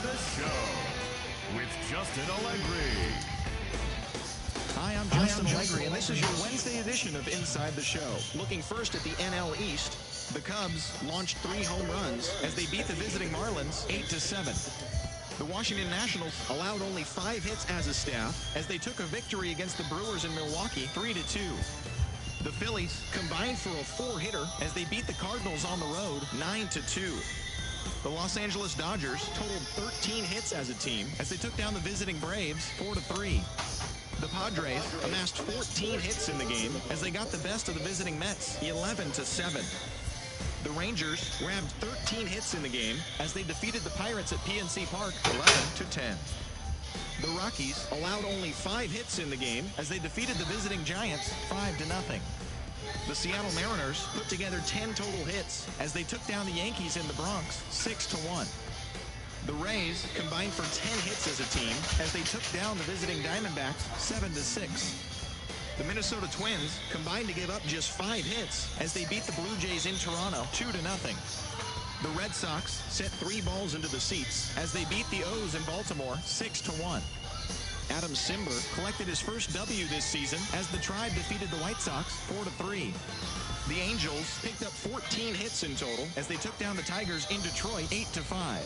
the show with Justin Allegri. Hi, I'm Justin Allegri, and this is your Wednesday edition of Inside the Show. Looking first at the NL East, the Cubs launched 3 home runs as they beat the visiting Marlins 8-7. The Washington Nationals allowed only 5 hits as a staff as they took a victory against the Brewers in Milwaukee 3-2. The Phillies combined for a 4-hitter as they beat the Cardinals on the road 9-2. The Los Angeles Dodgers totaled 13 hits as a team as they took down the visiting Braves 4-3. The Padres amassed 14 hits in the game as they got the best of the visiting Mets 11-7. The Rangers grabbed 13 hits in the game as they defeated the Pirates at PNC Park 11-10. The Rockies allowed only 5 hits in the game as they defeated the visiting Giants 5-0. The Seattle Mariners put together 10 total hits as they took down the Yankees in the Bronx 6-1. The Rays combined for 10 hits as a team as they took down the visiting Diamondbacks 7-6. The Minnesota Twins combined to give up just 5 hits as they beat the Blue Jays in Toronto 2-0. The Red Sox set 3 balls into the seats as they beat the O's in Baltimore 6-1. Adam Simber collected his first W this season as the Tribe defeated the White Sox 4-3. The Angels picked up 14 hits in total as they took down the Tigers in Detroit 8-5.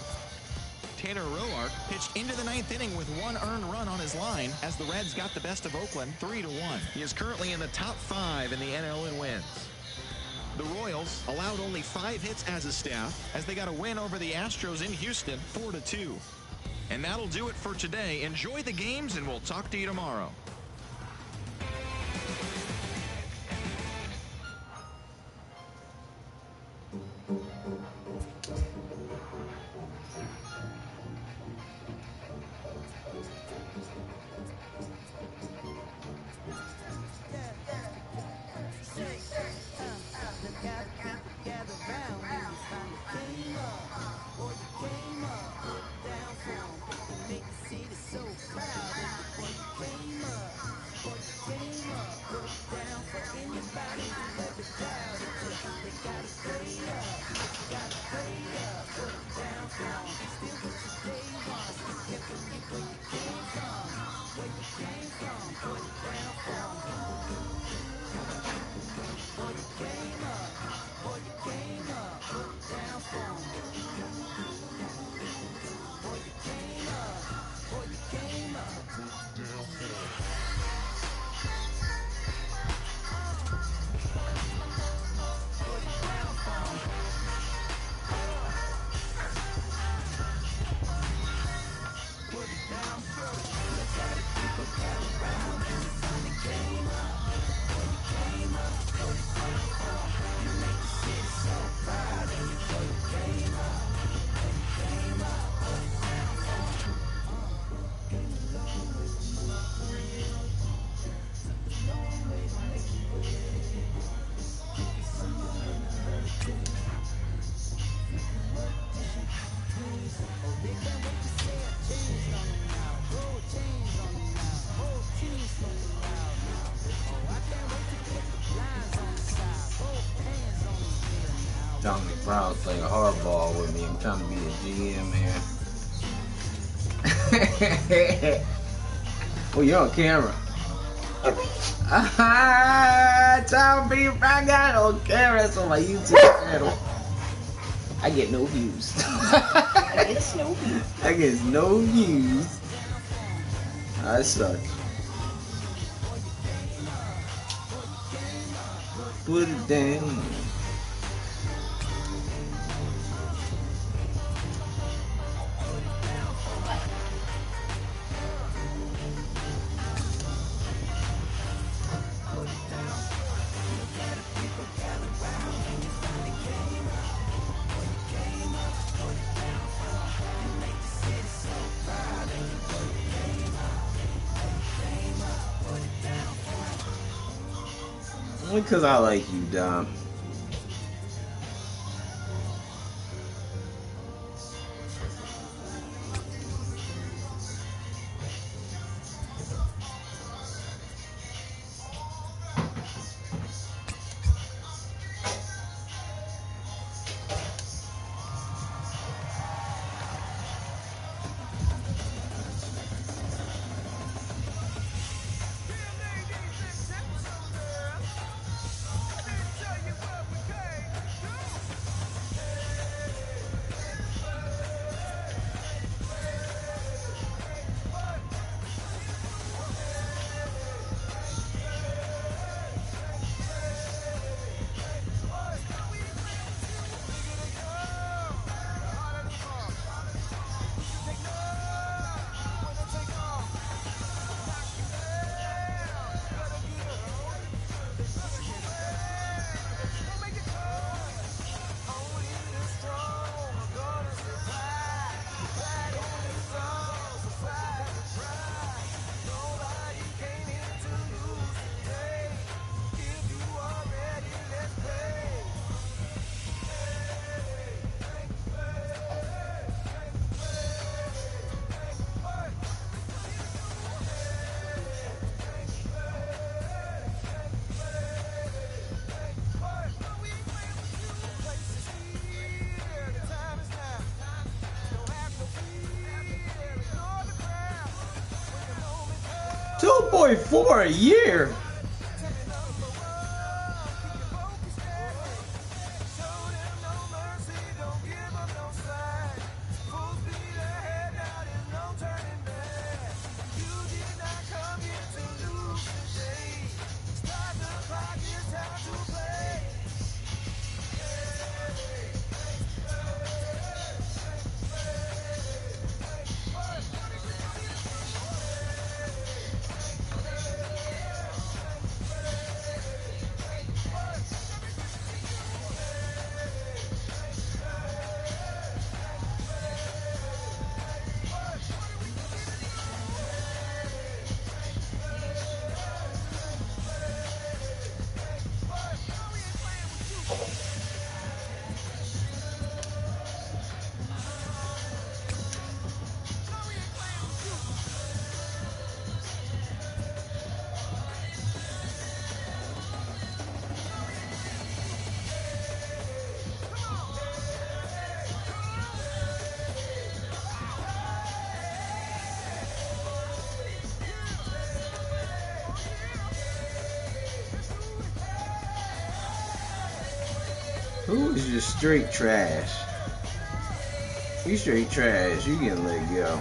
Tanner Roark pitched into the 9th inning with 1 earned run on his line as the Reds got the best of Oakland 3-1. He is currently in the top 5 in the NL in wins. The Royals allowed only 5 hits as a staff as they got a win over the Astros in Houston 4-2. And that'll do it for today. Enjoy the games, and we'll talk to you tomorrow. Dominic Brown playing hardball with me. I'm trying to be a GM here. Oh, you're on camera. Tom B. I got on camera. That's on my YouTube channel. I get no views. I get no views. I get no views. I suck. Put it down. Only because I like you, Dom. 2.4 a year. Who is just straight trash? You straight trash. You getting let go.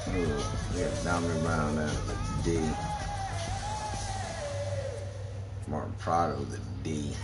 Oh, yeah, Diamond Brown down to the D. Martin Prado the D.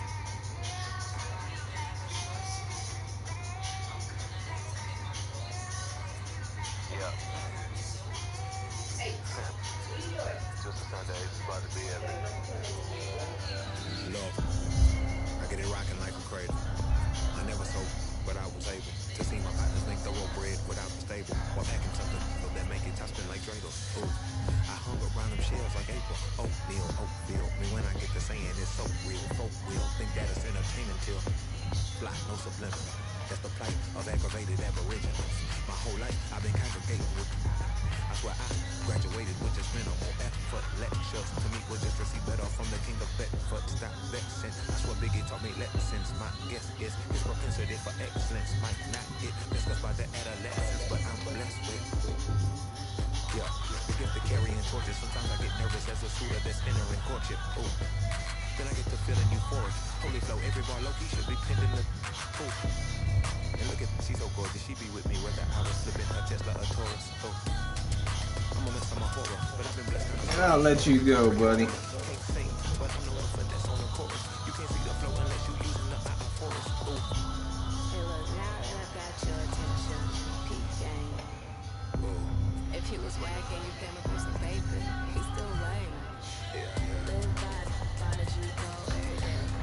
I'll let you go, buddy.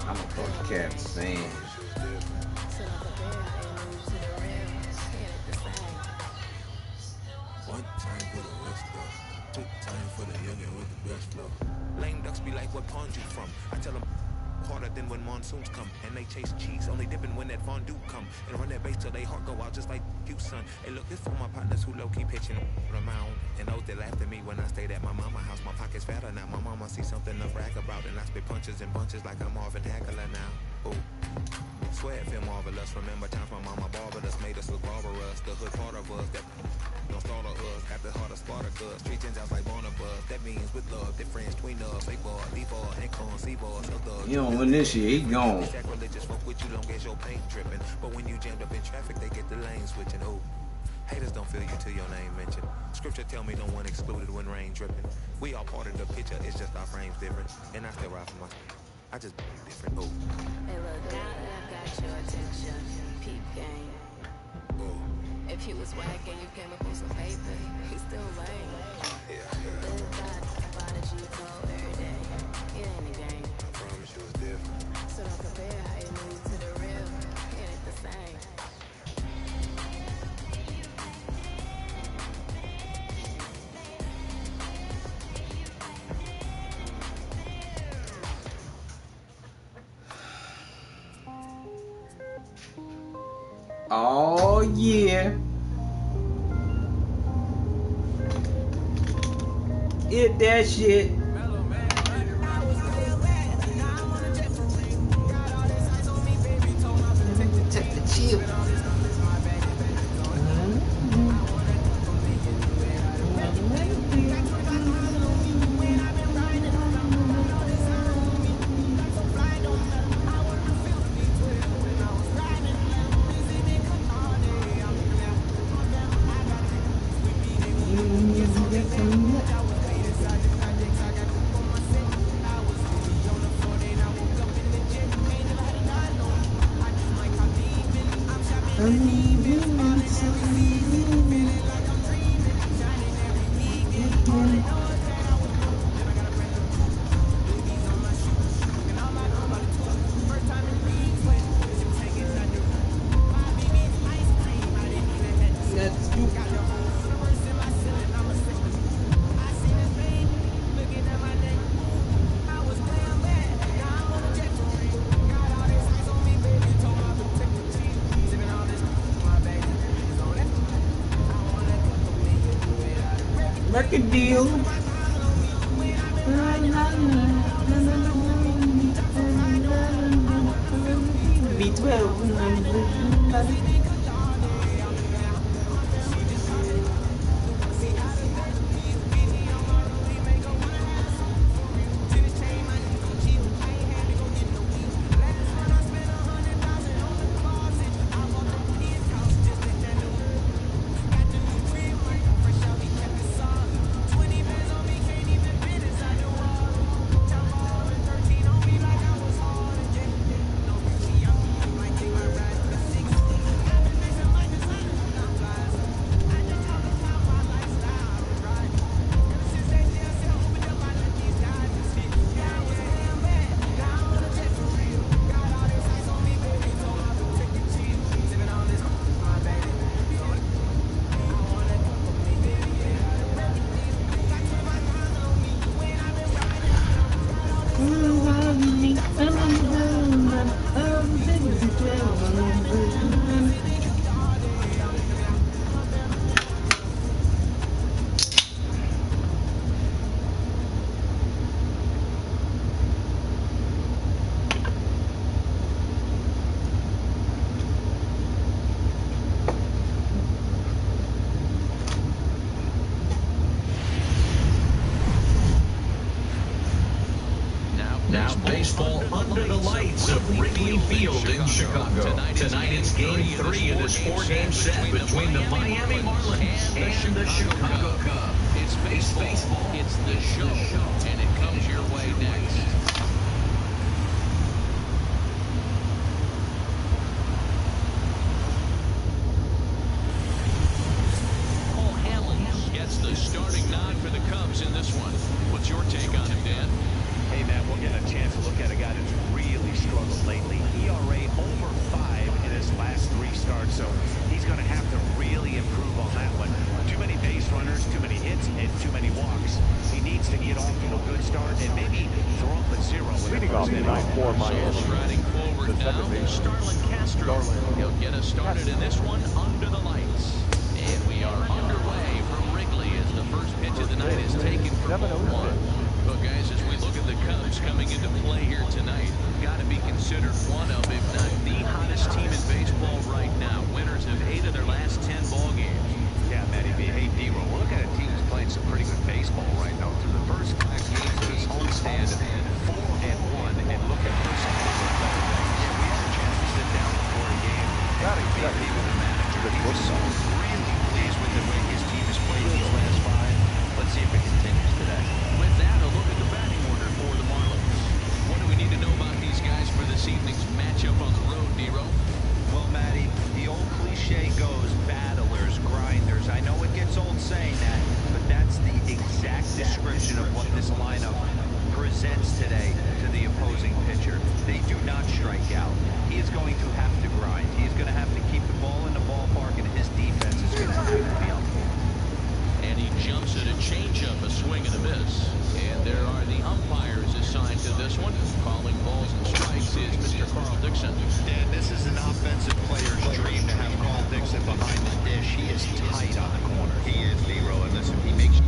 I'm a fucking cat fan. Lame ducks be like, what pond you from? I tell them harder than when monsoons come. And they chase cheese, only dipping when that fondue come. And run that base till they heart go out just like you, son. Hey, look, this for my partners who low-key pitching around. And those that laughed at me when I stayed at my mama house. My pocket's fatter now. My mama see something to brag about. And I spit punches and bunches like I'm Marvin Hagler now. Ooh. Swear it feel marvelous. Remember times my mama barbered us, made us look barbarous. The hood part of us that don't start of us. Got the heart of Spartacus. Street tens out like Barnabas. That means with love, difference between us. They ball, D-ball, and con, C-ball, so thug. You don't win this shit, he gone. Sacrilegious folk with you long as your paint dripping. But when you jammed up in traffic, they get the lane switching. Ooh. Haters don't feel you till your name mentioned. Scripture tell me no one excluded when rain dripping. We all part of the picture, it's just our frames different. And I still ride for my... I just different. Ooh. Hey, look, now that I got your attention, peep game. Ooh. If he was whack and you came up on some paper, he's still lame. Yeah. Live by the G code every day. It ain't a game. I promise you it's different. So don't compare how you move to the real. It ain't the same. Oh yeah. Hit that shit. Take the chip. Record deal. V12. Now baseball under the lights of Wrigley Field in Chicago. Tonight it's Game 3 of this 4-game set between the Miami Marlins and the Chicago Cubs. It's baseball. It's the show. And it comes your way next. Paul Hamlin gets the starting nod for the Cubs in this one. What's your take on him, Dan? Hey, Matt, we'll get a chance to look at a guy that's really struggled lately. ERA over 5 in his last 3 starts, so he's going to have to really improve on that one. Too many base runners, too many hits, and too many walks. He needs to get off to a good start and maybe throw up a 0. Leading off tonight for Miami, Striding forward now, Starlin Castro. He'll get us started in this one under the lights. And we are underway from Wrigley as the first pitch of the night is taken for ball 1. Well, guys, as we look at the Cubs coming into play here tonight, got to be considered one of, if not the hottest team in baseball right now. Winners of 8 of their last 10 ball games. Yeah, Matty B. Hey, D-Roll, we're looking at a team that's playing some pretty good baseball right now. Through the first 5 games of this homestand, 4-1, and looking for something a little better. Yeah, we had a chance to sit down before a game and meet with the manager. He was really pleased with the way his team has played these last 5. Let's see if it continues today. With that, a look at the batting order for the Marlins. What do we need to know about these guys for this evening's matchup on the road, Nero? Well, Matty, the old cliche goes, battlers, grinders. I know it gets old saying that, but that's the exact description of what this lineup presents today to the opposing pitcher. They do not strike out. He is going to have to grind. He is going to have to keep the ball in the ballpark, and his defense is going to have to be on point. And he jumps at a changeup, a swing and a miss. And there are the umpires assigned to this one. Calling balls and strikes is Mr. Carl Dixon. Dan, this is an offensive player's dream to have Carl Dixon behind the dish. He is tight on the corner. He is, Leroy. And listen, he makes you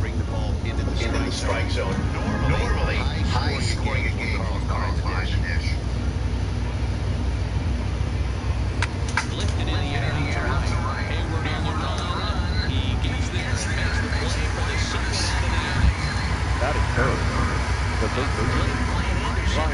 bring the ball into the strike zone. Normally high scoring a game for Carl behind the dish. Lifted in the air out to right. Hayward on the run. He gets there and makes the play for the second out of the inning. that is terrible. The Blake playing Anderson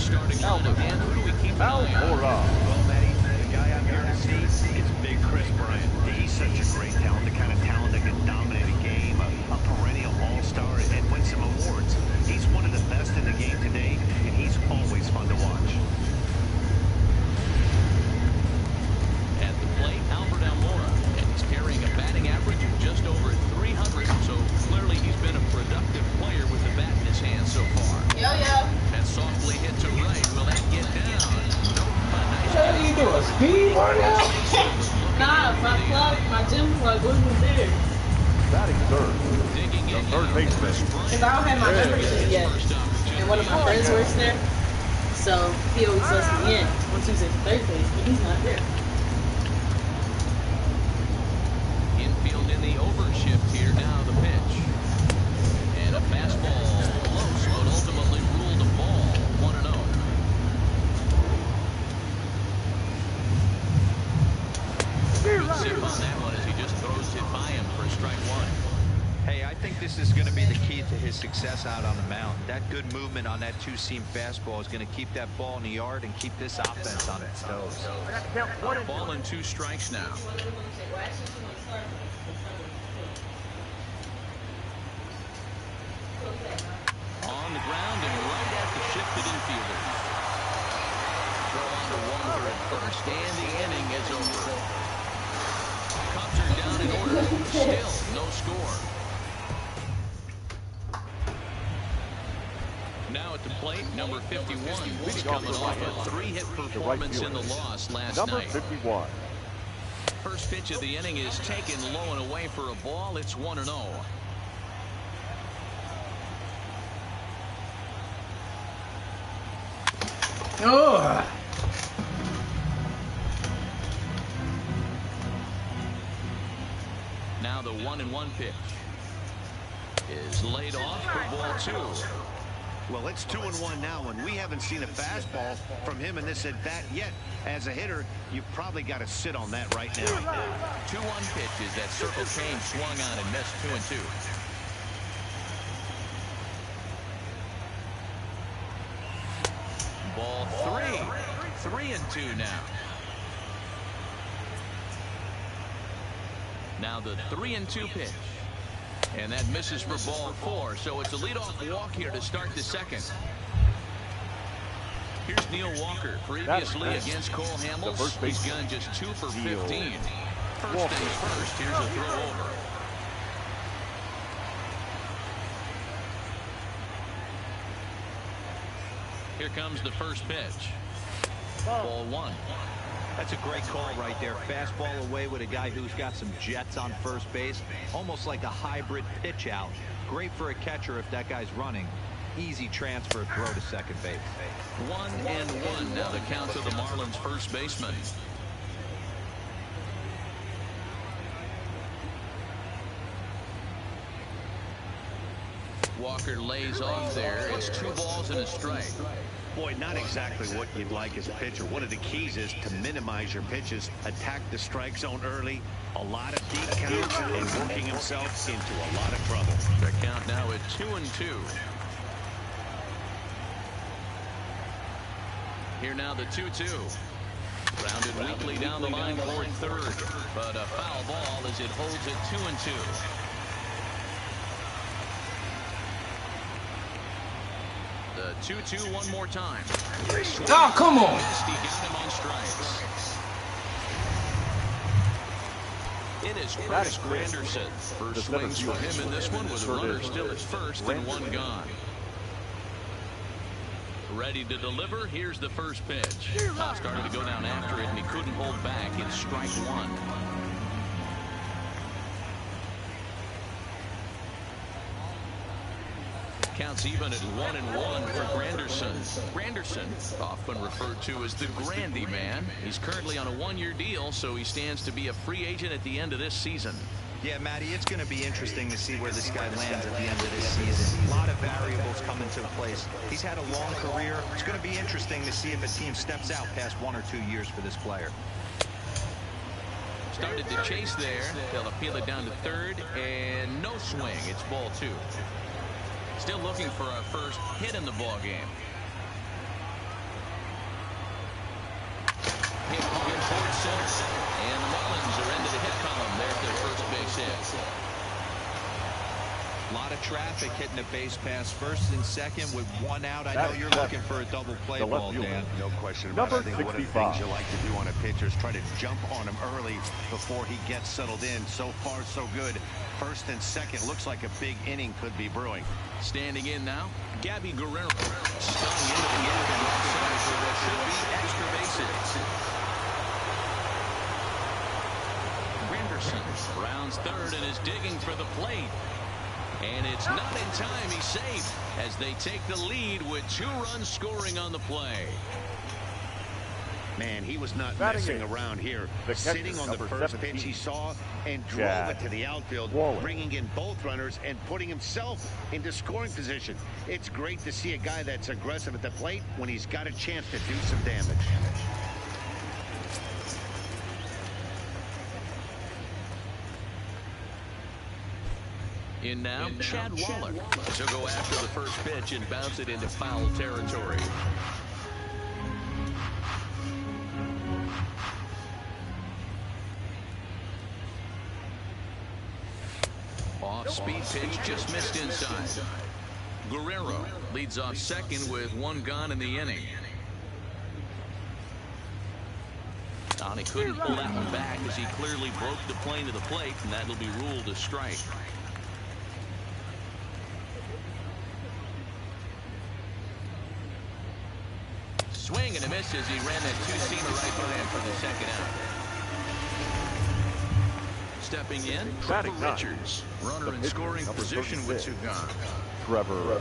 starting lineup. And who do we keep an eye on? Well, Matty, the guy I'm here to see is Big Chris Bryant. He's such a great talent, the kind of talent that can dominate a game, a perennial all-star, and win some awards. He's one of the best in the game today, and he's always fun to watch. At the plate, Albert Almora, and he's carrying a batting average of just over 300, so clearly he's been a productive player with the bat in his hand so far. And softly hit to right. Will that get down? Nope. What are you doing? Speed workout? Nah, my plug, my gym plug wasn't there. Batting third. The third baseman. Because I don't have my membership yet. And one of my friends works there. So he always lets me in on Tuesdays and Thursdays, but he's not there. Infield in the overshift here now, the pitch. And a fastball close, but ultimately ruled a ball. 1-0. Good sip on that one as he just throws it by him for strike one. Hey, I think this is going to be the key to his success out on the mound. That good movement on that two-seam fastball is going to keep that ball in the yard and keep this offense on its toes. Ball and 2 strikes now. On the ground and right at the shifted infielders. Throw on to Walker at first, and the inning is over. Cubs are down in order. Still no score. Now at the plate, number 51. He's coming off a 3-hit performance in the loss last night. Number 51. First pitch of the inning is taken low and away for a ball. It's 1-0. Oh. Now the 1-1 pitch is laid off for ball 2. Well, it's 2-1 now, and we haven't seen a fastball from him in this at-bat yet. As a hitter, you've probably got to sit on that right now. 2-1 pitch is that circle change swung on and missed 2-2. Ball 3. 3-2 now. Now the 3-2 pitch. And that misses for ball 4. So it's a leadoff walk here to start the second. Here's Neil Walker. Previously against Cole Hamels, he's gone just 2 for 15. First things first. Here's a throw over. Here comes the first pitch. Ball 1. That's a great call right there. Fastball away with a guy who's got some jets on first base. Almost like a hybrid pitch out. Great for a catcher if that guy's running. Easy transfer throw to second base. 1-1 now the count to the Marlins first baseman. Walker lays off there. It's 2 balls and a strike. Boy, not exactly what you'd like as a pitcher. One of the keys is to minimize your pitches, attack the strike zone early, a lot of deep counts, and working himself into a lot of trouble. The count now at 2-2. Here now the 2-2. Rounded weakly down the line for third, but a foul ball as it holds it 2-2. The 2-2 one more time. Oh, come on. He got him on strikes. It is Chris Granderson. First swings for him in this one with a runner still at first and 1 gone. Ready to deliver. Here's the first pitch. Top started to go down after it, and he couldn't hold back. It's strike 1. Counts even at 1-1 for Granderson. Granderson, often referred to as the Grandy Man. He's currently on a 1-year deal, so he stands to be a free agent at the end of this season. Yeah, Matty, it's going to be interesting to see where this guy lands at the end of this season. A lot of variables come into place. He's had a long career. It's going to be interesting to see if a team steps out past 1 or 2 years for this player. Started to chase there. They'll appeal it down to third, and no swing. It's ball 2. Still looking for our first hit in the ball game. hit moving towards center. And the Marlins are into the hit column. There's their first base hit. A lot of traffic hitting the base pass first and second with one out. I know you're looking for a double play ball, Dan. No question about it. I think one of the things you like to do on a pitcher is try to jump on him early before he gets settled in. So far, so good. First and second looks like a big inning could be brewing. Standing in now, Gabby Guerrero stung into the gap and right center for what should be extra bases. Granderson rounds third and is digging for the plate. And it's not in time. He's safe as they take the lead with 2 runs scoring on the play. Man, he was not messing around here. Sitting on the first pitch he saw and drove it to the outfield, bringing in both runners and putting himself into scoring position. It's great to see a guy that's aggressive at the plate when he's got a chance to do some damage. In now, Chad Waller to go after the first pitch and bounce it into foul territory. Off-speed pitch just missed inside. Guerrero leads off second with 1 gone in the inning. He couldn't pull that one back as he clearly broke the plane to the plate, and that'll be ruled a strike. Swing and a miss as he ran that 2-seamer right by him for the second out. Stepping in, Trevor Richards, runner in scoring position with 2 gone. Trevor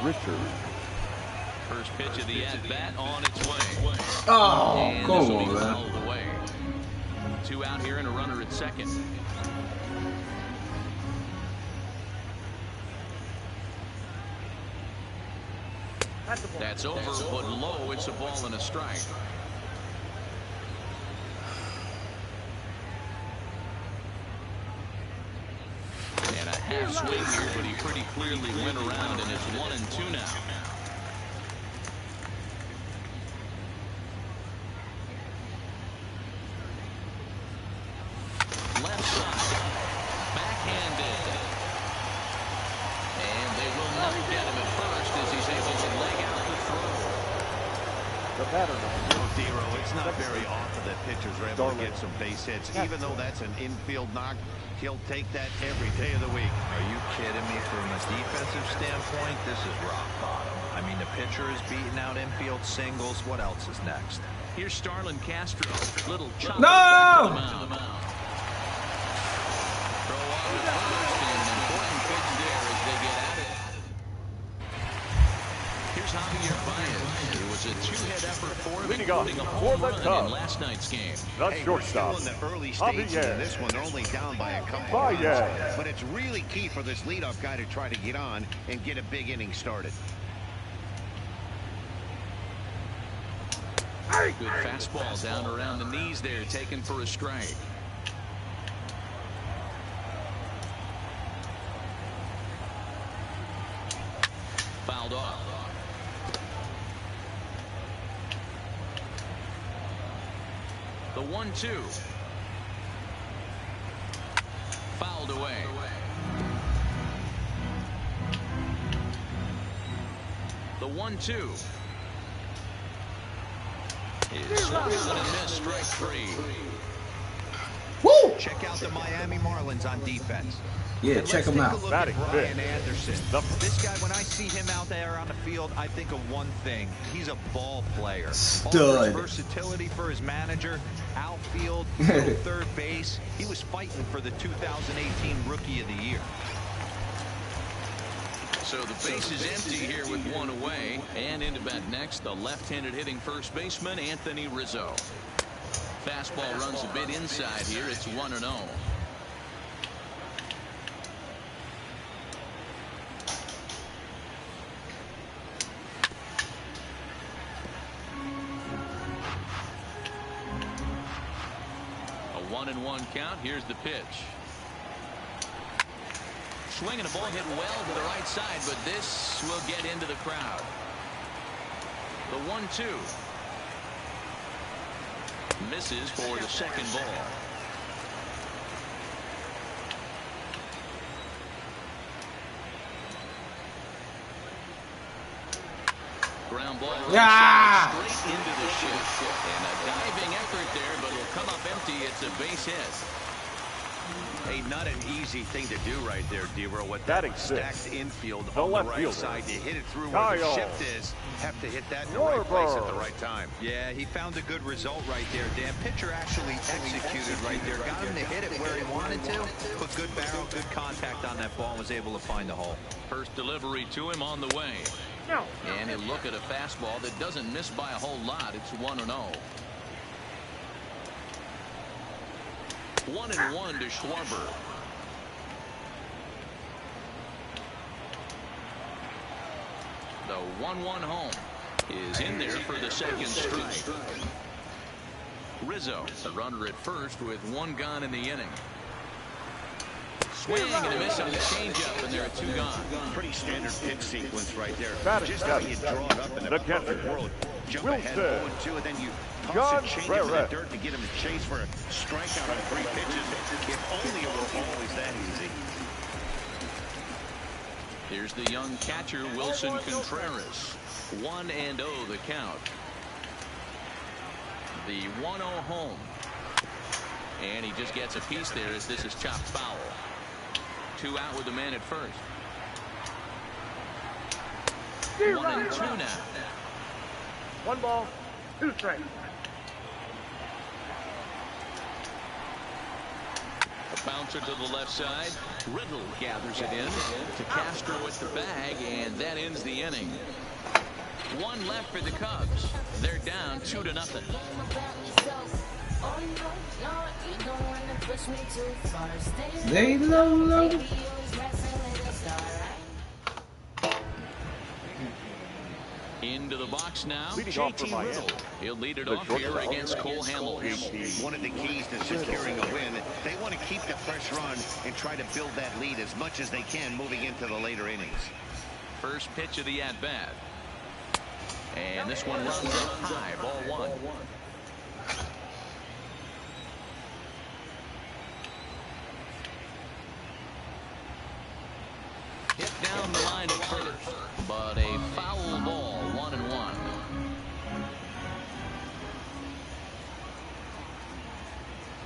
Richards. First pitch of the at-bat on its way. Oh, and come this will on, be man. fouled away. 2 out here and a runner at second. That's over, but low. It's a ball and a strike. And a half swing here, but he pretty clearly went around, and it's 1-2 now. Left side, backhanded. And they will not get him at first as he's able to leg out the throw. The batter number. Dero, it's not very often that pitchers are able to get some base hits. Even though that's an infield knock, he'll take that every day of the week. Are you kidding me? From a defensive standpoint, this is rock bottom. I mean, the pitcher is beating out infield singles. What else is next? Here's Starlin Castro. Little chop. No! Back to the mound. Throw on the first, and an important pitch there as they get at it. Here's Javier Baez. It was a 2-hit effort for him, including a home run in last night's game. The shortstop. Still in the early stages in this one. They're only down by a couple of runs. But it's really key for this leadoff guy to try to get on and get a big inning started. Good fastball down around the knees there, taken for a strike. Fouled off. The 1-2. Fouled away. The 1-2. Is swung and missed, strike 3. Woo! Check out the Miami Marlins on defense. Yeah, And check let's him take out. a look at Brian Anderson. This guy, when I see him out there on the field, I think of one thing. He's a ball player. Stud. All his versatility for his manager, outfield, third base. He was fighting for the 2018 Rookie of the Year. So the base is empty here with 1 away. And into bat next, the left-handed hitting first baseman, Anthony Rizzo. Fastball runs a bit inside here. It's 1-0. A 1-1 count. Here's the pitch. Swinging a ball hit well to the right side, but this will get into the crowd. The 1-2. Misses for the second ball. Ground ball straight into the shift. And a diving effort there, but it'll come up empty. It's a base hit. Hey, not an easy thing to do right there, D-Row. With that stacked infield on the right side, you hit it through where the shift is. Have to hit that in the right place at the right time. Yeah, he found a good result right there, Dan. Pitcher actually executed right there. Got him to hit it where he wanted to. Put good barrel, good contact on that ball, and was able to find the hole. First delivery to him on the way. And he'll look at a fastball that doesn't miss by a whole lot. It's 1-0. 1-1 to Schwarber. The 1-1 home is in there for the second strike. Rizzo, a runner at first with one gone in the inning. Swing and a miss on the changeup, and there are two gone. Pretty standard pitch sequence right there. Just how you draw it up in the perfect world. Jump ahead 0-2, and then you toss a changeup in the dirt to get him to chase for a strikeout on 3 pitches. If only it were always that easy. Here's the young catcher, Wilson Contreras. 1-0 the count. The 1-0 home. And he just gets a piece there as this is chopped foul. 2 out with the man at first. 1-2 now. 1 ball, 2 strikes. A bouncer to the left side. Riddle gathers it in to Castro at the bag, and that ends the inning. 1 left for the Cubs. They're down 2-0. They low. Into the box now, JT Riddle. He'll lead it off here against Cole Hamels. One of the keys to securing a win, they want to keep the pressure on and try to build that lead as much as they can moving into the later innings. First pitch of the at-bat. And this one runs up high, ball 1. Hit down the line at first, but a foul ball, 1-1.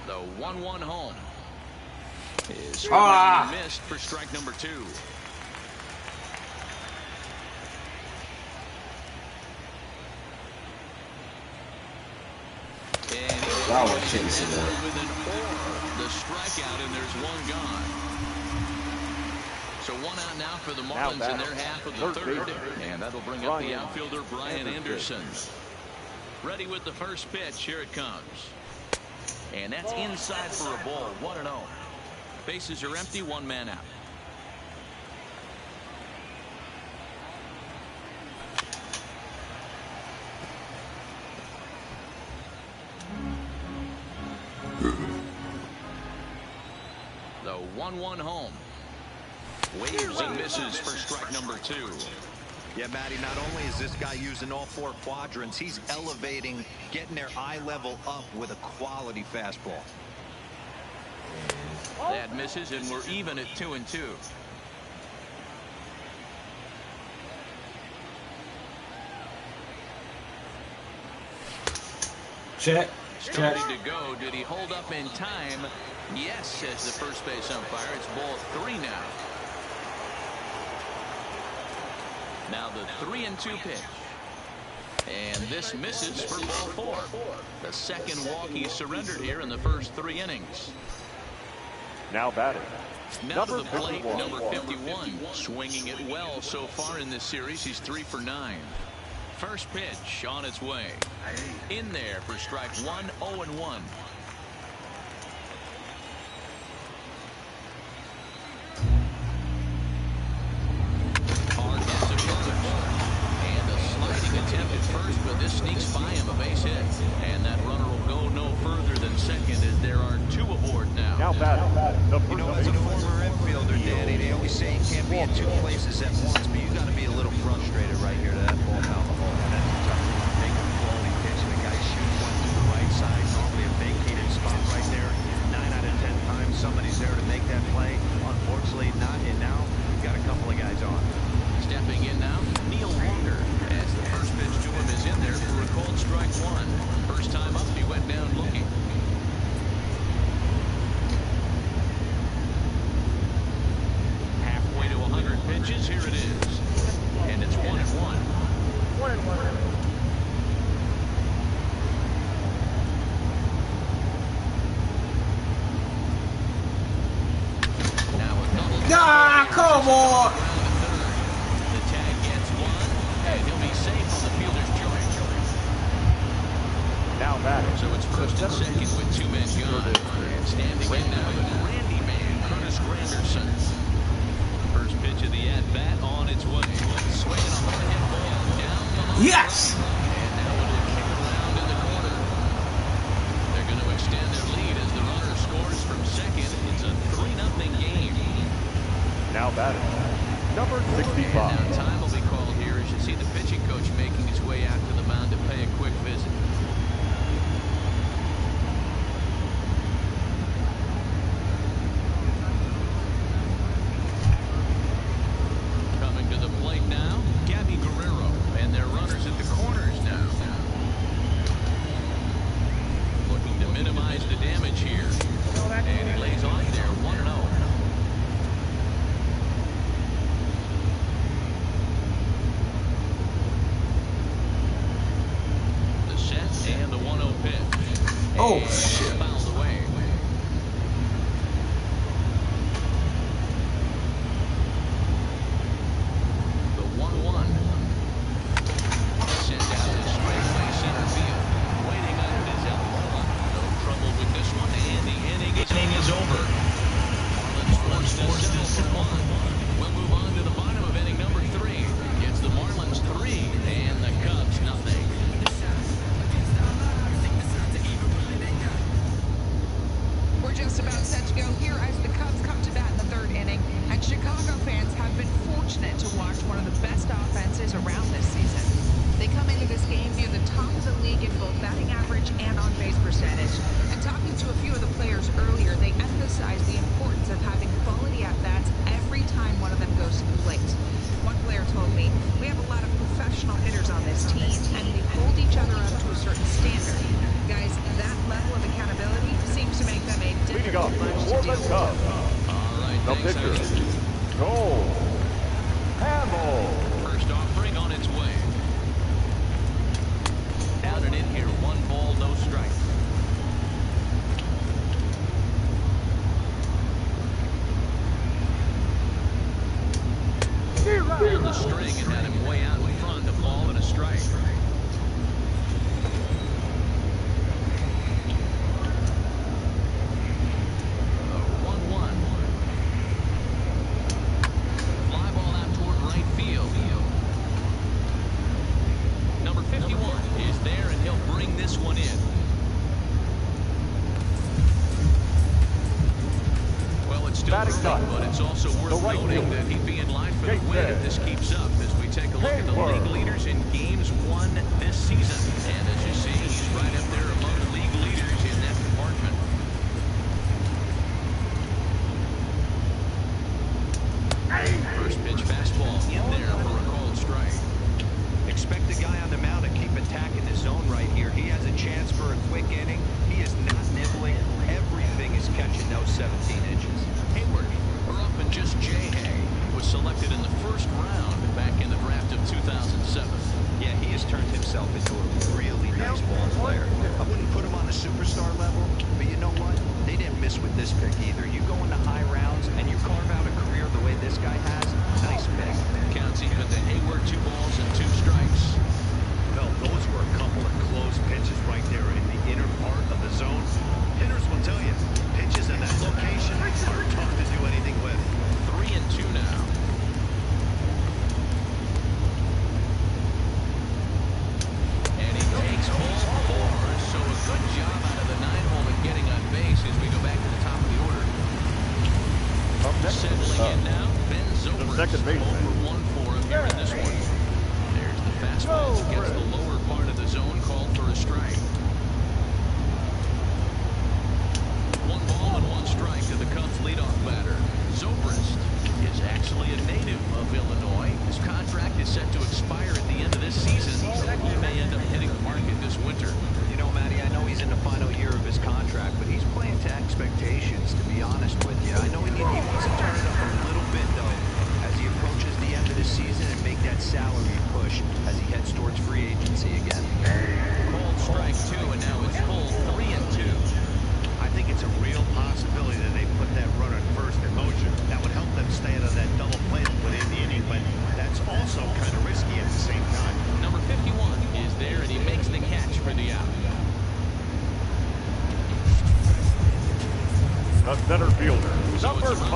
The 1-1 home is missed for strike number 2. Wow, chasing with an the strikeout, and there's 1 gone. So 1 out now for the Marlins in their half of the third. And that'll bring up the outfielder, Brian Anderson. Ready with the first pitch. Here it comes. And that's inside for a ball. 1-0. Bases are empty. 1 man out. The 1-1 home. Waves and misses for strike number 2. Yeah, Matty, not only is this guy using all 4 quadrants, he's elevating, getting their eye level up with a quality fastball. That misses, and we're even at 2-2. Check. Starting to go. Did he hold up in time? Yes, says the first base umpire. It's ball 3 now. Now the 3-2 pitch. And this misses for ball 4. The second walk he surrendered here in the first 3 innings. Now batting. Now to the plate, number 51. Swinging it well so far in this series. He's 3 for 9. First pitch on its way. In there for strike 1, 0-1. Hard hits at first. And a sliding attempt at first, but this sneaks by him, a base hit. And that runner will go no further than second as there are 2 aboard now. Now batting. You know, as a former infielder, Danny, they always say you can't be in 2 places at once, but you got to be a little frustrated right here to that ball down the hole. That's tough. Make a quality pitch, and the guy shoots one to the right side. play. Unfortunately, not. And now we've got a couple of guys on. Stepping in now, Neil Walker, as the first pitch to him is in there for a called strike one. First time up, he went down looking. Halfway to 100 pitches, here it is. And it's 1-1. 1-1. Ah, come on! The tag gets one, and he'll be safe on the fielder's choice. Now batting. So it's first and second with two men gone. And standing in now, the Randy man, Curtis Granderson. First pitch of the at-bat on its way. Swinging on the hit ball down the line. Yes! And now it'll kick around in the corner. They're going to extend their lead as the runner scores from second. It's a 3-0 game. Now batting. Number 65. And now time will be called here as you see the pitching coach making his way out to the mound to pay a quick visit. Coming to the plate now, Gabby Guerrero, and their runners at the corners now. Looking to minimize the damage here. And he lays off there, 1-0. And the 1-0 pitch. Oh, shit. Fouled away. The 1-1. Sent out to straightaway center field. Waiting under his elbow. No trouble with this one. And the inning is over. Marlins forced to settle for 1. We'll move on to the bottom of inning number 3. It's the Marlins 3 and the Cubs nothing. We're just about set to go here as the Cubs come to bat in the 3rd inning, and Chicago fans have been fortunate to watch one of the best offenses around this season. They come into this game near the top of the league in both batting average and on-base percentage. And talking to a few of the players earlier, they emphasized the importance of having quality at-bats every time one of them goes to the plate. One player told me, "We have a lot of professional hitters on this team, and we hold each other up to a certain standard." Guys, that level of accountability seems to make them a difficult bunch to deal with. All right, the pitcher. Goal. Handle. First offering on its way. Down and in here, 1 ball, no strike. Pulled the string and had him way out in front, a ball and a strike. But it's also worth noting that he'd be in line for the win if this keeps up as we take a look at the league leaders in games won this season. And as you see, he's right up there among the league leaders in that department. First pitch fastball in there for a called strike. Expect the guy on the mound to keep attacking the zone right here. He has a chance for a quick inning. He is not nibbling. Everything is catching those 17 inches. Hayward, or often just J. Hay, was selected in the first round back in the draft of 2007. Yeah, he has turned himself into a really nice ball player. I wouldn't put him on a superstar level, but you know what? They didn't miss with this pick either. You go into high rounds and you carve out a career the way this guy has, nice pick. Counts even to Hayward, 2 balls and 2 strikes. Well, those were a couple of close pitches right there in the inner part of the zone. Hitters will tell you, pitches in that location are tough to do anything with. 3-2 now. And he takes ball 4, so a good job out of the 9-hole at getting on base as we go back to the top of the order. Settling in now, Ben Zobrist. The second baseman. Over 1 for him here in this one. There's the fastball. Gets the lower part of the zone, called for a strike. 1 ball and 1 strike to the Cubs leadoff batter. Number 5.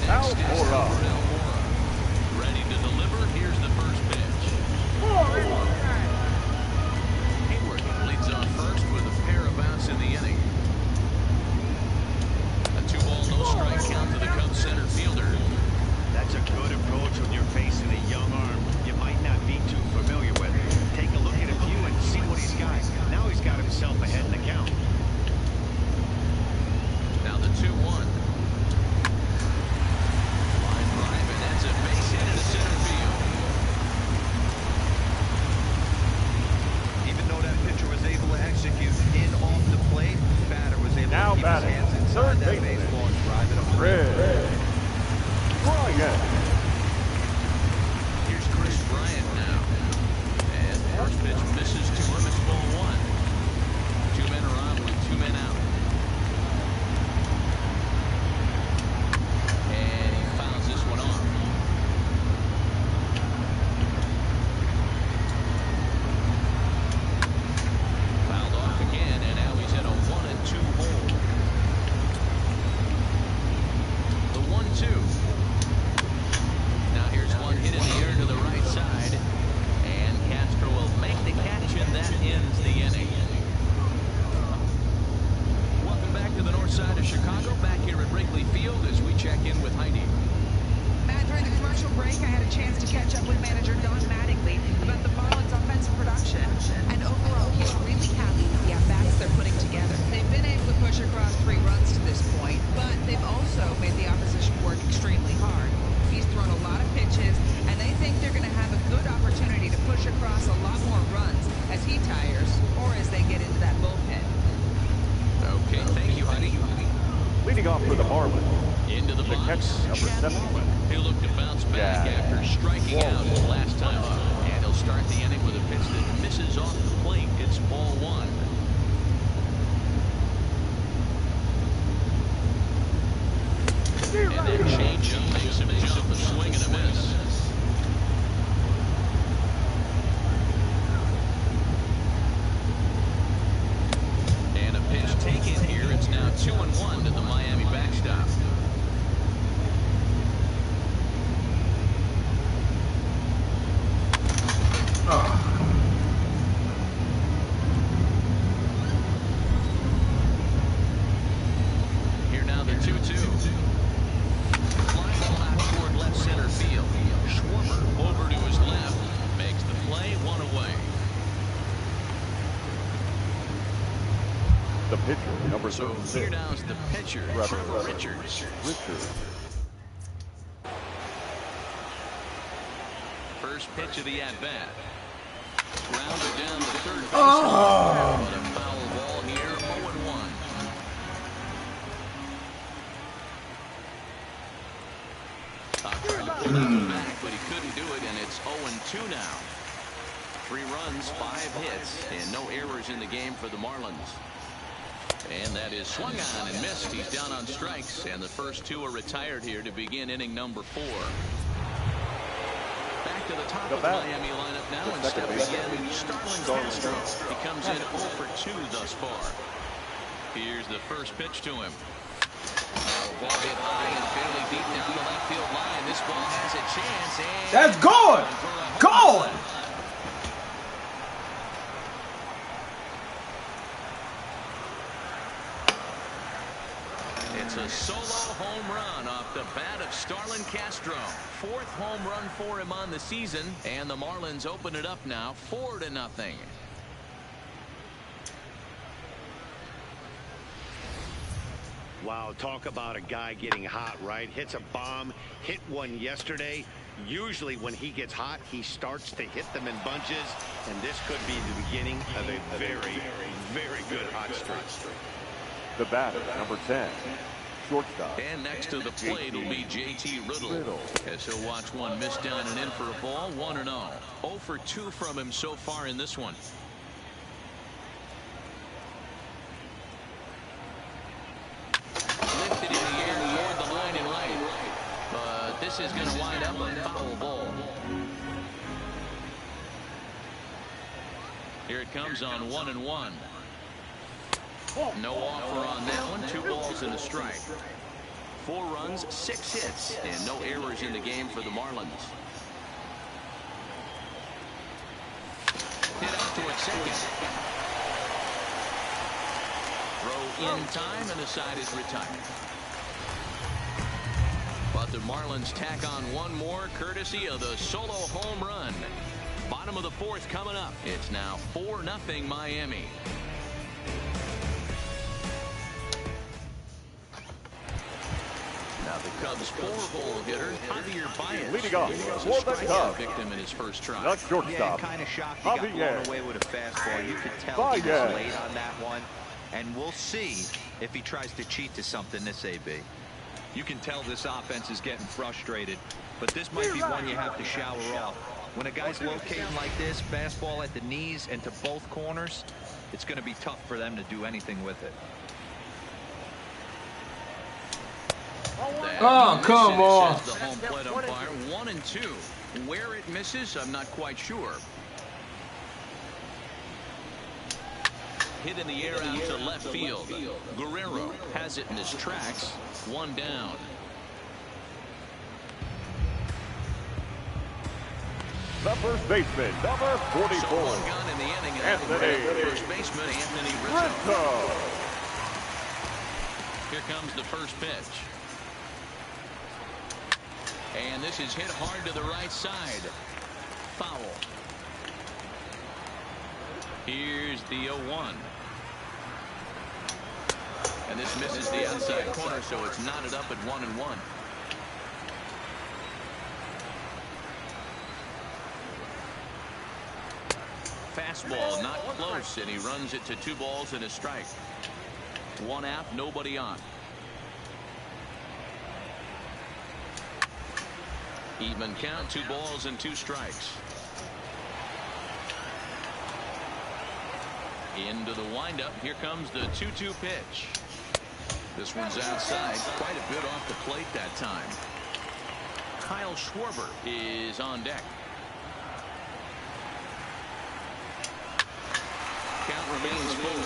Almora. Ready to deliver. Here's the first pitch. Hayward leads off first with a pair of outs in the inning. A 2-ball, no strike count to the Cubs center fielder. That's a good approach when you're facing a young arm you might not be too familiar with. Take a look at a few and see what he's got. Now he's got himself ahead in the count. Now the 2-1. Line drive, and that's a base hit into center field. Even though that pitcher was able to execute in off the plate, the batter was able to keep his hands inside that baseball and drive it home. Here's Chris Bryant now. And first pitch misses to him. It's ball 1. 2 men are on with 2 men out. And he fouls this one off. Fouled off again, and now he's at a 1-2 hole. The 1-2. Now here's one hit in the air to the right side, and Castro will make the catch, and that ends the inning. Welcome back to the north side of Chicago, back here at Wrigley Field as we check in with Heidi. Matt, during the commercial break, I had a chance to catch up with manager Don Mattingly about the Marlins' offensive production, and overall, he's really happy with the at-bats they're putting together. They've been able to push across 3 runs to this point, but they've also made the opposition work extremely hard. He's thrown a lot of pitches, and they think they're going to have a good opportunity to push across a lot more runs as he tires or as they get into that bullpen. Okay, thank you, Heidi. Leading off for the Marlins. Into the box, number 7. he'll look to bounce back after striking out last time up. And he'll start the inning with a pitch that misses off the plate. It's ball 1. And that changeup makes him jump, a swing and a miss. And a pitch taken here. It's now 2-1 to the Miami backstop. Here now the 2-2. Fly ball out toward left center field. Schwarber over to his left. Makes the play, 1 away. The pitcher, number 36. So here now is the pitcher, Trevor Richards. First pitch of the at-bat. Grounded down the third base. But a foul ball here, 0-1. Back, but he couldn't do it, and it's 0-2 now. 3 runs, 5 hits, and no errors in the game for the Marlins. And that is swung on and missed. He's down on strikes, and the first 2 are retired here to begin inning number 4. Back to the top of the Miami lineup now, and steps in Starlin Castro. He comes in 0 for 2 thus far. Here's the first pitch to him. Ball hit high and fairly deep down the left field line. This ball has a chance. And that's good. Good. It's a solo home run off the bat of Starlin Castro. 4th home run for him on the season, and the Marlins open it up now 4-0. Wow, talk about a guy getting hot, right? Hits a bomb, hit one yesterday. Usually when he gets hot, he starts to hit them in bunches, and this could be the beginning of a very, very good hot streak. The batter, number 10, shortstop. And next to the plate will be JT Riddle. As he'll watch one miss down and in for a ball, 1-0. 0 for 2 from him so far in this one. Lifted in the air toward the line and right. But this is going to wind up a foul ball. Here it comes on 1-1. No offer on that one. 2 balls and a strike. 4 runs, 6 hits, and no errors in the game for the Marlins. Hit out towards second. Throw in time, and the side is retired. But the Marlins tack on one more, courtesy of the solo home run. Bottom of the 4th coming up. It's now 4-0 Miami. Now the Cubs' 4-hole hitter, Javier Baez. Leading off for the Cubs. Victim in his first try. The shortstop. Yeah, kind of shocked he got blown away with a fastball. You could tell he was late on that one. And we'll see if he tries to cheat to something this AB. You can tell this offense is getting frustrated, but this might be one you have to shower off. When a guy's locating like this, fastball at the knees and to both corners, it's going to be tough for them to do anything with it. Oh, come on. Says the home plate umpire. 1-2. Where it misses, I'm not quite sure. Hit in the air out to left field. Guerrero has it in his tracks. 1 down. The first baseman, number 44. So 1 gun in the inning, and Anthony. first baseman Anthony Rizzo. Here comes the first pitch. And this is hit hard to the right side. Foul. Here's the 0-1. And this misses the outside corner, so it's knotted up at 1-1. Fastball not close, and he runs it to 2 balls and a strike. 1 out, nobody on. Even count, 2 balls and 2 strikes. Into the windup. Here comes the 2-2 pitch. This one's outside, quite a bit off the plate that time. Kyle Schwarber is on deck. Count remains full.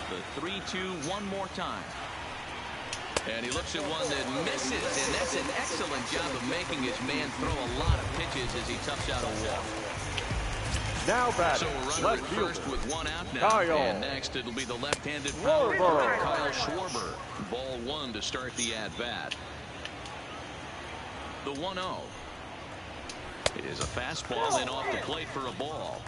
The 3-2 one more time. And he looks at one that misses, and that's an excellent job of making his man throw a lot of pitches as he toughs out a walk. Now batting, So a runner at first with 1 out now. Kyle. And next it'll be the left-handed power hitter, Kyle Schwarber. Ball 1 to start the at-bat. The 1-0 is a fastball and off the plate for a ball.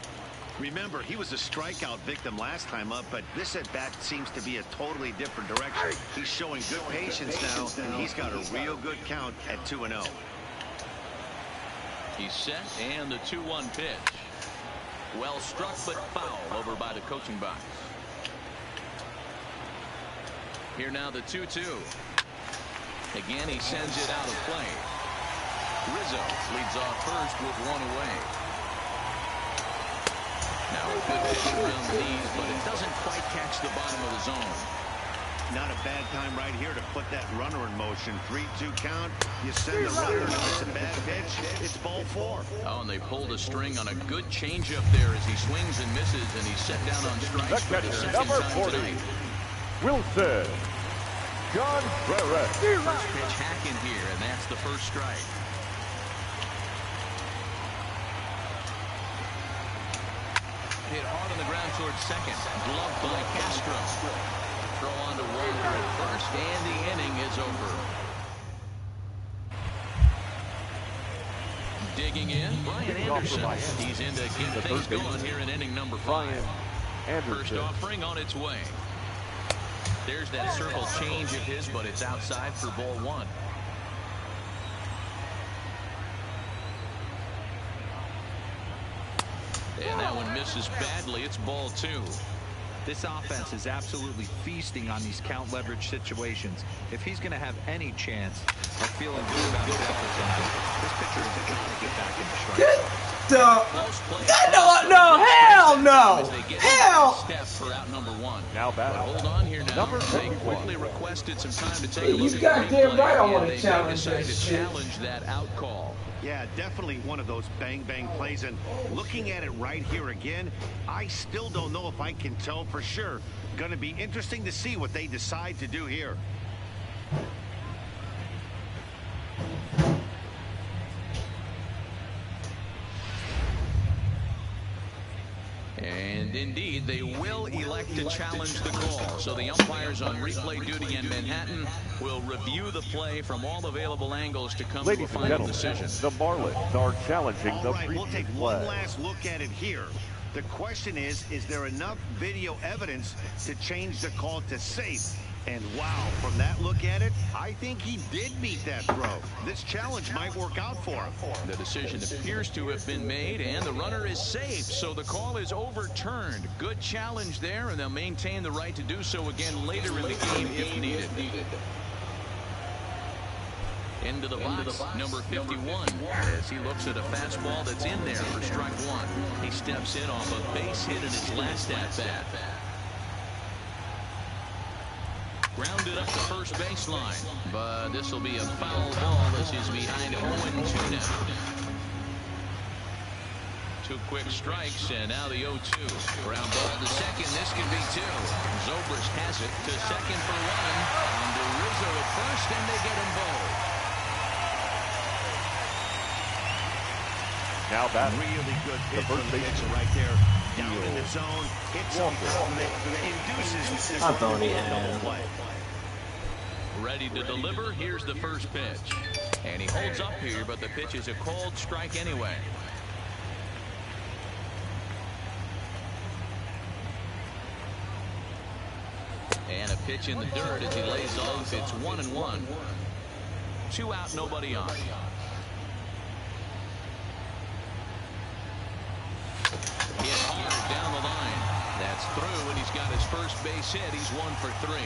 Remember, he was a strikeout victim last time up, but this at-bat seems to be a totally different direction. He's showing good patience now, and he's got a real good count at 2-0. He's set, and the 2-1 pitch. Well struck, but foul over by the coaching box. Here now the 2-2. Again, he sends it out of play. Rizzo leads off first with 1 away. Now a good pitch around the knees, but it doesn't quite catch the bottom of the zone. Not a bad time right here to put that runner in motion. 3-2 count. You send the runner, and if it's a bad pitch, it's ball 4. Oh, and they pulled a string on a good changeup there as he swings and misses, and he's set down on strikes for the second number time 40. tonight. Wilson. John Barrett. First pitch hack in here, and that's the first strike. Hit hard on the ground towards second. Gloved by Castro. Throw on to Walker at first, and the inning is over. Digging in, Brian Anderson. He's in to get things going here in inning number 5. First offering on its way. There's that circle change of his, but it's outside for ball 1. And that one misses badly. It's ball 2. This offense is absolutely feasting on these count leverage situations. If he's going to have any chance of feeling good about his efforts tonight, this pitcher is going to get back in the strike zone. No, hell no! Hell! Step for out number 1. Now batting. Hold on here now. They quickly requested some time to take a look You at goddamn the replay, right I want and to they challenge decided that to shit. challenge that out call. Yeah, definitely one of those bang-bang plays. And looking at it right here again, I still don't know if I can tell for sure. Going to be interesting to see what they decide to do here. And indeed, they will elect to challenge the call. So the umpires on replay duty in Manhattan will review the play from all available angles to come to a final decision. The Marlins are challenging the All right, we'll take previous one flag. last look at it here. The question is there enough video evidence to change the call to safe? And wow, from that look at it, I think he did meet that throw. This challenge might work out for him. The decision appears to have been made, and the runner is safe, so the call is overturned. Good challenge there, and they'll maintain the right to do so again later in the game if needed. Into the box, number 51, as he looks at a fastball that's in there for strike one. He steps in off a base hit in his last at-bat. Grounded up the first baseline, but this will be a foul ball as he's behind 0-2 now. 2 quick strikes, and now the 0-2. Ground ball to second. This could be 2. Zobrist has it to second for 1. On to Rizzo at first, and they get them both. Now back. Really good pitch first from the baseman pitcher right there. Down in the zone. Hits something that induces I thought he a had double him. play. Ready to deliver. Here's the first pitch. And he holds up here, but the pitch is a called strike anyway. And a pitch in the dirt as he lays off. It's 1-1. 2 out, nobody on. Hit hard down the line. That's through, and he's got his first base hit. He's 1 for 3.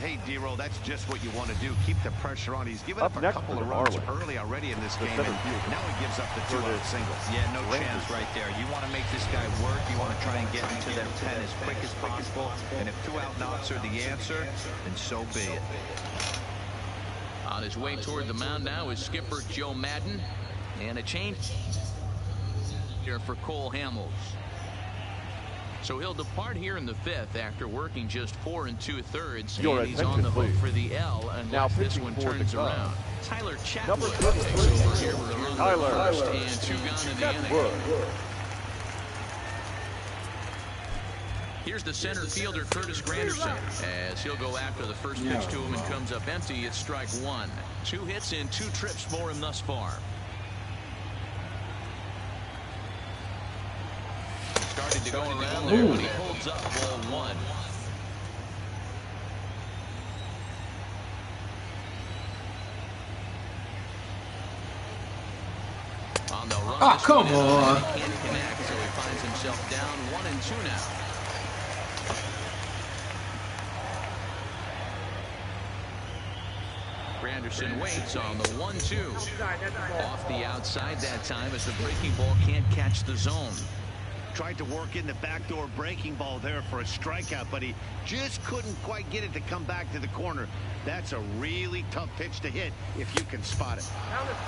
Hey, D-Roll, that's just what you want to do. Keep the pressure on. He's given up a next couple for of the runs Marlins, early already in this the game, center and fielder. now he gives up the 2-out single. Yeah, no chance right there. You want to make this guy work. You want to try and get into that pen as quick as possible. And if 2-out knocks are the answer, then so be it. On his way toward the mound now is skipper Joe Madden. And a change here for Cole Hamels. So he'll depart here in the 5th after working just 4 2/3. And he's on the hook for the L unless this one turns around. Tyler Chatwood takes over here with a run first and 2 gone in the inning. Here's the center fielder Curtis Granderson as he'll go after the first pitch to him and comes up empty. It's strike 1. 2 hits and 2 trips for him thus far. Started to go around there, but he holds up ball 1. On the run, oh, come on. He can't connect, so he finds himself down 1-2 now. Granderson waits on the 1-2. Off the outside that time as the breaking ball can't catch the zone. Tried to work in the backdoor breaking ball there for a strikeout, but he just couldn't quite get it to come back to the corner. That's a really tough pitch to hit if you can spot it.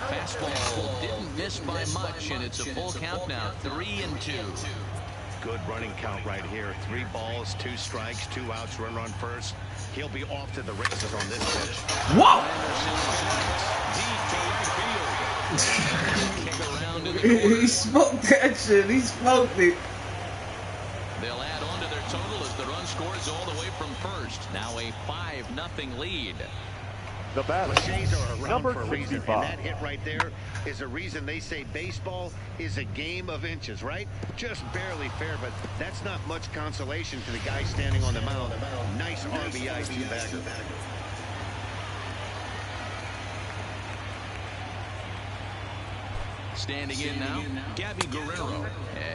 Fastball didn't miss by much, and it's a full count now, 3-2. Good running count right here. 3 balls, 2 strikes, 2 outs, run first. He'll be off to the races on this pitch. Whoa! He smoked that shit. He smoked it. They'll add on to their total as the run scores all the way from first. Now a 5-0 lead. The batter, Cliches are around number for a reason, 65. and that hit right there is a reason they say baseball is a game of inches, right? Just barely fair, but that's not much consolation to the guy standing on the mound. Nice RBI two-bagger. Standing in now, Gabby Guerrero,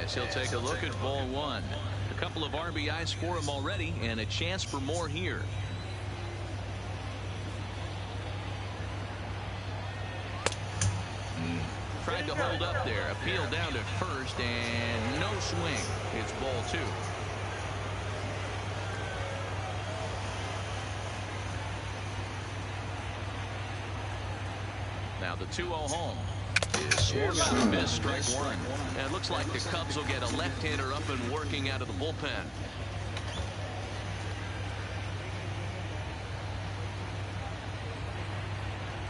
as he'll take a look at ball 1. A couple of RBIs for him already, and a chance for more here. Tried to hold up there, appeal down to first, and no swing. It's ball 2. Now the 2-0 home is swung on and missed, strike one. And it looks like the Cubs will get a left-hander up and working out of the bullpen.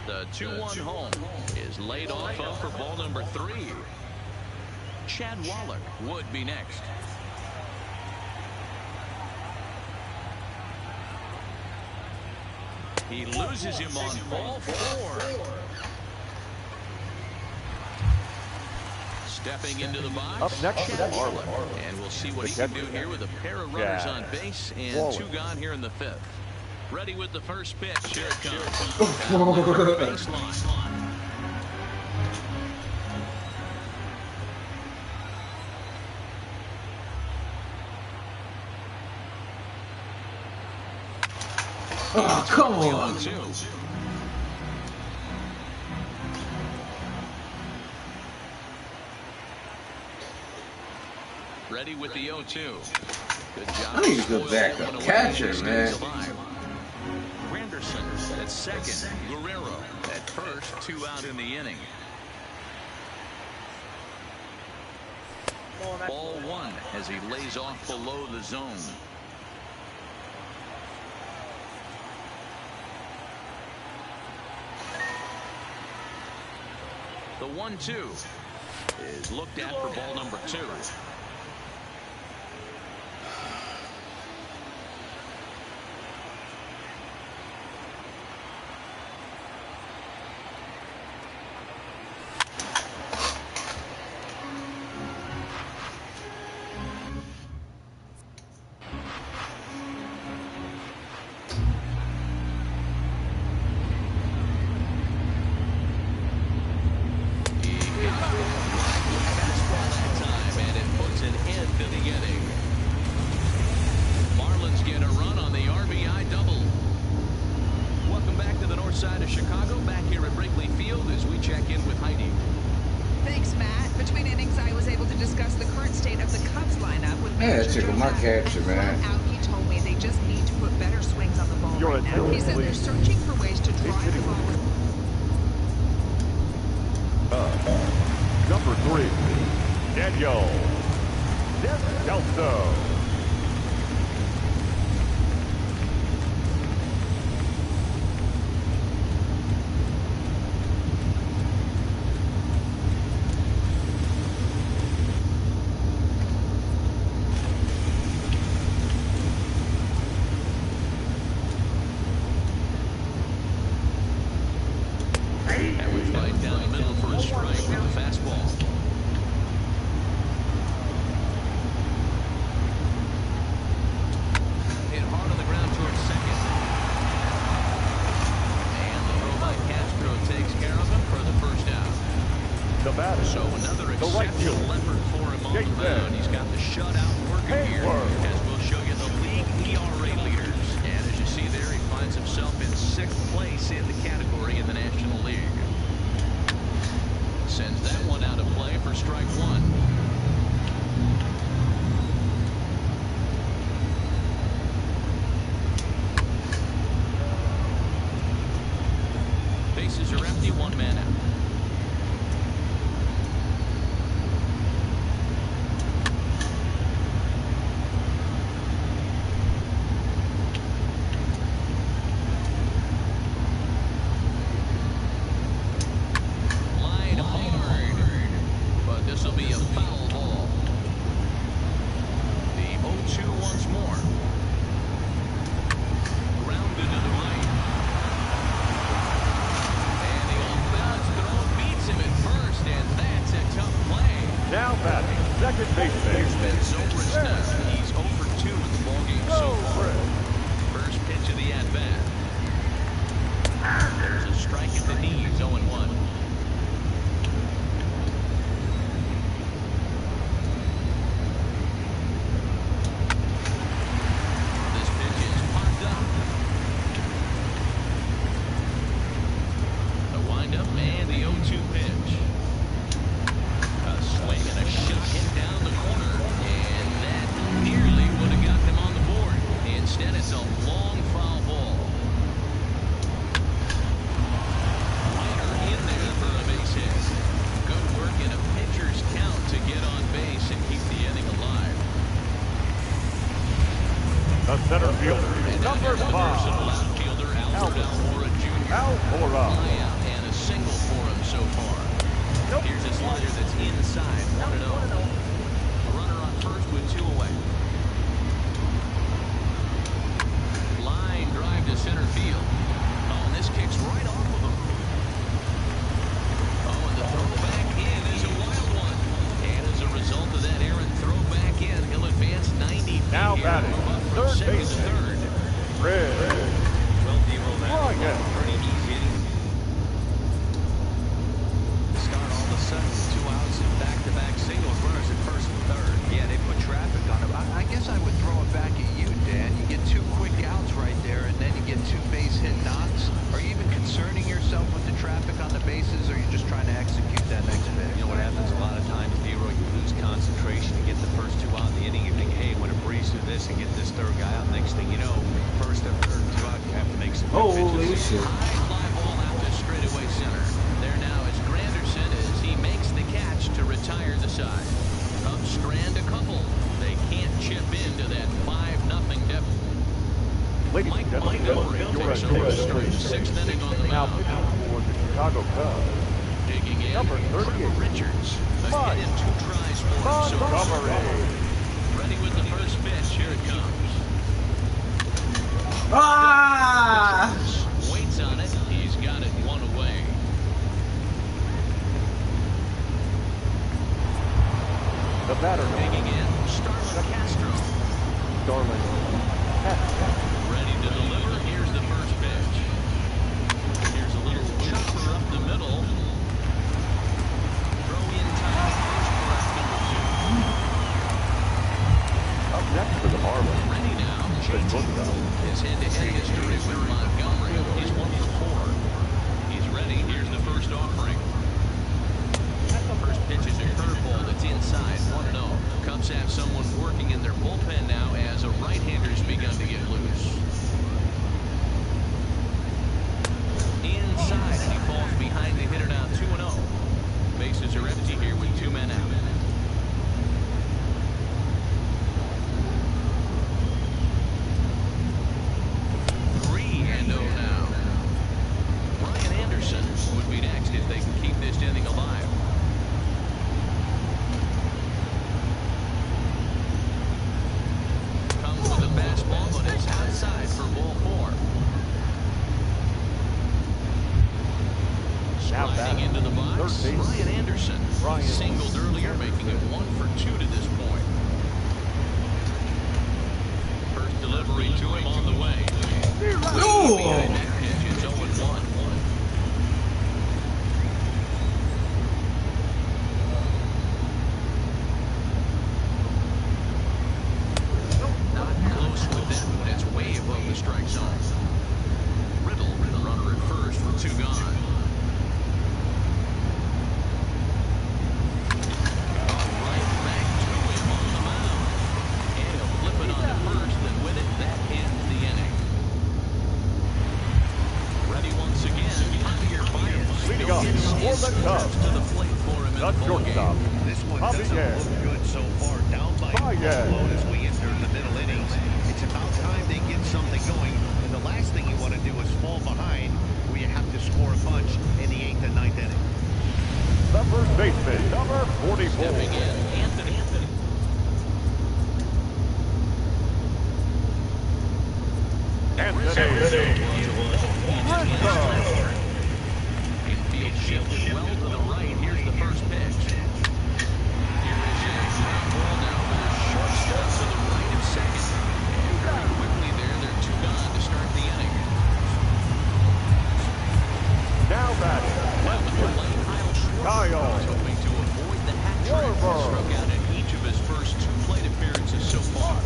The 2-1 home is laid off up for ball number 3. Chad Wallach would be next. He loses him on ball 4. Stepping into the box, up next to Chad Wallach. And we'll see what he can do here with a pair of runners on base and 2 gone here in the 5th. Ready with the first pitch. Here it comes. Baseline. Oh, come on. Ready with the 0-2. Good job. I need to go back up catcher, man. Granderson at second. Guerrero at first. 2 out in the inning. Ball 1 as he lays off below the zone. The 1-2 is looked at for ball number 2. Side of Chicago, back here at Wrigley Field as we check in with Heidi. Thanks, Matt. Between innings, I was able to discuss the current state of the Cubs lineup with manager Joe my catcher, man. Out, he told me they just need to put better swings on the ball right now. He said they're searching for ways to drive the ball with... Number 3, Daniel Descalso. So another exceptional effort for him on the mound. He's got the shutout working here, as we'll show you the league ERA leaders. And as you see there, he finds himself in 6th place in the category in the National League. Sends that one out of play for strike 1. Bases are empty, 1 man out. Now batting, second baseman. He's 0 for 2 in the ballgame so far. First pitch of the at-bat. There's a strike at the knees, 0-1. This pitch is popped up. The windup and the 0-2 pitch. Swing and a shot hit down the corner, and that nearly would have got them on the board. Instead, it's a long foul ball. Liner in there The center fielder, number 5. Outfielder Alfred Almora Jr. Almora. Fly out and a single for him so far. Here's a slider that's inside, 1-0. A runner on first with 2 away. Line drive to center field. Oh, and this kicks right off of him. Oh, and the throw back in is a wild one. And as a result of that errant throw back in, he'll advance 90 feet Now here. batting, third base. Red. Well, D-roll that pretty easy inning. Start all of a sudden with 2 outs and back-to-back singles, runners at first and third. Yeah, they put traffic on him. I guess I would throw it back at you, Dan. You get 2 quick outs right there, and then you get 2 base hit knocks. Are you even concerning yourself with the traffic on the bases, or are you just trying to execute that next pitch? You know what happens a lot of times, D-Roy, you lose concentration. You get the first 2 out in the inning, you think, hey, I'm going to breeze through this and get this third guy out. Next thing you know, first or third, 2 out, you have to make some good pitches. Shit. High fly ball out to straightaway center. There now is Granderson as he makes the catch to retire the side. Cubs strand a couple. They can't chip into that 5-0 deficit. Ladies and gentlemen, takes over to start the 6th inning on the now mound. pitching for the Chicago Cubs, Digging in, number 38. Richards. A hit in 2 tries for him so far. Ready with the first pitch. Here it comes. Ah! Waits on it. He's got it 1 away. The batter, Digging in, Starlin Castro. Starlin Castro. Ready to deliver. Here's the first pitch. Here's a little chopper up the middle. Throw in time. Up next for the Marlins. Ready now. His head-to-head history with Montgomery. He's 1 for 4. He's ready. Here's the first offering. First pitch is a curveball that's inside, 1-0. Cubs have someone working in their bullpen now as a right-hander's begun to get loose. Inside, he falls behind the hitter now, 2-0. Bases are empty here with 2 men out. Would be next if they can keep this inning alive. Comes with a fastball, but it's outside for ball 4. Sliding into the box, Ryan Anderson. Singled earlier, making it 1 for 2 to this point. First delivery to him on the way. Behind that pitch, it's 0-1. The strike zone. Riddle, runner at first with 2 gone. Right back to him on the mound. And he'll flip it on to first, and with it, that ends the inning. Ready once again, Javier Baez. Leading off for the Cubs, to the plate for him in the shortstop. This one doesn't look good so far. Down by alone as we enter the middle innings. It's about time they get something going. And the last thing you want to do is fall behind where you have to score a bunch in the 8th and 9th inning. The first baseman, number 44. Stepping in, Anthony. Infield shifted well to the right. Here's the first pitch. Here is a ground ball now with a shortstop to the right of second. And very quickly there, they're 2 gone to start the inning. Now batting, Now with the lane, Kyle was hoping to avoid the hat trick. Struck out in each of his first 2 plate appearances so far.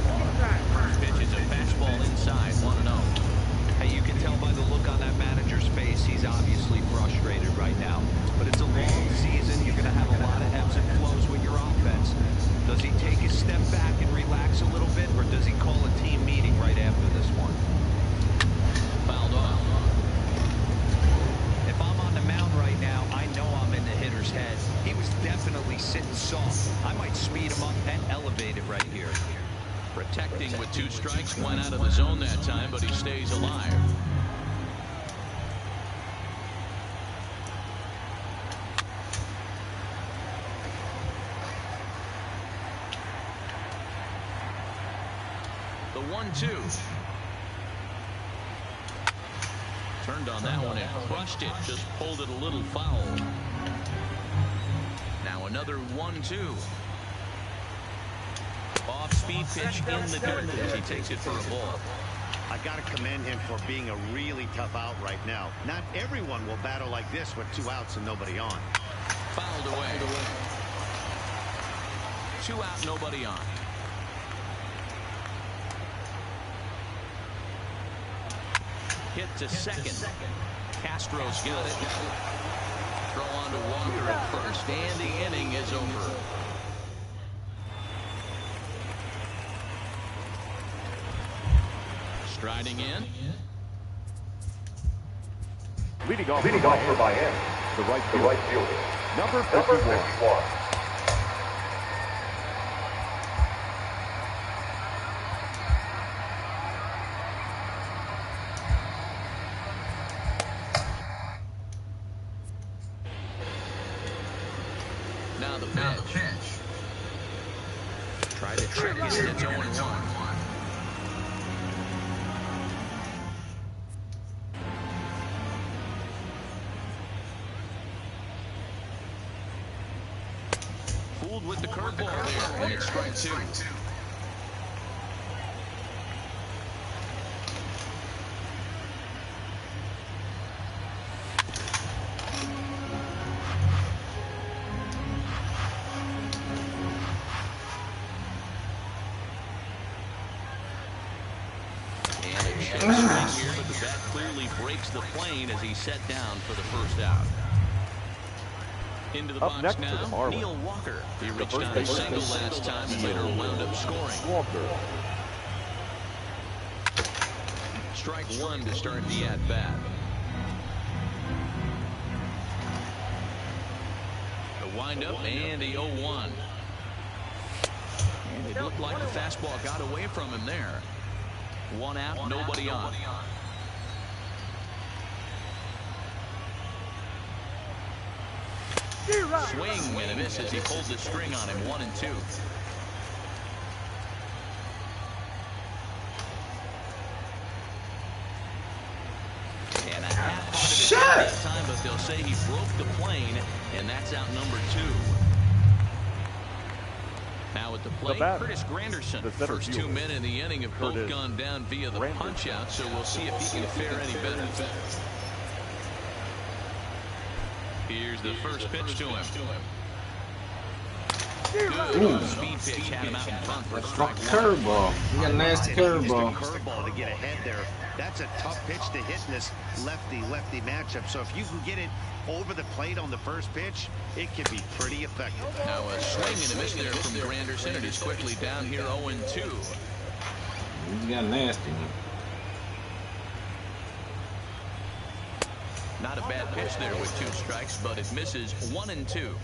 First pitch is a fastball inside, 1-0. Hey, you can tell by the look on that manager's face. Protecting with 2 strikes, went out of the zone that time, but he stays alive. The 1-2. Turned on that one and crushed it. Just pulled it a little foul. Now another 1-2. Off-speed pitch in the dirt as he takes it for a ball. I got to commend him for being a really tough out right now. Not everyone will battle like this with 2 outs and nobody on. Fouled away. 2 out, nobody on. Hit to second. Castro's got it. Throw on to Walker at first, and the inning is over. Striding in. Leading off for Miami, the right fielder, number 51. Now the pitch. Try to trick it. It's 0-1. Fooled with the curveball there, and it's strike 2. Here, but the bat clearly breaks the plane as he's set down for the first out. Into the box now, Neil Walker. He reached on a single last time and later wound up scoring. Strike 1 to start the at-bat. The windup and the 0-1. And it looked like the fastball got away from him there. 1 out, nobody on. Swing and a miss as he pulled the string on him. 1-2. And a half this time, but they'll say he broke the plane, and that's out number 2. Now at the plate, Curtis Granderson. First 2 men in the inning have both gone down via the punch-out, so we'll see if he can fare any better. Here's the first pitch to him. Good speed pitch had him out in front for strike 1. Curveball. You got a nasty curveball. Curveball to get ahead there. That's a tough pitch to hit in this lefty-lefty matchup. So if you can get it over the plate on the first pitch, it can be pretty effective. Now a swing and a miss there from Granderson. It is quickly down here 0-2. He's got a nasty one. Not a bad pitch there with 2 strikes, but it misses. 1-2.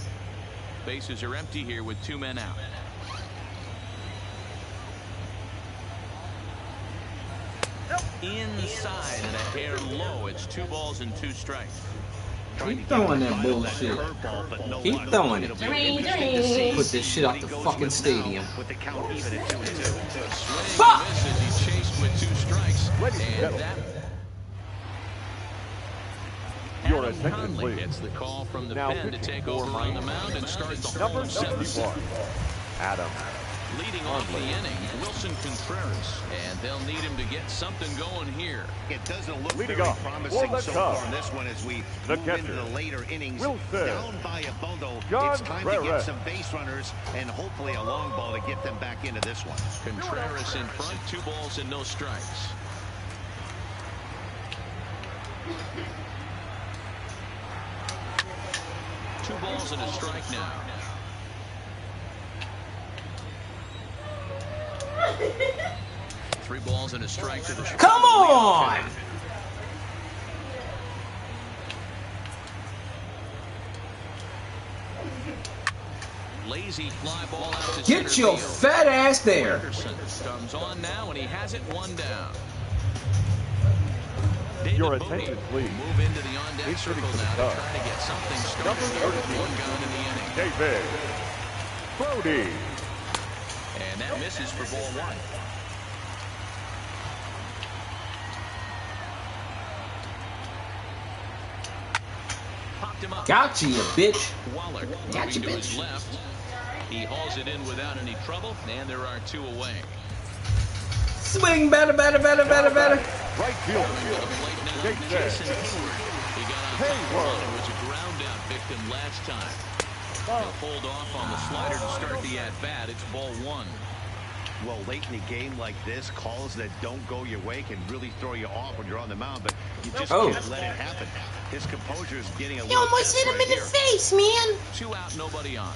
Bases are empty here with 2 men out. Inside and a hair low. It's 2 balls and 2 strikes. Keep throwing that bullshit. Keep throwing it. Put this shit out the fucking stadium. Fuck! He chased with 2 strikes. And that... Your attention, please. Gets the call from the pen to take over on the mound and start the home 7th. Adam. Leading off the inning, Wilson Contreras, and they'll need him to get something going here. It doesn't look very promising so far in this one as we move into the later innings. Down by a bundle, it's time to get some base runners and hopefully a long ball to get them back into this one. Contreras in front, 2 balls and no strikes. Two balls and a strike now. Three balls and a strike to the Chicago. Come on! Lays easy fly ball out to Get your fat ass there. Anderson comes on now, and he has it one down. Your attention, please. Move into the on-deck circle now to try to get something started here with one gone in the inning. David Brody. And that misses for ball one. Popped him up. Gotcha, you bitch. Waller Gotcha, moving to his bitch. left. He hauls it in without any trouble, and there are two away. Swing better, better, better, better, better. Right field. Jason Hayward. He got on top of one and was a ground out victim last time. He'll hold off on the slider to start the at-bat. It's ball one. Well, late in a game like this, calls that don't go your way can really throw you off when you're on the mound, but you just can't let it happen. His composure is getting a little almost hit him in the face, man. 2 out, nobody on.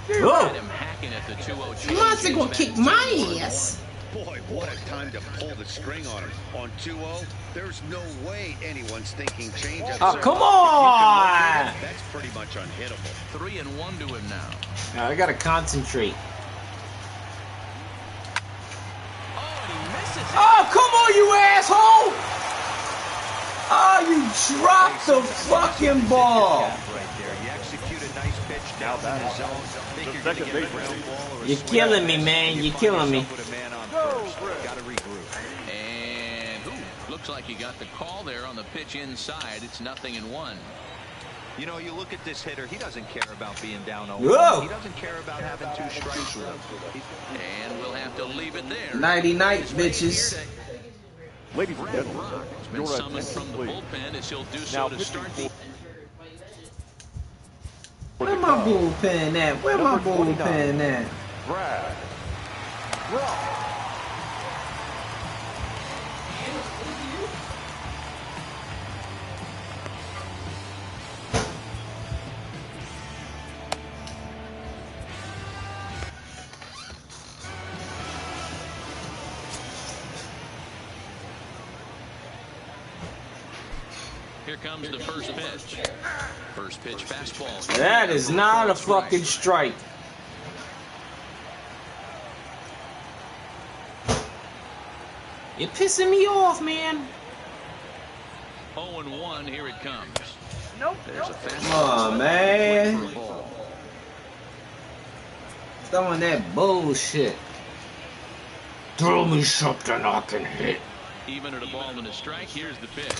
Whoa. Him hacking at the 2-0 Monster gonna kick my ass. Boy, what a time to pull the string on him. On 2-0, there's no way anyone's thinking change. Oh, come on! That's pretty much unhittable. 3-1 to him now. Now, I gotta concentrate. Oh, come on, you asshole! Oh, you dropped the fucking ball. You're killing me, man. You're killing me. And looks like he got the call there on the pitch inside. It's 0-1. You know, you look at this hitter, he doesn't care about being down 0. Whoa. He doesn't care about having 2 strikes with him. And we'll have to leave it there. Nighty-night, bitches. Ladies and gentlemen, Rock has been summoned from the bullpen as he'll do so to start the... Where my bullpen at? Where my bullpen at? Brad Rock. Here comes the first pitch. First pitch fastball. That is not a fucking strike. You're pissing me off, man. 0-1, here it comes. Nope. There's a fastball. Come on, man. Throwing that bullshit. Throw me something I can hit. Even at a ball and a strike, here's the pitch.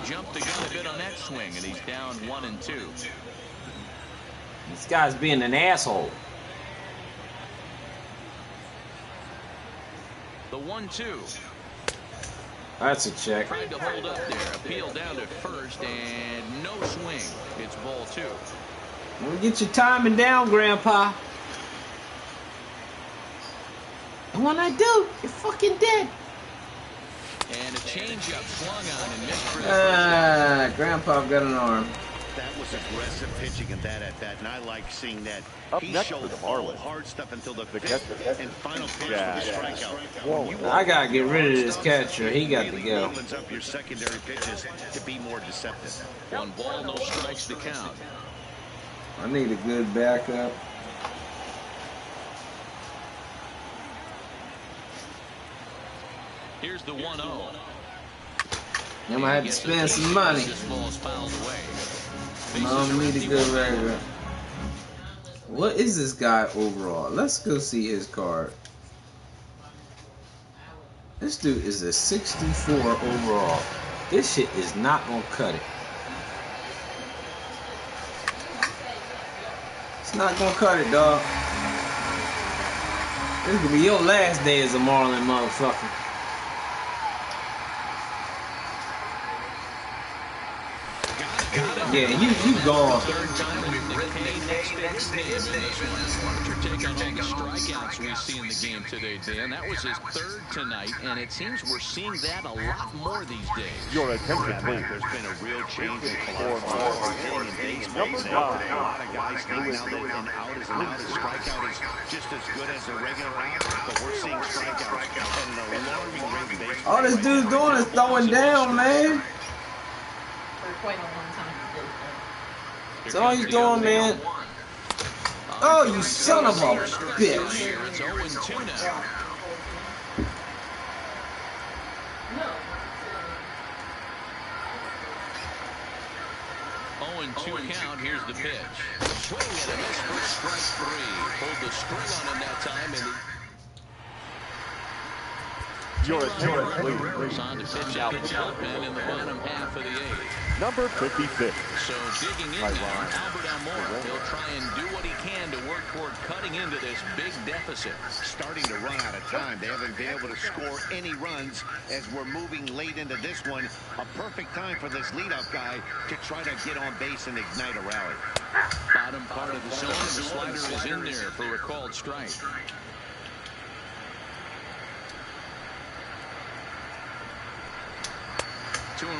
Jumped the gun a bit on that swing, and he's down 1-2. This guy's being an asshole. The 1-2. That's a check. Tried to hold up there. Appeal down to first, and no swing. It's ball 2. Well, get your timing down, Grandpa. And when I do, you're fucking dead. And a changeup swung on and missed for the first. Grandpa got an arm. That was aggressive pitching in that at-bat, and I like seeing that. Up He next showed for the all Marlins. hard stuff until the fifth and final pitch for the strikeout. Whoa. I gotta get rid of this catcher. He got to go. Opens up your secondary pitches to be more deceptive. 1 ball, no strikes to count. I need a good backup. Here's the 1-0. I'm gonna have to spend some money. This ball is fouled away. Mom need a good regular. What is this guy overall? Let's go see his card. This dude is a 64 overall. This shit is not gonna cut it. It's not gonna cut it, dog. This gonna be your last day as a Marlin motherfucker. Yeah, you gone. Third time we've next his name in this one. Your take on all the strikeouts we see in the game today, Dan. That was his 3rd tonight, and it seems we're seeing that a lot more these days. Your attention, please. There's been a real change in philosophy hitting in baseball today. A lot of guys think now that an out is an out, a strikeout is just as good as a regular out, but we're seeing strikeouts at an alarming rate in baseball. All this dude's doing is throwing down, man. For quite a long time. That's all he's doing, man. Oh, you son of a bitch. It's 0-2 now. No. 0-2 count. Here's the pitch. Swing and a miss for strike three. Pulled the string on him that time. And your attention, please. On to pitch out the bullpen in the bottom half of the eighth. Number 56. So digging in now, Albert Almora. He'll try and do what he can to work toward cutting into this big deficit. Starting to run out of time. They haven't been able to score any runs as we're moving late into this one. A perfect time for this leadoff guy to try to get on base and ignite a rally. Bottom part of the zone, and the slider is in there for a called strike. 2-1.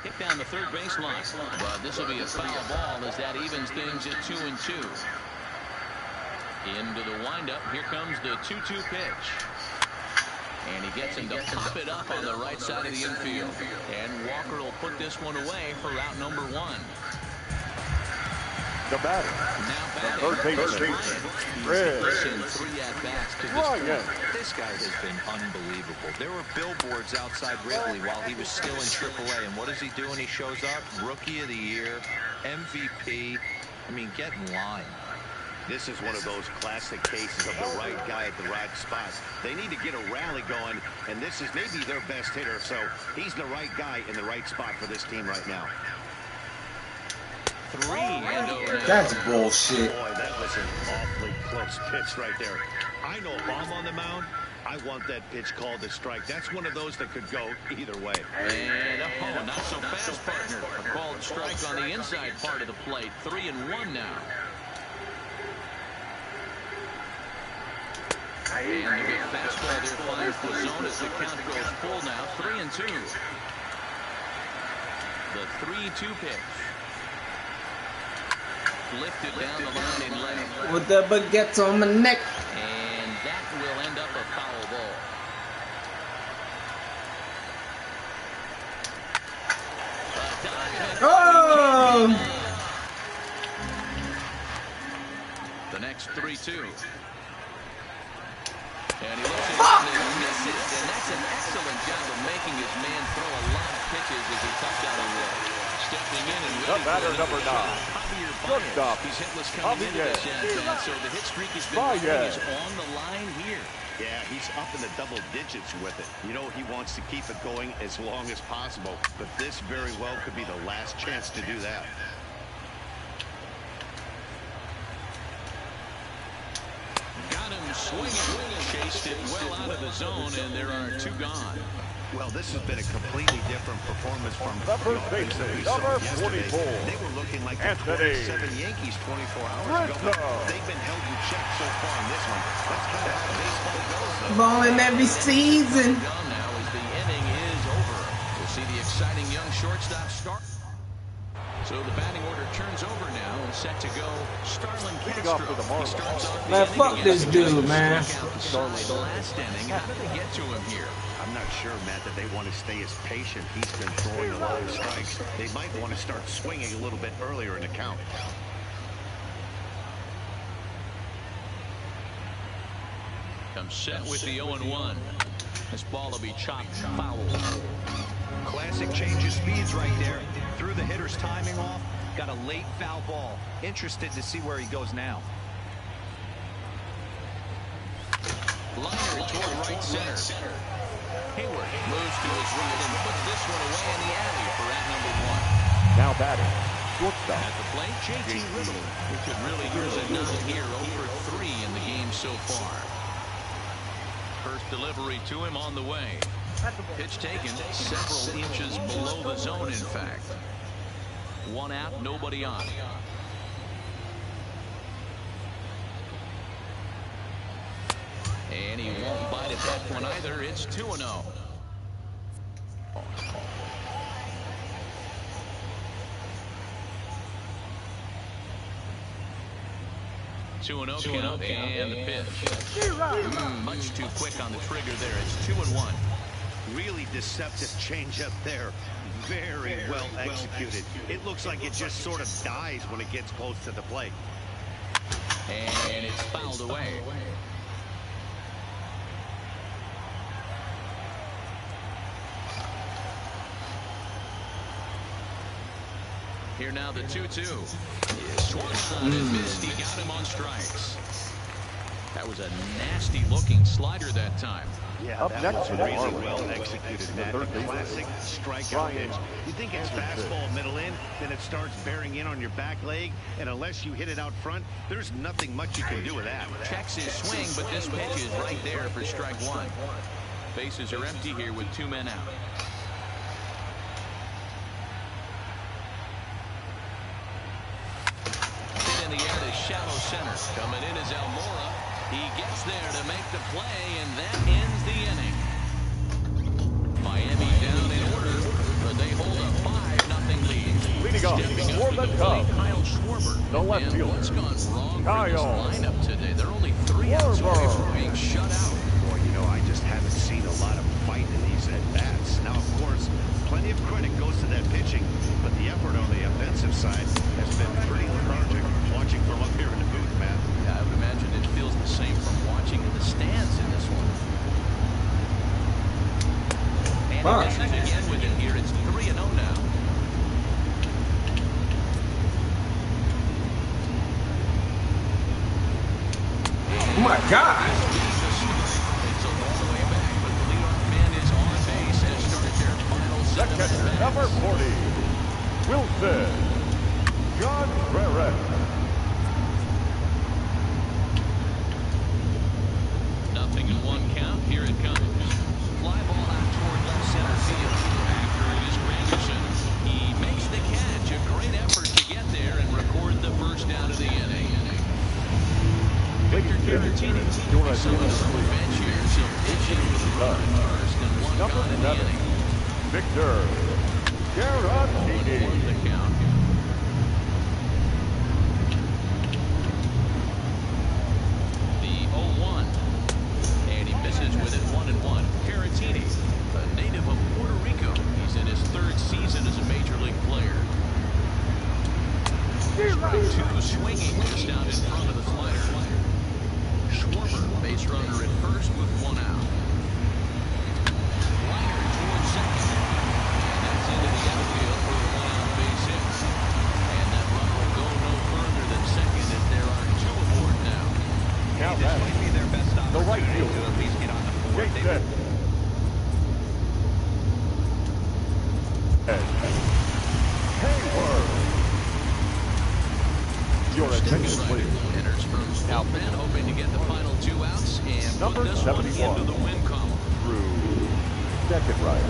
Hit down the third baseline, but this will be a foul ball as that evens things at 2-2. Into the windup. Here comes the 2-2 pitch. And he gets him to pop it up on the right side of the infield. And Walker will put this one away for out number one. The batter. Now batting. Third baseman. This guy has been unbelievable. There were billboards outside Wrigley while he was still in AAA. And what does he do when he shows up? Rookie of the Year, MVP. I mean, get in line. This is one of those classic cases of the right guy at the right spot. They need to get a rally going, and this is maybe their best hitter, so he's the right guy in the right spot for this team right now. 3-0. That's bullshit. Boy, that was an awfully close pitch right there. I know if I'm on the mound, I want that pitch called a strike. That's one of those that could go either way. And not so fast, partner. A called strike on the inside part of the plate. 3-1 now. And the big fastball there finds the zone as the count goes full now. 3-2. The 3-2 pitch. Lifted down the line in left. With the baguette on my neck. And that will end up a foul ball. Oh! The next 3-2. And he looks at it and misses. And that's an excellent job of making his man throw a lot of pitches as he tucks out a walk. Stepping in and the batter, number 9. Shortstop. He's hitless coming into this at-bat, so the hit streak has been is on the line here. Yeah, he's up in the double digits with it. You know, he wants to keep it going as long as possible, but this very well could be the last chance to do that. Got him swinging, chased it well out of the zone, and there are 2 gone. Well, this has been a completely different performance from the first baseman, number 44. They were looking like the 27 Yankees 24 hours ago. They've been held in check so far in this one. That's kind of how baseball goes, though. Balling every season. Now as the inning is over, we'll see the exciting young shortstop start. So the batting order turns over now and set to go. Starlin Castro. He starts off man, fuck this dude, man. The last inning. How did they get to him here? I'm not sure, Matt, that they want to stay as patient. He's been throwing a lot of strikes. They might want to start swinging a little bit earlier in the count. Comes set with the 0-1. This ball will be chopped foul. Classic change of speeds right there. Threw the hitter's timing off. Got a late foul ball. Interested to see where he goes now. Liner toward right center. Hayward moves to his right and puts this one away in the alley for at number 1. Now batting. Shortstop. At the plate, JT Riddle. Who could really use a nod here. 0 for 3 in the game so far. First delivery to him on the way. Pitch taken several inches below the zone, in fact. 1 out, nobody on. And he won't bite at that one either. It's 2-0. 2-0 count and the pitch. Much too quick on the trigger there. It's 2-1. Really deceptive changeup there. Very well executed. It looks like it just sort of dies when it gets close to the plate. And it's fouled away. Here now the 2-2. Swung on and missed. He got him on strikes. That was a nasty looking slider that time. Yeah, that was really well executed, Matt. A classic strikeout pitch. You think it's fastball middle in, then it starts bearing in on your back leg, and unless you hit it out front, there's nothing much you can do with that. Checks his swing, but this pitch is right there for strike one. Bases are empty here with 2 men out. Hit in the air to shallow center. Coming in is Almora. He gets there to make the play, and that ends the inning. Miami down in order, but they hold a 5-0 lead. Leading off for the Cubs, Kyle Schwarber. the left fielder. What's gone wrong Kyle for this lineup today? They're only 3 outs away from being shut out. Boy, you know, I just haven't seen a lot of fight in these at-bats. Now, of course, plenty of credit goes to that pitching, but the effort on the offensive side has been pretty lethargic. Watching from up here in the booth, man. Yeah, I would imagine it feels the same from watching in the stands in this one. And he misses again with it here. It's 3-0 now. Oh my God! It's a long way back, but the leadoff man is on base and starts their final The catcher, number 40, Wilson Contreras. Nothing in 1 count. Here it comes. Fly ball out toward left center field. After it is Granderson. He makes the catch. A great effort to get there and record the first out of the inning. Victor Caratini. Some of the bench here. So pitching with the run first and 1 gone in the inning. Victor Caratini. 1-1 the count. The 0-1. And he misses with it 1-1. Caratini, a native of Puerto Rico. He's in his 3rd season as a major league player. Strike 2 swinging just out in front of the slider. Schwarber, base runner at first with 1 out. Liner towards second. And that's into the outfield for a 1-out base hit. And that run will go no further than second as there are 2 aboard now. Now This might be their best the right opportunity fielder, to at least get on the board. Jason. Hayward. Your attention, please. Enters from bullpen, hoping to get the final 2 outs and Number put this one 71. into the win column. Through second right.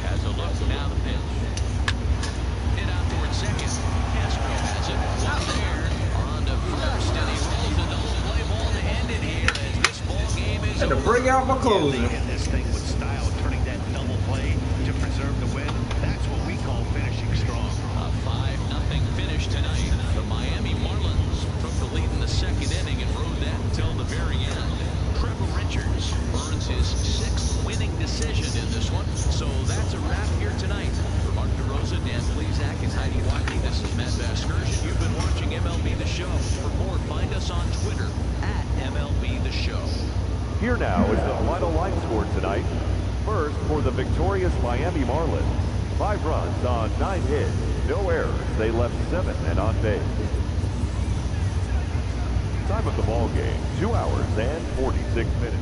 Has a look, now the pitch. Hit out towards second. Castro has it. One there. On to first, and he rolls a double play ball to end it here as this ball game is Had to over. bring out my closer. In this thing with style, turning that double play to preserve the win. That's what we call finishing strong. A 5-0 finish tonight. The Miami Marlins took the lead in the 2nd inning and rode that until the very end. Trevor Richards earns his 6th winning decision in this one. So that's a wrap here tonight. For Mark DeRosa, Dan Plesac, and Heidi Watney, this is Matt Vasgersian. You've been watching MLB The Show. For more, find us on Twitter at MLB The Show. Here now is the final line score tonight. First, for the victorious Miami Marlins. 5 runs on 9 hits, no errors. They left 7 men on base. Time of the ball game, 2 hours and 46 minutes.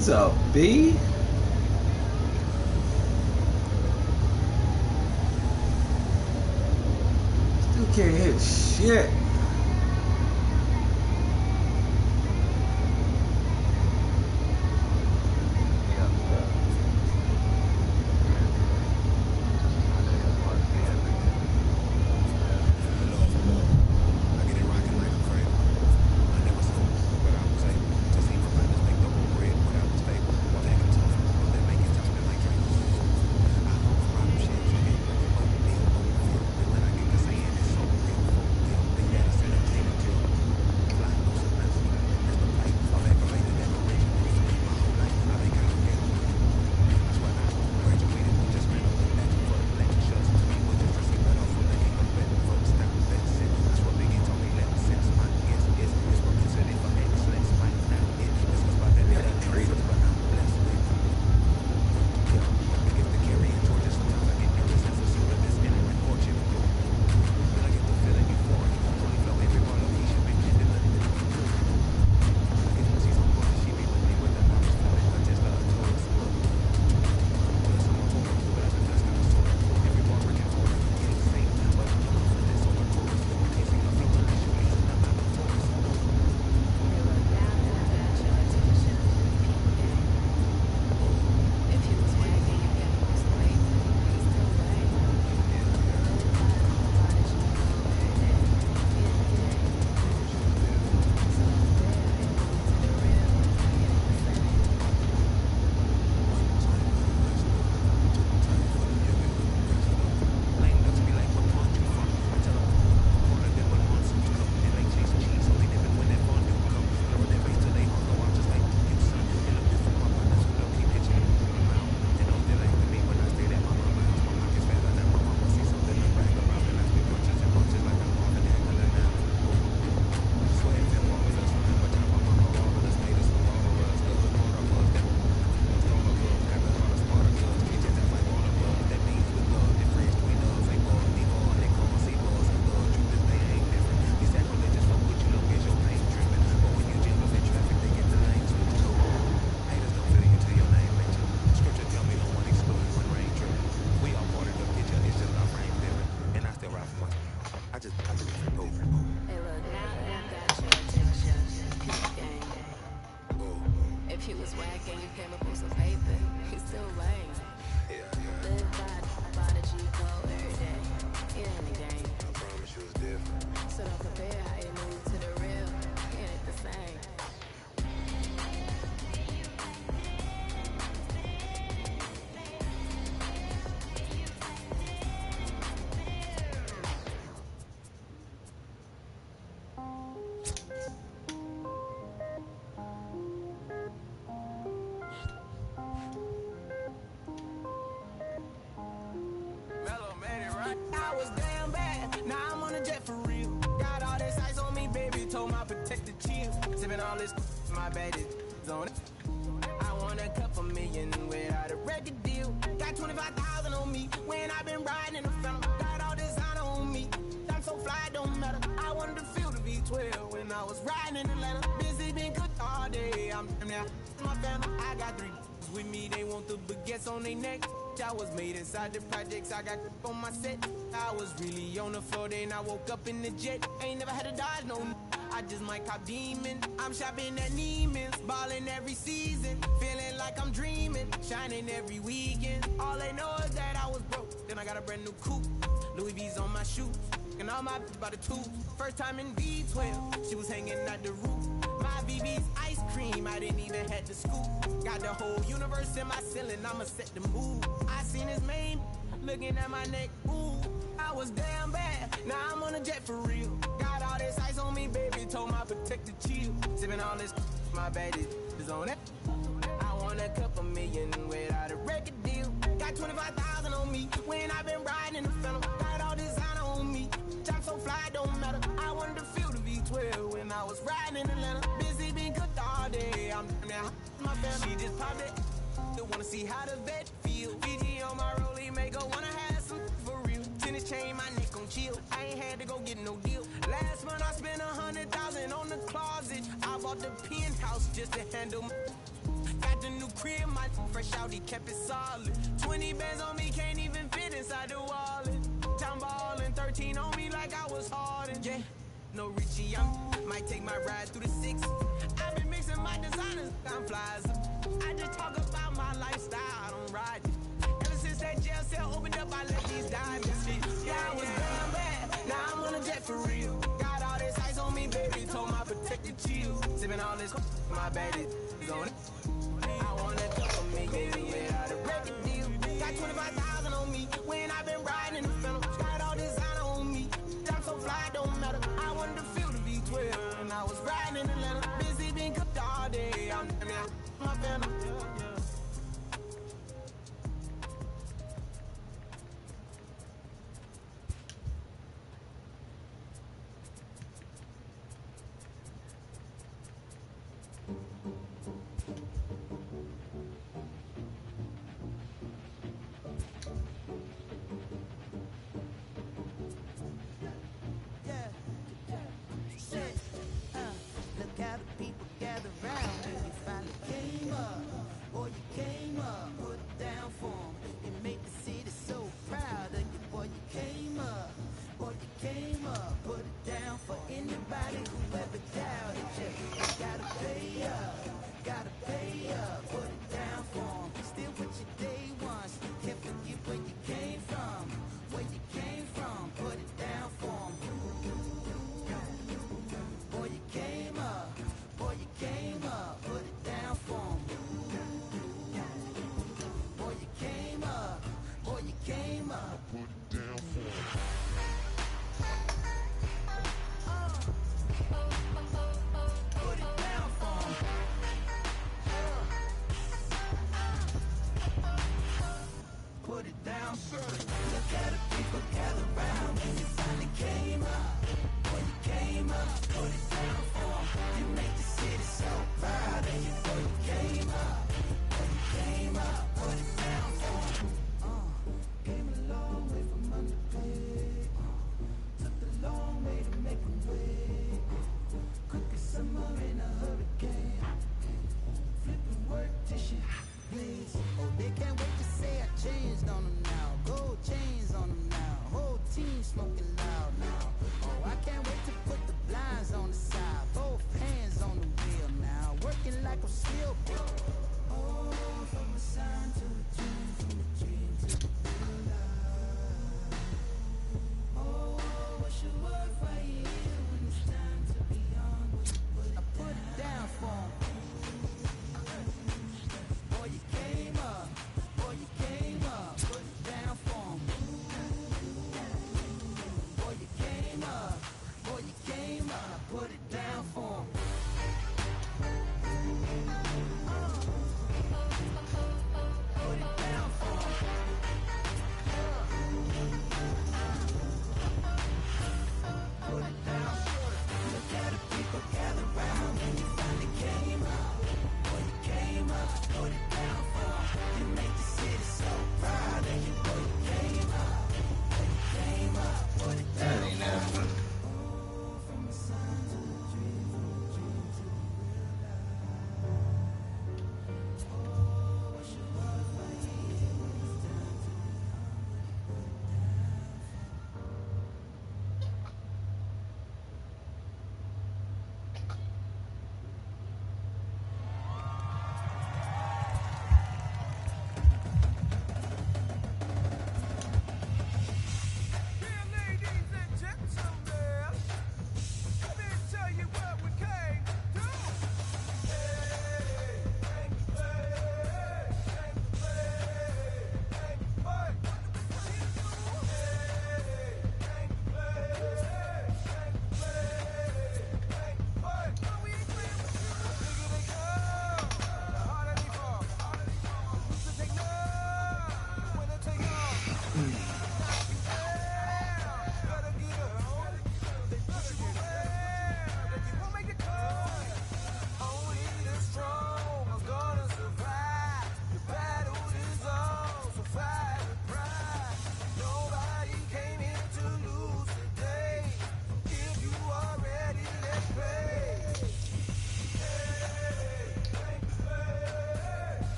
What's up, B? Still can't hit shit. I was damn bad, now I'm on a jet for real. Got all this ice on me, baby, told my protector chill. Sipping all this, my bad is on it. I want a couple million without a record deal. Got 25,000 on me when I been riding in the phantom. Got all this honor on me, I'm so fly, it don't matter. I wanted to feel the V12 when I was riding in Atlanta. Busy been cooked all day, I'm now my family. I got 3 with me, they want the baguettes on their neck. I was made inside the projects, I got on my set. I was really on the floor, then I woke up in the jet. Ain't never had to dodge no, I just might cop demon. I'm shopping at Neiman's, balling every season. Feeling like I'm dreaming, shining every weekend. All they know is that I was broke, then I got a brand new coupe. Louis V's on my shoes, and all my by the tubes. First time in V12, she was hanging at the roof. My BB's ice cream, I didn't even have to scoop. Got the whole universe in my ceiling, I'ma set the mood. I seen his main, looking at my neck, ooh. I was damn bad, now I'm on a jet for real. Got all this ice on me, baby, told my protector chill. Sipping all this, my bad is on it. I want a couple million without a record deal. Got 25,000 on me when I been riding in the phantom. Got all this honor on me, I'm so fly, it don't matter. I wanted to feel the V12 when I was riding in Atlanta. Busy been cooked all day, I'm now my family. She just popped it, they wanna see how the vet feel. Fiji on my rollie, make her wanna have some for real. Tennis chain, my neck on chill, I ain't had to go get no deal. Last month I spent 100,000 on the closet. I bought the penthouse just to handle my Got the new crib, my fresh out, he kept it solid. 20 bands on me, can't even fit inside the wallet. Town ballin', 13 on me like I was Harden. Yeah, no Richie, might take my ride through the 6. I've been mixing my designers, I'm flies. I just talk about my lifestyle, I don't ride it. Ever since that jail cell opened up, I let these diamonds fit. Yeah, I was down bad, now I'm on a jet for real. Got all this ice on me, baby, told my protector chill. Sipping all this, my baby is on it. I wanna talk for me, yeah, a record deal. Got 25,000 on me, when I've been riding in the phantom. Got all designer on me, I'm so fly, don't matter. I wanted to feel the V12, and I was riding in Atlanta. Busy being cooked all day, I'm my phantom.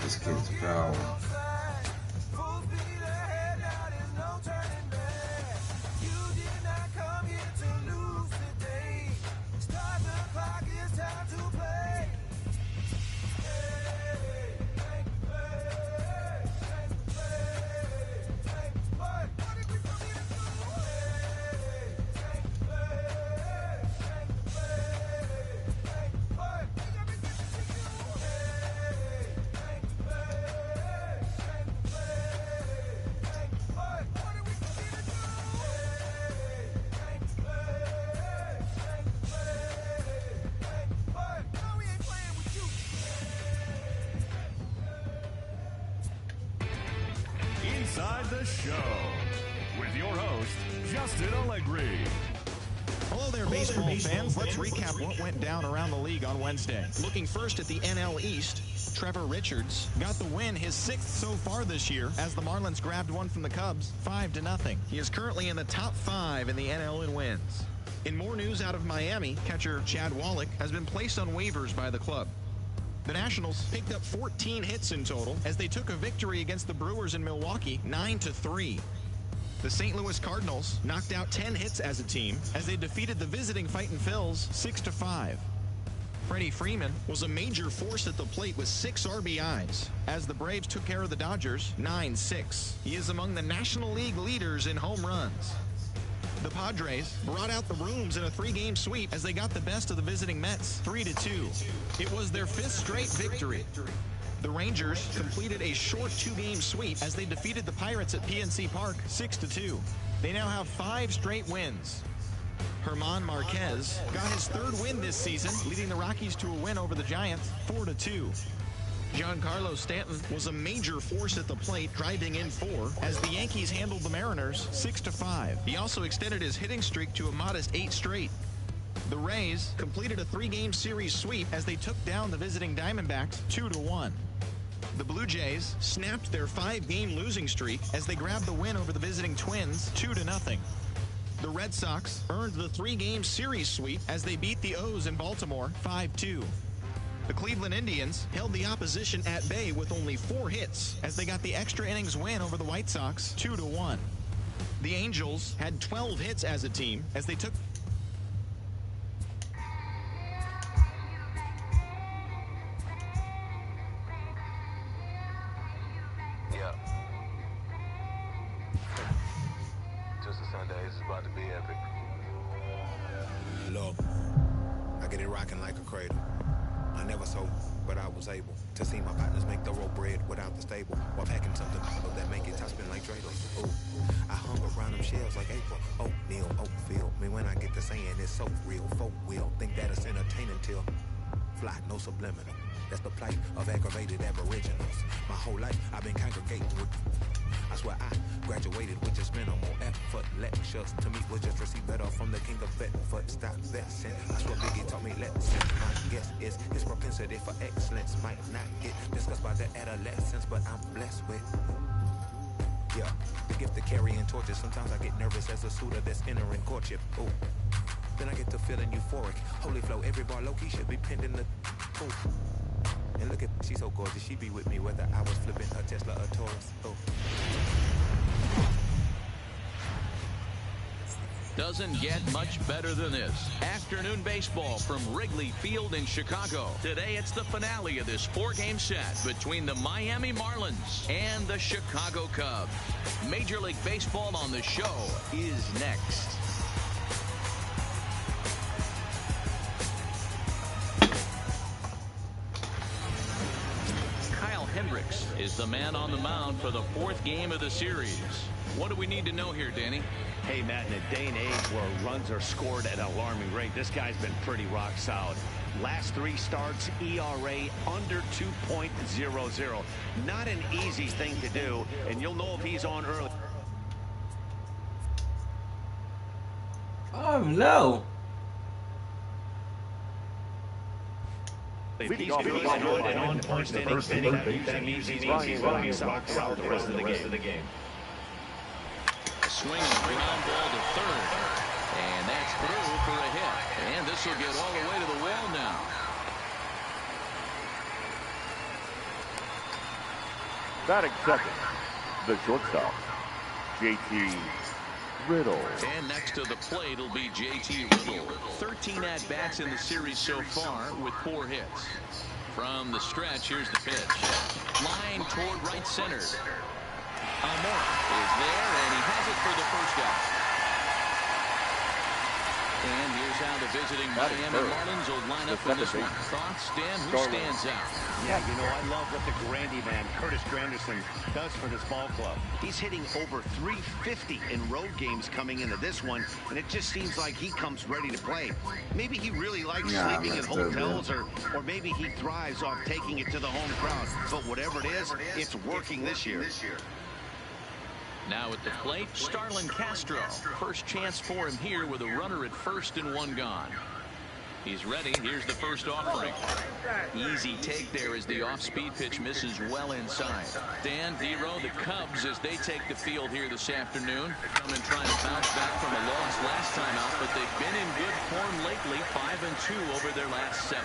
This kid's power. Inside the Show with your host, Justin Allegri. Hello there, baseball fans. Let's recap what went down around the league on Wednesday. Looking first at the NL East, Trevor Richards got the win, his 6th so far this year, as the Marlins grabbed one from the Cubs, 5-0. He is currently in the top 5 in the NL in wins. In more news out of Miami, catcher Chad Wallach has been placed on waivers by the club. The Nationals picked up 14 hits in total as they took a victory against the Brewers in Milwaukee, 9-3. The St. Louis Cardinals knocked out 10 hits as a team as they defeated the visiting Fightin' Phils 6-5. Freddie Freeman was a major force at the plate with 6 RBIs as the Braves took care of the Dodgers 9-6. He is among the National League leaders in home runs. The Padres brought out the rooms in a 3-game sweep as they got the best of the visiting Mets 3-2. It was their 5th straight victory. The Rangers completed a short 2-game sweep as they defeated the Pirates at PNC Park 6-2. They now have 5 straight wins. German Marquez got his 3rd win this season, leading the Rockies to a win over the Giants 4-2. Giancarlo Stanton was a major force at the plate, driving in 4 as the Yankees handled the Mariners 6-5. He also extended his hitting streak to a modest 8 straight. The Rays completed a 3-game series sweep as they took down the visiting Diamondbacks 2-1. The Blue Jays snapped their 5-game losing streak as they grabbed the win over the visiting Twins 2-0. The Red Sox earned the 3-game series sweep as they beat the O's in Baltimore 5-2. The Cleveland Indians held the opposition at bay with only 4 hits as they got the extra innings win over the White Sox 2-1. The Angels had 12 hits as a team as they took about to be epic. Look, I get it rocking like a cradle. I never sold, but I was able to see my partners make thorough bread without the stable while packing something that make it top spin like Drake. Ooh, I hung around them shells like April. Oatmeal, Oakfield. Me when I get to saying it's so real. Folk will think that it's entertaining till fly, no subliminal. That's the plight of aggravated aboriginals. My whole life I've been congregating with. I swear I graduated with just minimal effort. Lectures to me was just receive better from the king of Bedford. Stop vexing. That's what Biggie taught me lessons. My guess is his propensity for excellence might not get discussed by the adolescents, but I'm blessed with. Yeah, the gift of carrying torches. Sometimes I get nervous as a suitor that's entering courtship. Ooh. Then I get to feeling euphoric. Holy flow, every bar low-key should be pinned in the... Ooh. And look at, she's so gorgeous, she be with me whether I was flipping her Tesla or Taurus. Oh. Doesn't get much better than this. Afternoon baseball from Wrigley Field in Chicago. Today it's the finale of this 4-game set between the Miami Marlins and the Chicago Cubs. Major League Baseball on the show is next. Hendricks is the man on the mound for the 4th game of the series. What do we need to know here, Danny? Hey, Matt, in a day and age where runs are scored at an alarming rate, this guy's been pretty rock solid. Last 3 starts, ERA under 2.00. Not an easy thing to do, and you'll know if he's on early. Oh, no. If he's good and on first inning, that means he's running solid the rest of the game. Swing and ground ball to third. And that's through for a hit. And this will get all the way to the wall now. Batting second, the shortstop, JT Riddle. And next to the plate will be JT Riddle. 13 at-bats in the series so far with 4 hits. From the stretch, here's the pitch. Line toward right center. Almora is there, and he has it for the first out. And here's how the visiting Miami Marlins will line up in this one. Thoughts, Dan? Who stands out? Yeah, you know, I love what the Grandy man, Curtis Granderson, does for this ball club. He's hitting over 350 in road games coming into this one, and it just seems like he comes ready to play. Maybe he really likes sleeping in hotels, or maybe he thrives off taking it to the home crowd. But whatever it is, it's working this year. Now at the plate, Starlin Castro. First chance for him here with a runner at first and 1 gone. He's ready. Here's the first offering. Easy take there as the off-speed pitch misses well inside. Dan, Dero, the Cubs, as they take the field here this afternoon, come and trying to bounce back from a loss last time out, but they've been in good form lately, 5-2 over their last 7.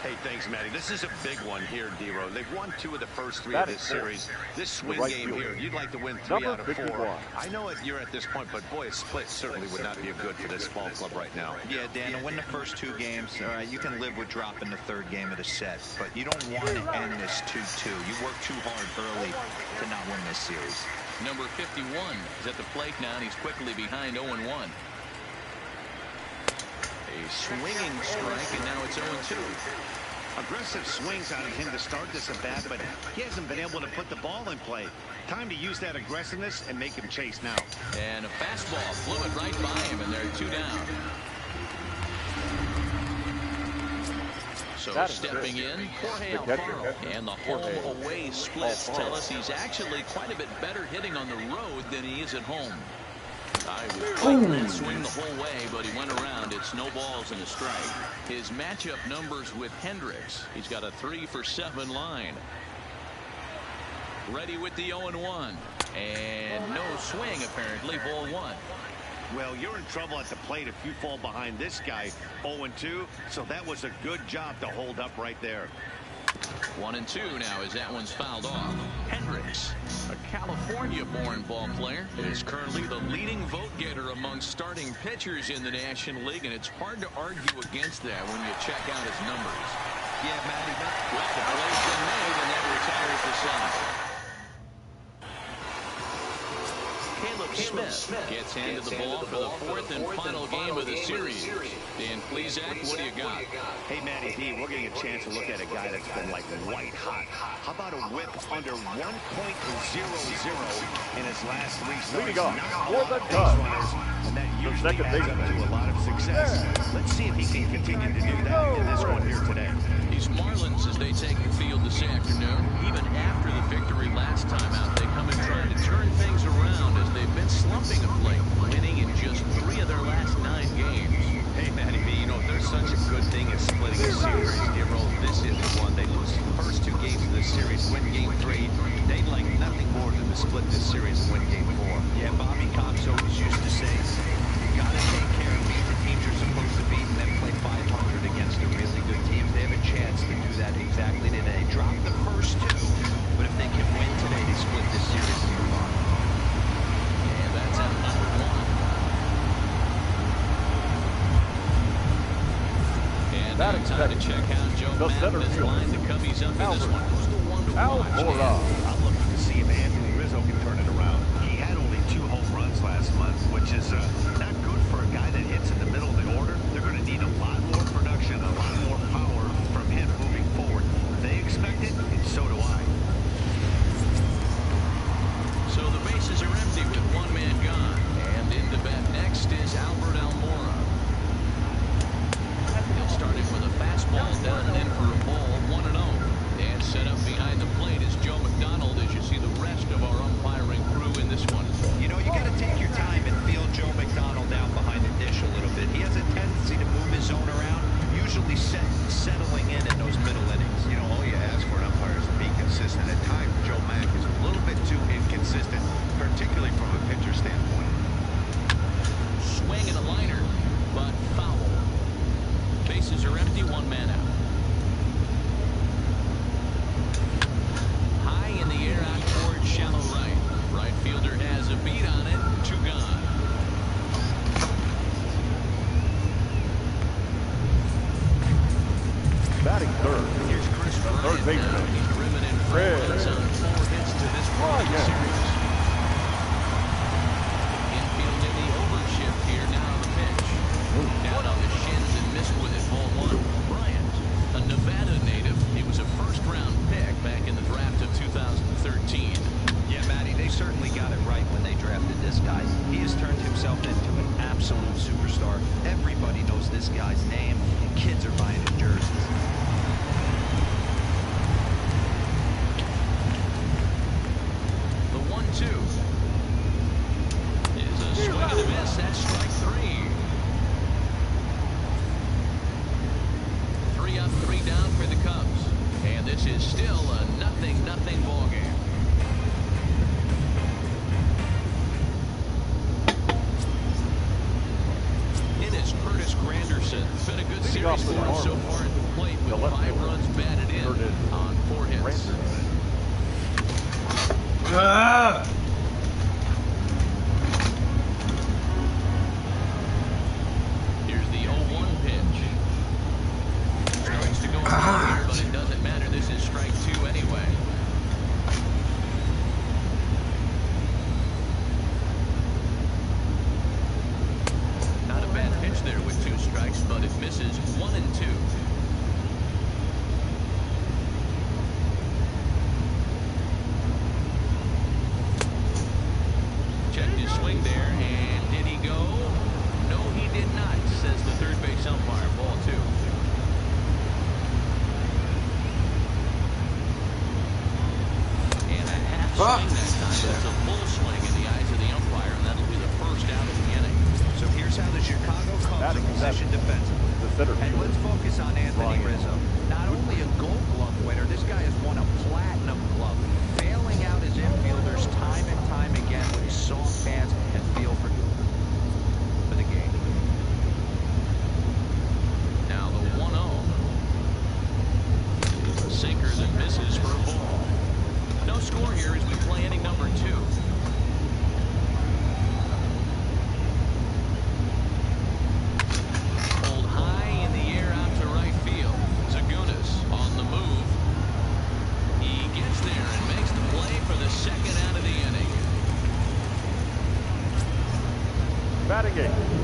Hey, thanks, Matty. This is a big one here, Dero. They've won 2 of the first 3 of this series. This swing game here, you'd like to win 3 out of 4. I know you're at this point, but boy, a split certainly would not be good for this ball club right now. Yeah, Dan, to win the first 2 games, all right, you can live with dropping the 3rd game of the set, but you don't want to end this 2-2. You work too hard early to not win this series. Number 51 is at the plate now, and he's quickly behind 0-1. A swinging strike, and now it's 0-2. Aggressive swings out of him to start this at bat, but he hasn't been able to put the ball in play. Time to use that aggressiveness and make him chase now. And a fastball flew it right by him, and they're 2 down. So stepping in, Jorge Alfaro, and the home-away splits tell us he's actually quite a bit better hitting on the road than he is at home. I was fighting that swing the whole way, but he went around. It's no balls and a strike. His matchup numbers with Hendricks. He's got a 3-for-7 line. Ready with the 0-1. And no swing, apparently, ball 1. Well, you're in trouble at the plate if you fall behind this guy 0-2, so that was a good job to hold up right there. 1-2 now as that one's fouled off. Hendricks, a California-born ball player, is currently the leading vote-getter among starting pitchers in the National League, and it's hard to argue against that when you check out his numbers. Yeah, Matty. Well, the play's been made, and that retires the side. Caleb Smith gets handed the ball for the 4th and final game of the series. Dan Plesac, what do you got? Hey, Matty D, we're getting a chance to look at a guy that's been like white hot. How about a whip under 1.00 in his last 3 starts? Not a lot of base runners, and that usually adds up to a lot of success. Let's see if he can continue to do that in this one here today. These Marlins, as they take the field this afternoon, even after the victory last time out, they come and try to turn things around as they've been slumping of late, winning in just 3 of their last 9 games. Hey, Matty B, you know, if there's such a good thing as splitting a series, this isn't one. They lose the first 2 games of this series, win game 3. They'd like nothing more than to split this series and win game 4. Yeah, Bobby Cox always used to say, you gotta take care of beat the teams you're supposed to beat and then play 500 against the really good teams. They have a chance to do that exactly today. Drop the first 2, but if they can win today, they split this series and move on. And that's out number 1. And now time to check out Joe Maddon's line to Cubbies up in this one. Who's the one to watch? I'm looking to see if Anthony Rizzo can turn it around. He had only 2 home runs last month, which is not good for a guy that hits in the middle of the order. They're going to need a lot more production, a lot more power from him moving forward. They expect it, and so do I. So the bases are empty with 1 man gone. And in the bat next is Albert Almora. He'll start it with a fastball down and in for a ball, 1-0. And set up behind the plate is Joe McDonald as you see the rest of our umpiring crew in this one. You know, you got to take your time and feel Joe McDonald down behind the dish a little bit. He has a tendency to move his zone around, usually set third baseman. He's driven in 4 runs on 4 hits to this point in the series. Infield in the overshift here. Now the pitch. Down on the shins and missed with it. Ball 1. Bryant, a Nevada native. He was a first-round pick back in the draft of 2013. Yeah, Matty, they certainly got it right when they drafted this guy. He has turned himself into an absolute superstar. Everybody knows this guy's name, and kids are buying his jerseys. The 1-2 is a swing and a miss. That's strike 3. 3 up, 3 down for the Cubs. And this is still a 0-0 ball game. Granderson. It's been a good series for him so far at the plate with 5 runs batted in on 4 hits. Here's the 0-1 pitch. Strikes to go here, but it doesn't matter. This is strike 2 anyway. There with 2 strikes, but it misses 1 and 2. Checked his swing there, and did he go? No, he did not, says the third base umpire. Ball 2. And a half swing that time. That's a full swing in the eyes of the umpire, and that'll be the first out of the inning. So here's how the Chicago Cubs are positioned defensively. And let's focus on Anthony Rizzo. Not only a Gold Glove winner, this guy has won a Platinum Glove, failing out his infielders time and time again with his soft hands and feel for the game. Now the 1-0. A sinker that misses for a ball. No score here as we play inning number 2.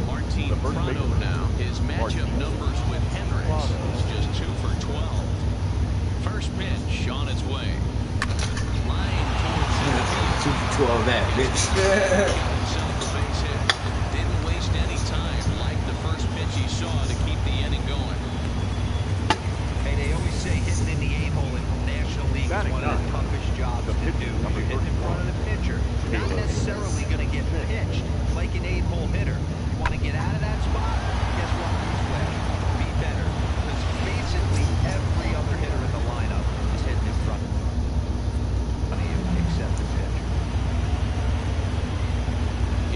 Martin Prado now. His matchup numbers with Hendricks. He's just 2 for 12. First pitch on its way. Line towards center. 2 for 12 that bitch. Didn't waste any time like the first pitch he saw to keep the inning going. Hey, they always say hitting in the 8-hole in the National League is one of the toughest jobs to do. You're hitting in front of the pitcher. You're not necessarily going to get pitched like an 8-hole hitter. You want to get out of that spot? Guess what? Be better. Because basically every other hitter in the lineup is hitting in front of you, except the pitcher.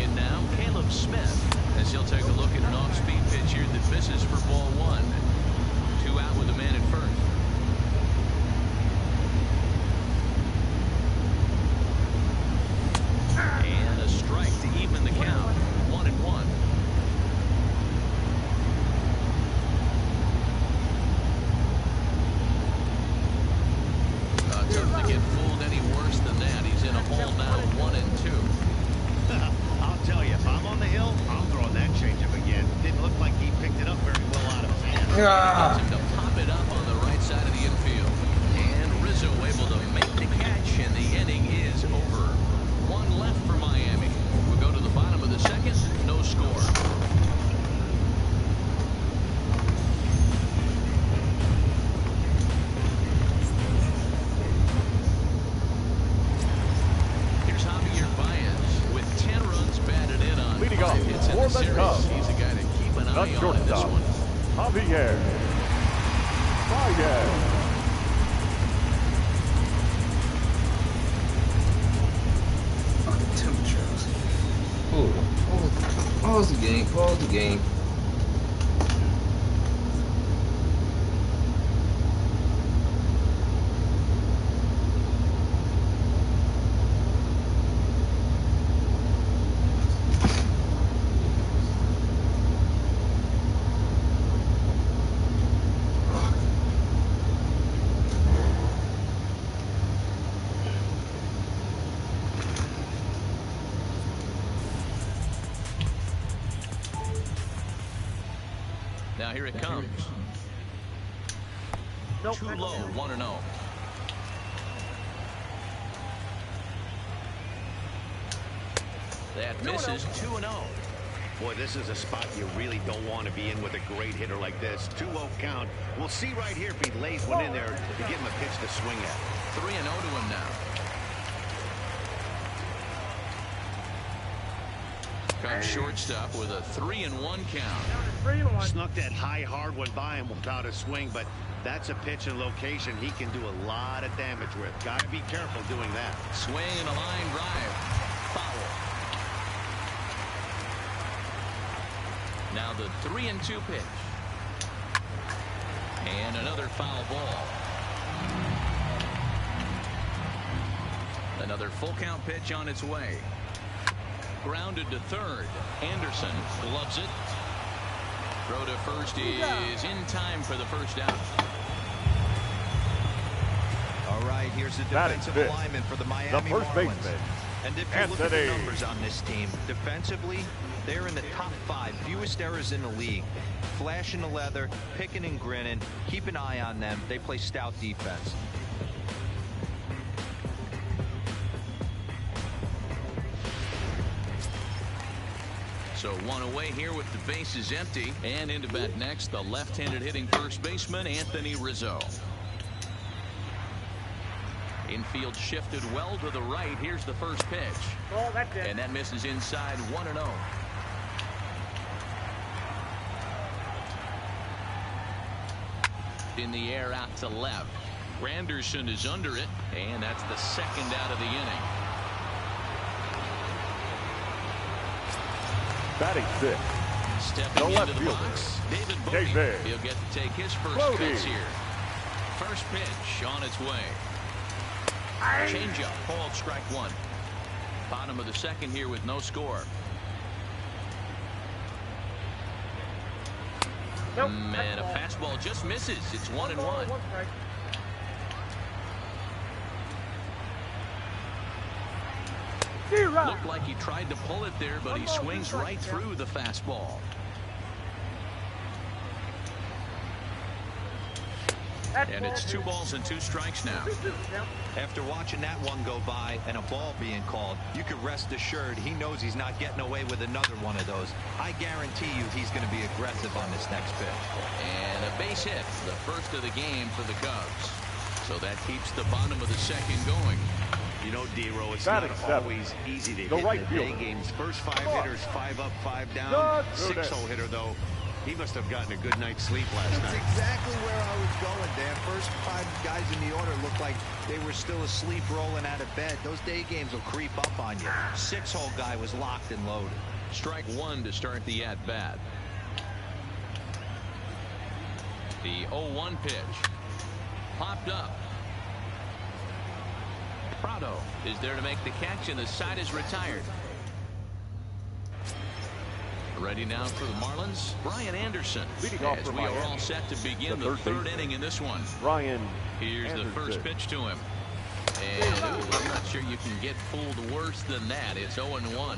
In now, Caleb Smith, as he'll take a look at an off-speed pitch here that misses for ball 1. 2 out with a man at first. And a strike to even the count. 1-1. Tough to get fooled any worse than that. He's in a hole now, 1-2. I'll tell you, if I'm on the hill, I'm throwing that changeup again. Didn't look like he picked it up very well out of his hand. Gets him to pop it up on the right side of the infield. And Rizzo able to make the catch, and the inning is over. 1 left for Miami. We'll go to the bottom of the 2nd. No score. Here's Javier Baez with 10 runs batted in on 5 hits in the series. He's a guy to keep an eye on in this one. Javier Baez. Temperatures. Pause the game. Pause the game. Now here it comes. Too low, 1-0. That misses 2-0. Boy, this is a spot you really don't want to be in with a great hitter like this. 2-0 count. We'll see right here if he lays one in there to give him a pitch to swing at. 3-0 to him now. Cubs shortstop with a 3-1 count. Snuck that high, hard one by him without a swing, but that's a pitch and location he can do a lot of damage with. Got to be careful doing that. Swing and a line drive. Foul. Now the 3-2 pitch. And another foul ball. Another full count pitch on its way. Grounded to third. Anderson gloves it. Throw to first is in time for the first out. All right, here's the defensive alignment for the Miami Marlins. And if you look at the numbers on this team, defensively, they're in the top 5 fewest errors in the league. Flashing the leather, picking and grinning, keep an eye on them. They play stout defense. So one away here with the bases empty. And into bat next, the left-handed hitting first baseman, Anthony Rizzo. Infield shifted well to the right. Here's the first pitch. And that misses inside 1-0. In the air out to left. Granderson is under it. And that's the second out of the inning. Batting 6. Stepping into the box, David Bodie. He'll get to take his first cuts here. First pitch on its way. Changeup, called strike 1. Bottom of the second here with no score. And a fastball just misses. It's 1-1. Looked like he tried to pull it there, but he swings right through the fastball. And it's 2 balls and 2 strikes now. After watching that one go by and a ball being called, you can rest assured he knows he's not getting away with another one of those. I guarantee you he's going to be aggressive on this next pitch. And a base hit, the first of the game for the Cubs. So that keeps the bottom of the second going. You know, D-Row, it's not always easy to hit in the day games. First 5 hitters, 5 up, 5 down. 6-0 hitter, though. He must have gotten a good night's sleep last night. That's exactly where I was going, Dan. First 5 guys in the order looked like they were still asleep rolling out of bed. Those day games will creep up on you. 6-hole guy was locked and loaded. Strike 1 to start the at-bat. The 0-1 pitch. Popped up. Prado is there to make the catch, and the side is retired. Ready now for the Marlins, Brian Anderson. As we are all set to begin the third inning in this one. Here's the first pitch to him. And I'm not sure you can get fooled worse than that. It's 0-1.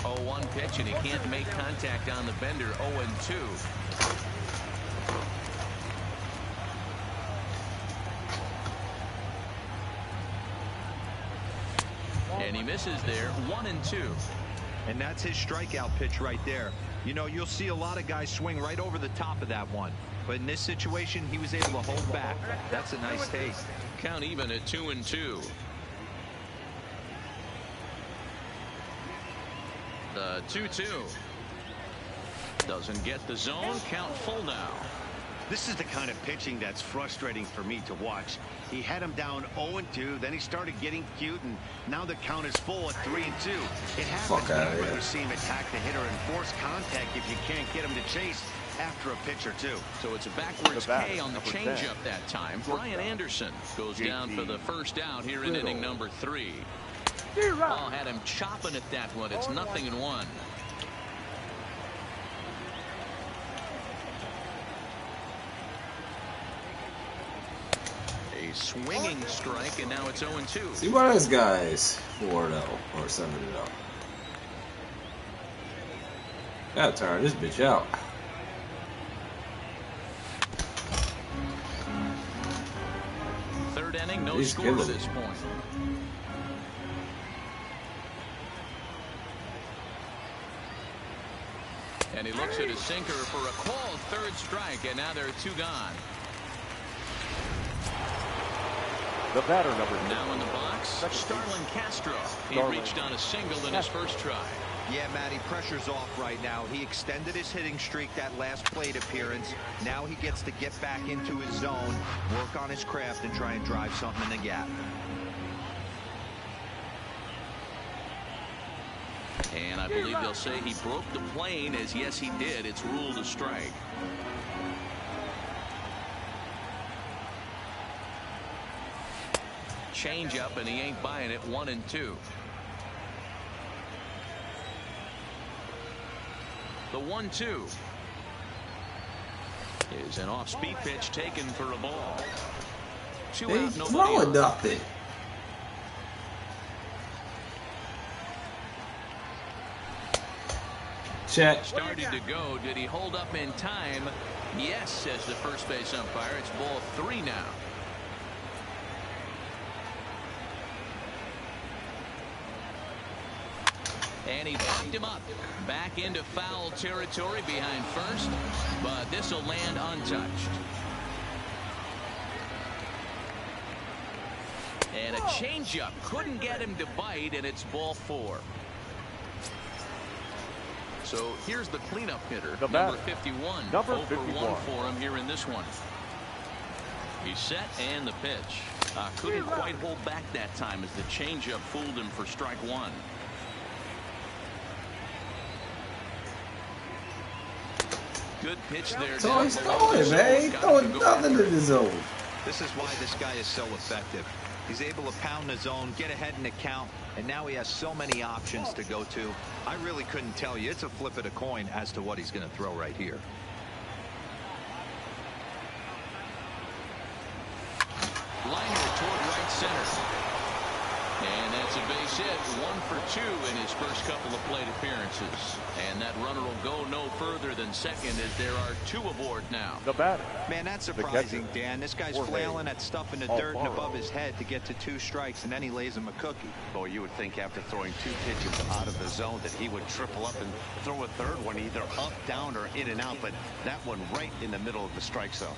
Oh, 0-1 pitch, and he can't make contact on the bender. 0-2. And he misses there. 1-2. And that's his strikeout pitch right there. You know, you'll see a lot of guys swing right over the top of that one. But in this situation, he was able to hold back. That's a nice take. Count even at 2-2. The 2-2. Doesn't get the zone. Count full now. This is the kind of pitching that's frustrating for me to watch. He had him down 0-2, then he started getting cute, and now the count is full at 3-2. It happens whenever you see him attack the hitter and force contact if you can't get him to chase after a pitch or two. So it's a backwards K on the changeup that time. Brian Anderson goes down for the first out here in inning number 3. Ball had him chopping at that one. It's 0-1. A swinging strike, and now it's 0-2. See why this guy's 4-0 or 7-0. Gotta tire this bitch out. Third inning, no score to this point. And he looks at his sinker for a called third strike, and now there are 2 gone. The batter number 6. Now in the box, Starlin Castro. He reached on a single in his first try. Yeah, Matty, pressure's off right now. He extended his hitting streak that last plate appearance. Now he gets to get back into his zone, work on his craft, and try and drive something in the gap. And I believe they'll say he broke the plane, as yes, he did. It's ruled a strike. Change up, and he ain't buying it. 1-2. The 1-2 is an off-speed pitch taken for a ball. 2 out, nobody on. Nothing. Check. Started to go. Did he hold up in time? Yes, says the first base umpire. It's ball 3 now. And he popped him up. Back into foul territory behind first, but this will land untouched. And a changeup couldn't get him to bite, and it's ball 4. So here's the cleanup hitter, number 51. Number 51 for him here in this one. He's set, and the pitch. Couldn't quite hold back that time as the changeup fooled him for strike 1. Good pitch there. So he's throwing, man. He's throwing nothing in the zone. This is why this guy is so effective. He's able to pound the zone, get ahead in the count, and now he has so many options to go to. I really couldn't tell you. It's a flip of the coin as to what he's going to throw right here. Liner toward right center. And that's a base hit. 1 for 2 in his first couple of plate appearances. And that runner will go no further than second as there are 2 aboard now. The batter. Man, that's surprising, Dan. This guy's flailing at stuff in the dirt and above his head to get to 2 strikes, and then he lays him a cookie. Boy, you would think after throwing 2 pitches out of the zone that he would triple up and throw a third one either up, down, or in and out, but that one right in the middle of the strike zone.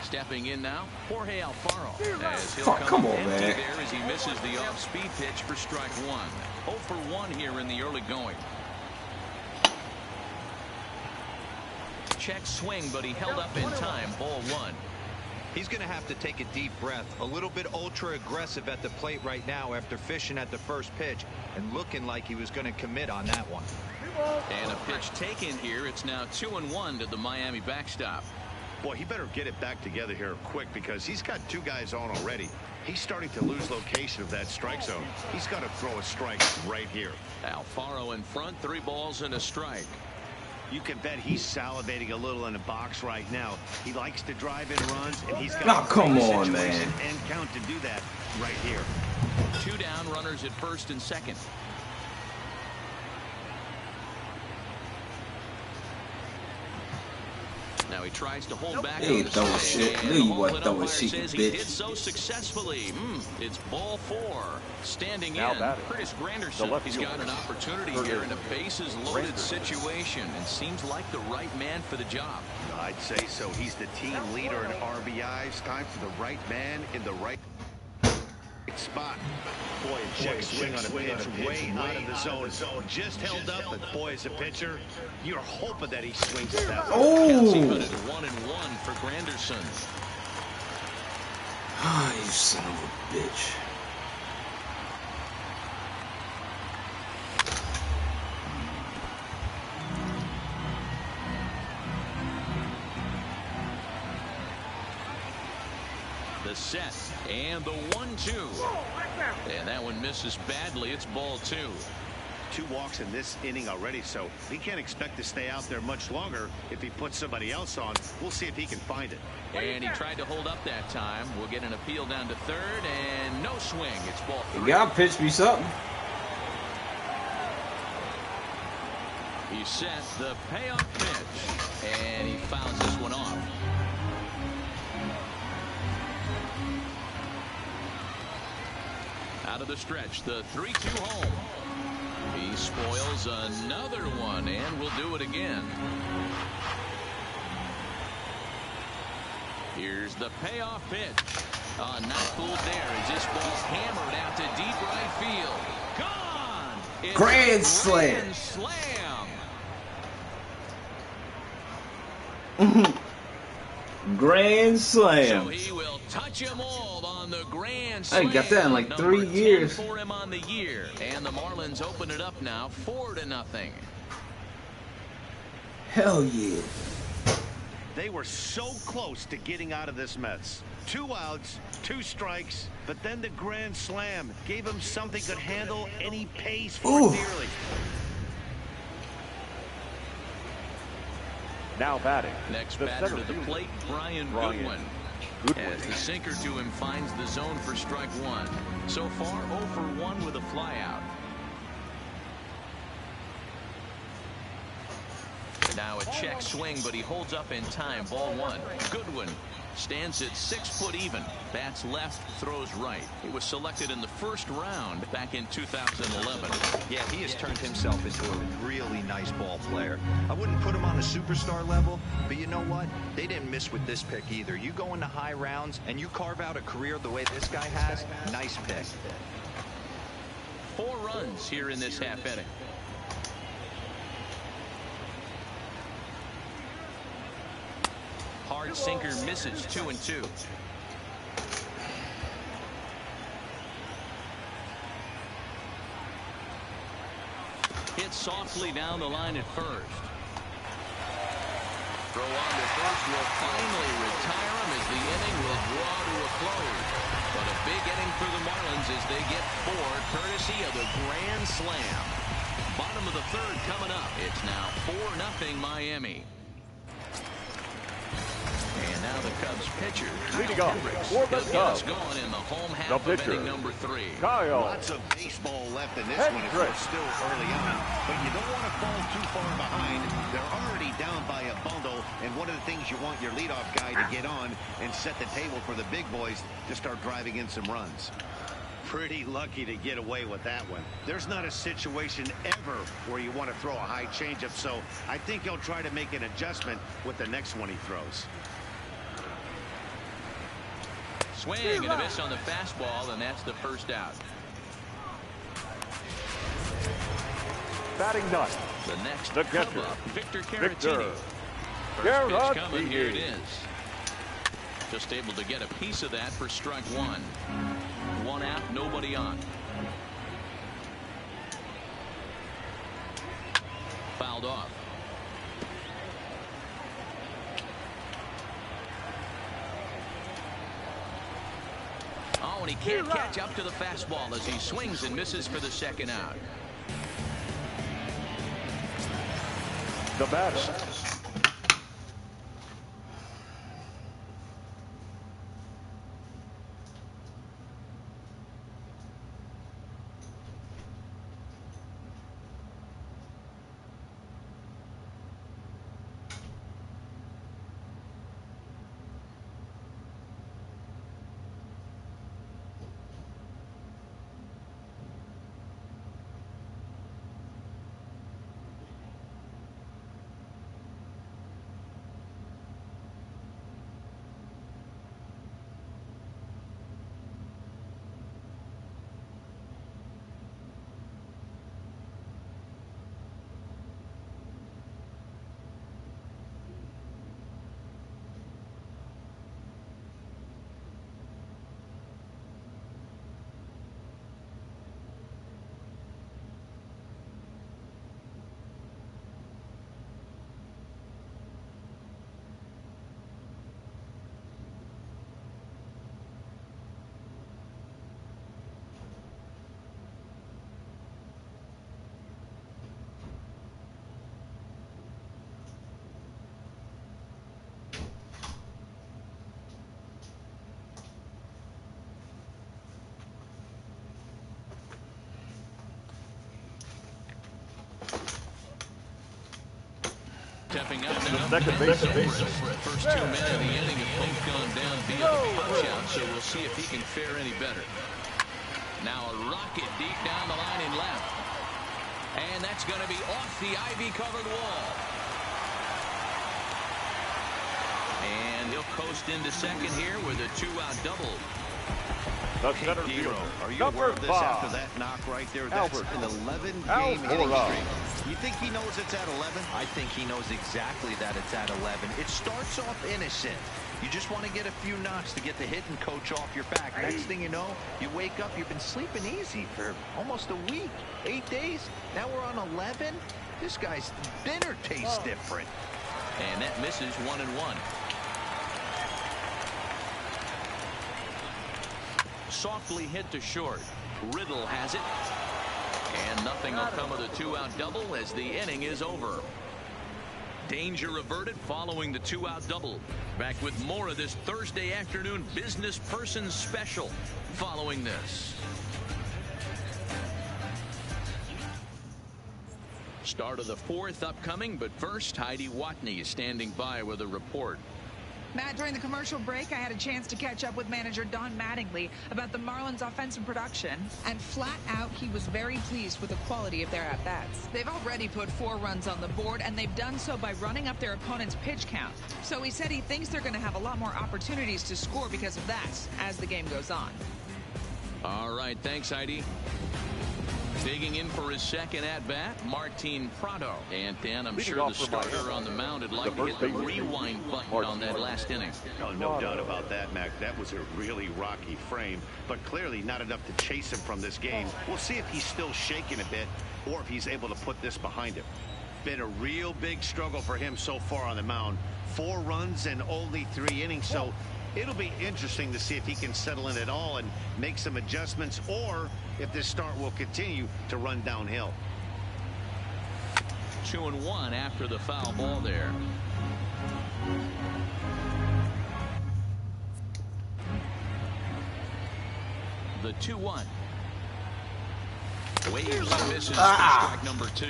Stepping in now, Jorge Alfaro. As he'll come on, empty man. there as he misses the off-speed pitch for strike 1. 0 for 1 here in the early going. Check swing, but he held up in time. Ball 1. He's going to have to take a deep breath. A little bit ultra-aggressive at the plate right now after fishing at the first pitch and looking like he was going to commit on that one. And a pitch taken here. It's now 2-1 to the Miami backstop. Boy, he better get it back together here quick because he's got 2 guys on already. He's starting to lose location of that strike zone. He's got to throw a strike right here. Alfaro in front, 3 balls and a strike. You can bet he's salivating a little in the box right now. He likes to drive in runs, and he's got a come great on, situation man. and count to do that right here. 2 down, runners at first and second. Now he tries to hold back. He ain't throwing shit. Knew you wasn't throwing shit, you He bitch. did so successfully. It's ball 4. Standing Now in, batting. Curtis The Granderson. left He's got an opportunity here in a bases-loaded situation and seems like the right man for the job. I'd say so. He's the team leader in RBIs. Time for the right man in the right spot. Boy, a check swing on a pitch way out of the zone. Just held up, but boy, as a pitcher, you're hoping that he swings at that one. Counts even at 1-1 for Granderson. Ah, you son of a bitch. The set and the 1-2. And that one misses badly. It's ball 2. 2 walks in this inning already, so he can't expect to stay out there much longer if he puts somebody else on. We'll see if he can find it. And he tried to hold up that time. We'll get an appeal down to third, and no swing. It's ball 3. You gotta pitch me something. He set the payoff pitch, and he fouls this one off. Out of the stretch, the 3-2 home. He spoils another one, and will do it again. Here's the payoff pitch. Not fooled there as this ball's hammered out to deep right field. Gone! It's Grand slam. Grand slam. Grand slam. So he will touch him all on the grand I slam. got that in like 3 Number 10 years. for him on the year. And the Marlins open it up now 4-0. Hell yeah. They were so close to getting out of this mess. 2 outs, 2 strikes, but then the grand slam gave him something could handle any pace for dearly. Now batting. Next the batter center to the fielder, plate, Brian Goodwin. As the sinker to him finds the zone for strike 1. So far, 0 for 1 with a flyout. Now a check swing, but he holds up in time. Ball 1. Goodwin stands at 6 foot even. Bats left, throws right. He was selected in the first round back in 2011. Yeah, he has turned himself into a really nice ball player. I wouldn't put him on a superstar level, but you know what? They didn't miss with this pick either. You go into high rounds and you carve out a career the way this guy has, nice pick. 4 runs here in this half inning. Hard sinker misses. 2-2. Hit softly down the line at first. Throw on to first will finally retire him as the inning will draw to a close. But a big inning for the Marlins as they get 4 courtesy of the grand slam. Bottom of the 3rd coming up. It's now 4-0 Miami. And now the Cubs pitcher, leading Kyle off Hendricks. for the He'll get us Cubs. going in the home half The of pitcher, inning number 3. Kyle Lots of baseball left in this one if we're still early on, but you don't want to fall too far behind. They're already down by a bundle, and one of the things you want your leadoff guy to get on and set the table for the big boys to start driving in some runs. Pretty lucky to get away with that one. There's not a situation ever where you want to throw a high changeup, so I think he'll try to make an adjustment with the next one he throws. Swing and a miss on the fastball, and that's the first out. Batting ninth. The next the Cub catcher, up, Victor Victor Caratini. First pitch coming, here it is. Just able to get a piece of that for strike 1. 1 out, nobody on. Fouled off. Oh, and he can't catch up to the fastball as he swings and misses for the 2nd out. The batter, Stepping up now. Second base. First 2 men of the inning have both gone down via the punch out, so we'll see if he can fare any better. Now a rocket deep down the line in left. And that's going to be off the ivy-covered wall. And he'll coast into second here with a 2-out double. The center fielder, are you number aware of this 5. after that knock right there? That's an 11-game hitting streak. You think he knows it's at 11? I think he knows exactly that it's at 11. It starts off innocent. You just want to get a few knocks to get the hitting coach off your back. Next thing you know, you wake up, you've been sleeping easy for almost a week, 8 days. Now we're on 11. This guy's dinner tastes different. And that misses 1-1. Softly hit to short. Riddle has it. And nothing will come of the 2-out double as the inning is over. Danger averted following the 2-out double. Back with more of this Thursday afternoon business person special following this. Start of the 4th upcoming, but first Heidi Watney is standing by with a report. Matt, during the commercial break, I had a chance to catch up with manager Don Mattingly about the Marlins' offensive production, and flat out, he was very pleased with the quality of their at-bats. They've already put 4 runs on the board, and they've done so by running up their opponent's pitch count. So he said he thinks they're going to have a lot more opportunities to score because of that as the game goes on. All right, thanks, Heidi. Digging in for his second at-bat, Martin Prado. And Dan, I'm sure the starter on the mound would like to hit the rewind button on that last inning. Oh, no doubt about that, Mac. That was a really rocky frame, but clearly not enough to chase him from this game. We'll see if he's still shaking a bit or if he's able to put this behind him. Been a real big struggle for him so far on the mound. 4 runs and only 3 innings, so it'll be interesting to see if he can settle in at all and make some adjustments, or if this start will continue to run downhill. 2-1 after the foul ball there. The 2-1. Waves and misses for strike number 2.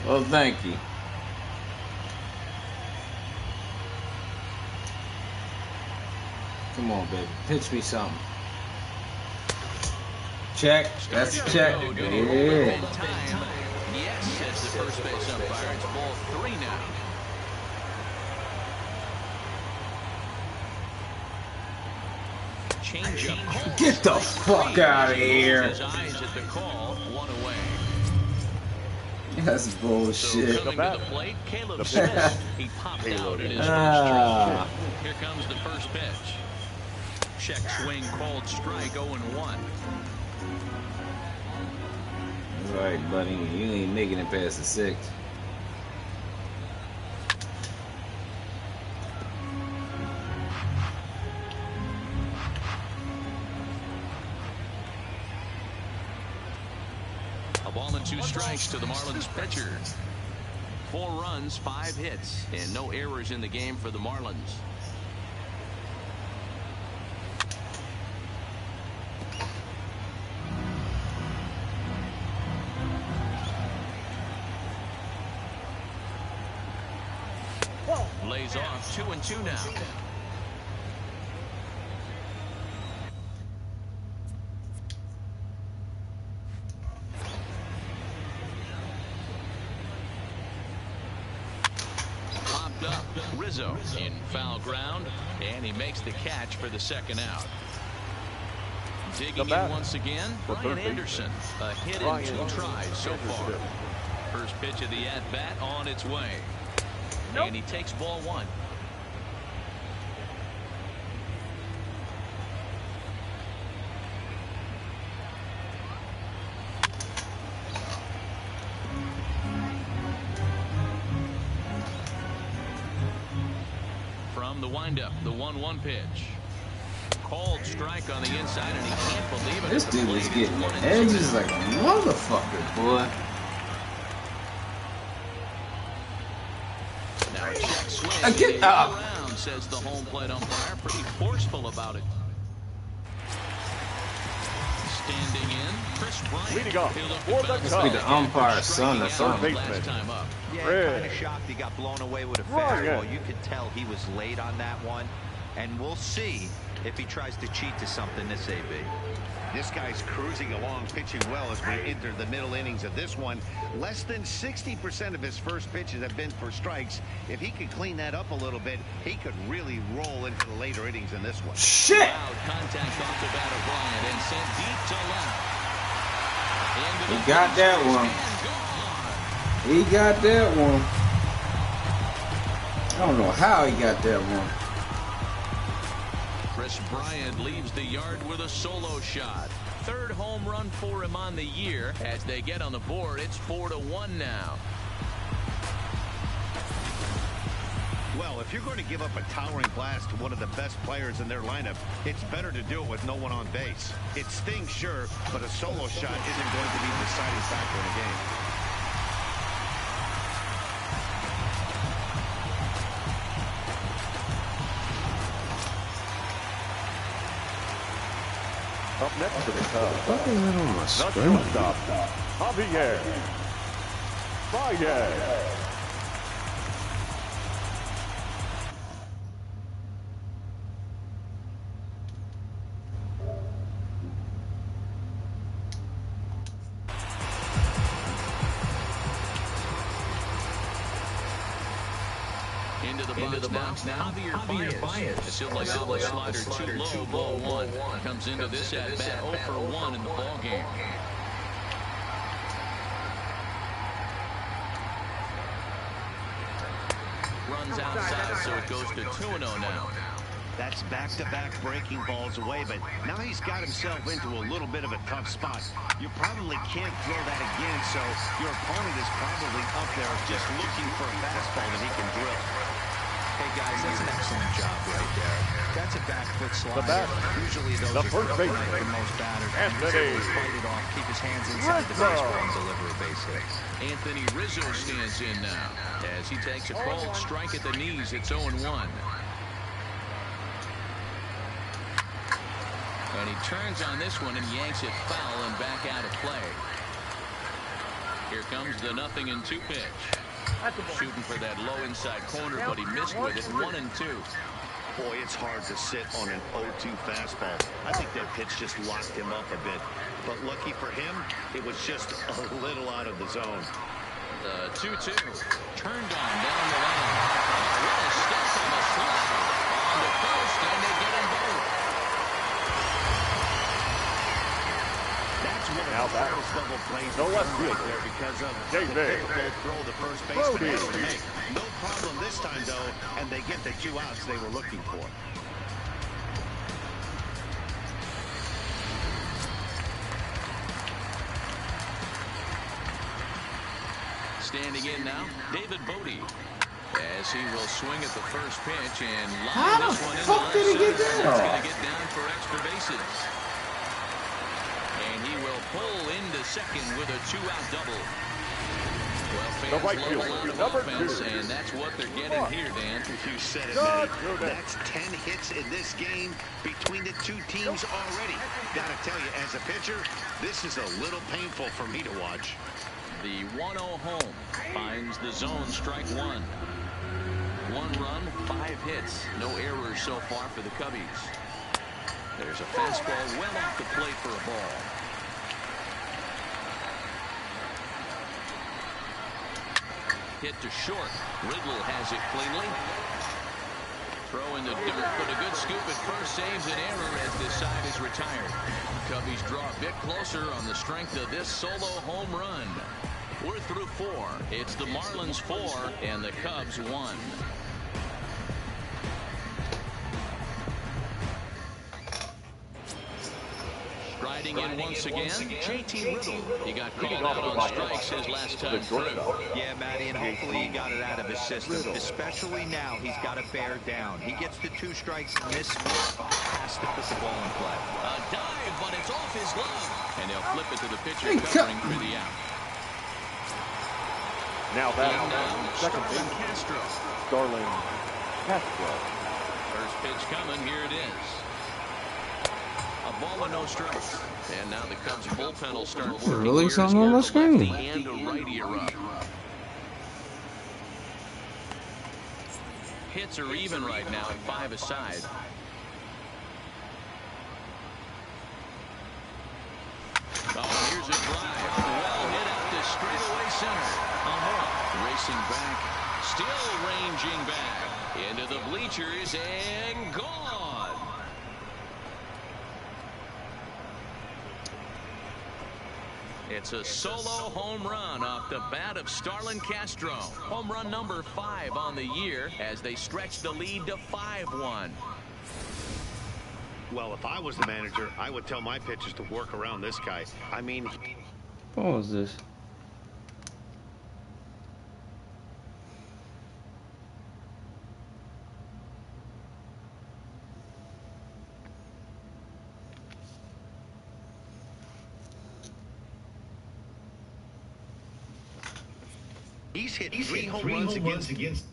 Well, thank you. Come on, baby. Pitch me something. Check. That's a check. Yeah. Yes, says the first base umpire. It's ball 3 now. Change up. Get the fuck out of here. His eyes at the call. 1 away. That's bullshit. So coming to the plate, Caleb Smith. He popped out in his first try. Here comes the first pitch. Check swing, called strike, 0-1. All right, buddy. You ain't making it past the 6th. A ball and 2 strikes to the Marlins pitcher. 4 runs, 5 hits, and no errors in the game for the Marlins. Lays off 2-2 now. Popped up, Rizzo in foul ground, and he makes the catch for the 2nd out. Digging in once again, Brian Anderson. A hit in 2 tries so far. First pitch of the at-bat on its way. And he takes ball 1. From the windup, the 1-1 pitch. Called strike on the inside, and he can't believe it. This dude is getting edges like a motherfucker, boy. Check swing. Get up. Around, says the home plate umpire. Pretty forceful about it. Standing in, Chris Bryant. Leading off for the Must be the umpire's son or something. Baseman. Yeah, kind of shocked he got blown away with a fastball. You could tell he was late on that one. And we'll see if he tries to cheat to something this AB. This guy's cruising along, pitching well as we enter the middle innings of this one. Less than 60% of his first pitches have been for strikes. If he could clean that up a little bit, he could really roll into the later innings in this one. Shit! Loud contact off the bat of Bryant and sent deep to left. He got that one. He got that one. I don't know how he got that one. Chris Bryant leaves the yard with a solo shot. Third home run for him on the year. As they get on the board, it's 4-1 now. Well, if you're going to give up a towering blast to one of the best players in their lineup, it's better to do it with no one on base. It stings, sure, but a solo shot isn't going to be the deciding factor in a game. Up next for the Cubs. What is that on my The screen? shortstop, Javier Baez. Into the box now. Javier Baez. It's still like off the slider too low. Ball one. Comes into this at bat 0 for 1 in the ball game. Runs outside, so it goes to 2-0 now. That's back-to-back breaking balls away, but now he's got himself into a little bit of a tough spot. You probably can't throw that again, so your opponent is probably up there just looking for a fastball that he can drill. Hey guys, that's an excellent job right there. That's a back foot slider. The bat, Usually those the are first baseman, for most batters. Anthony Fight it off, keep his hands inside the baseball and deliver a base hit. Anthony Rizzo stands in now. As he takes a called strike at the knees, it's 0-1. And he turns on this one and yanks it foul and back out of play. Here comes the 0-2 pitch. Shooting for that low inside corner, but he missed with it. 1-2. Boy, it's hard to sit on an 0-2 fastball. I think that pitch just locked him up a bit. But lucky for him, it was just a little out of the zone. The 2-2. Turned on down the line. What a step on the slide. On the post, and they get him both. That's one of Now the back. hardest double plays No left right fielder. there because of the David difficult throw the first baseman Brody. has to make. No problem this time, though, and they get the 2 outs they were looking for. Standing in now, David Bodie. As he will swing at the first pitch and How line the this one in fuck did he get He's that going off? to get down for extra bases. And he will pull into second with a 2-out double. Well, The fans right love a fielder, lot of number offense, 2. and that's what they're getting here, Dan. You said it, Good. Matty. That's 10 hits in this game between the two teams already. Gotta tell you, as a pitcher, this is a little painful for me to watch. The 1-0 home finds the zone, strike one. 1 run, 5 hits. No errors so far for the Cubbies. There's a fastball well off the plate for a ball. Hit to short. Riddle has it cleanly. Throw in the dirt, but a good scoop at first saves an error as this side is retired. Cubbies draw a bit closer on the strength of this solo home run. We're through 4. It's the Marlins 4 and the Cubs 1. Striding in once again, JT Riddle. He got called out on strikes his last time through. Yeah, Matty, and hopefully he got it out of his system. Especially now, he's got to bear down. He gets the 2 strikes in this spot. Has to put the ball in play. A dive, but it's off his glove. And they'll flip it to the pitcher covering for the out. Now that's second base. Castro. Starling Castro. First pitch coming. Here it is. A ball with no strikes. And now the Cubs bullpen will start working. Really something on the screen. And a righty are up. Hits are even right now at 5 aside. Oh, here's a drive. Well hit out to straightaway center. Racing back. Still ranging back. Into the bleachers and gone. It's a solo home run off the bat of Starlin Castro. Home run number 5 on the year as they stretch the lead to 5-1. Well, if I was the manager, I would tell my pitchers to work around this guy. I mean... What was this? He's hit three home runs against...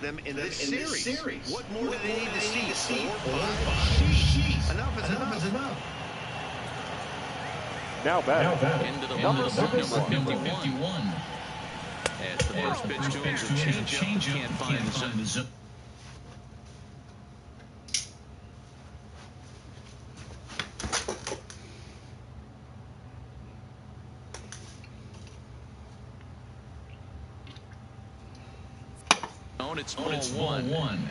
them in this series. What more do they need to see? 4, 5. Enough is enough. Now batting, Into the number box, number 51. 51. As the first pitch to him is a changeup, can't find the zone. It's ball one.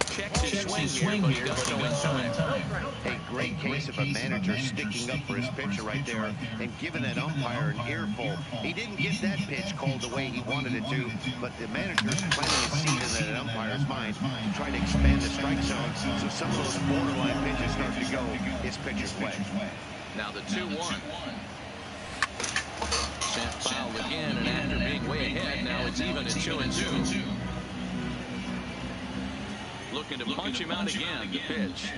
Checks his swing here, but he goes in time. A great case of a manager sticking up for his pitcher right there and giving that umpire an earful. He didn't get that pitch called the way he wanted it to, but the manager's planting a seed in that umpire's mind to try to expand the strike zone so some of those borderline pitches start to go his pitcher's way. Now the 2-1. Sent foul again, and after being way ahead, now it's even at 2-2. Looking to punch him out again. The pitch.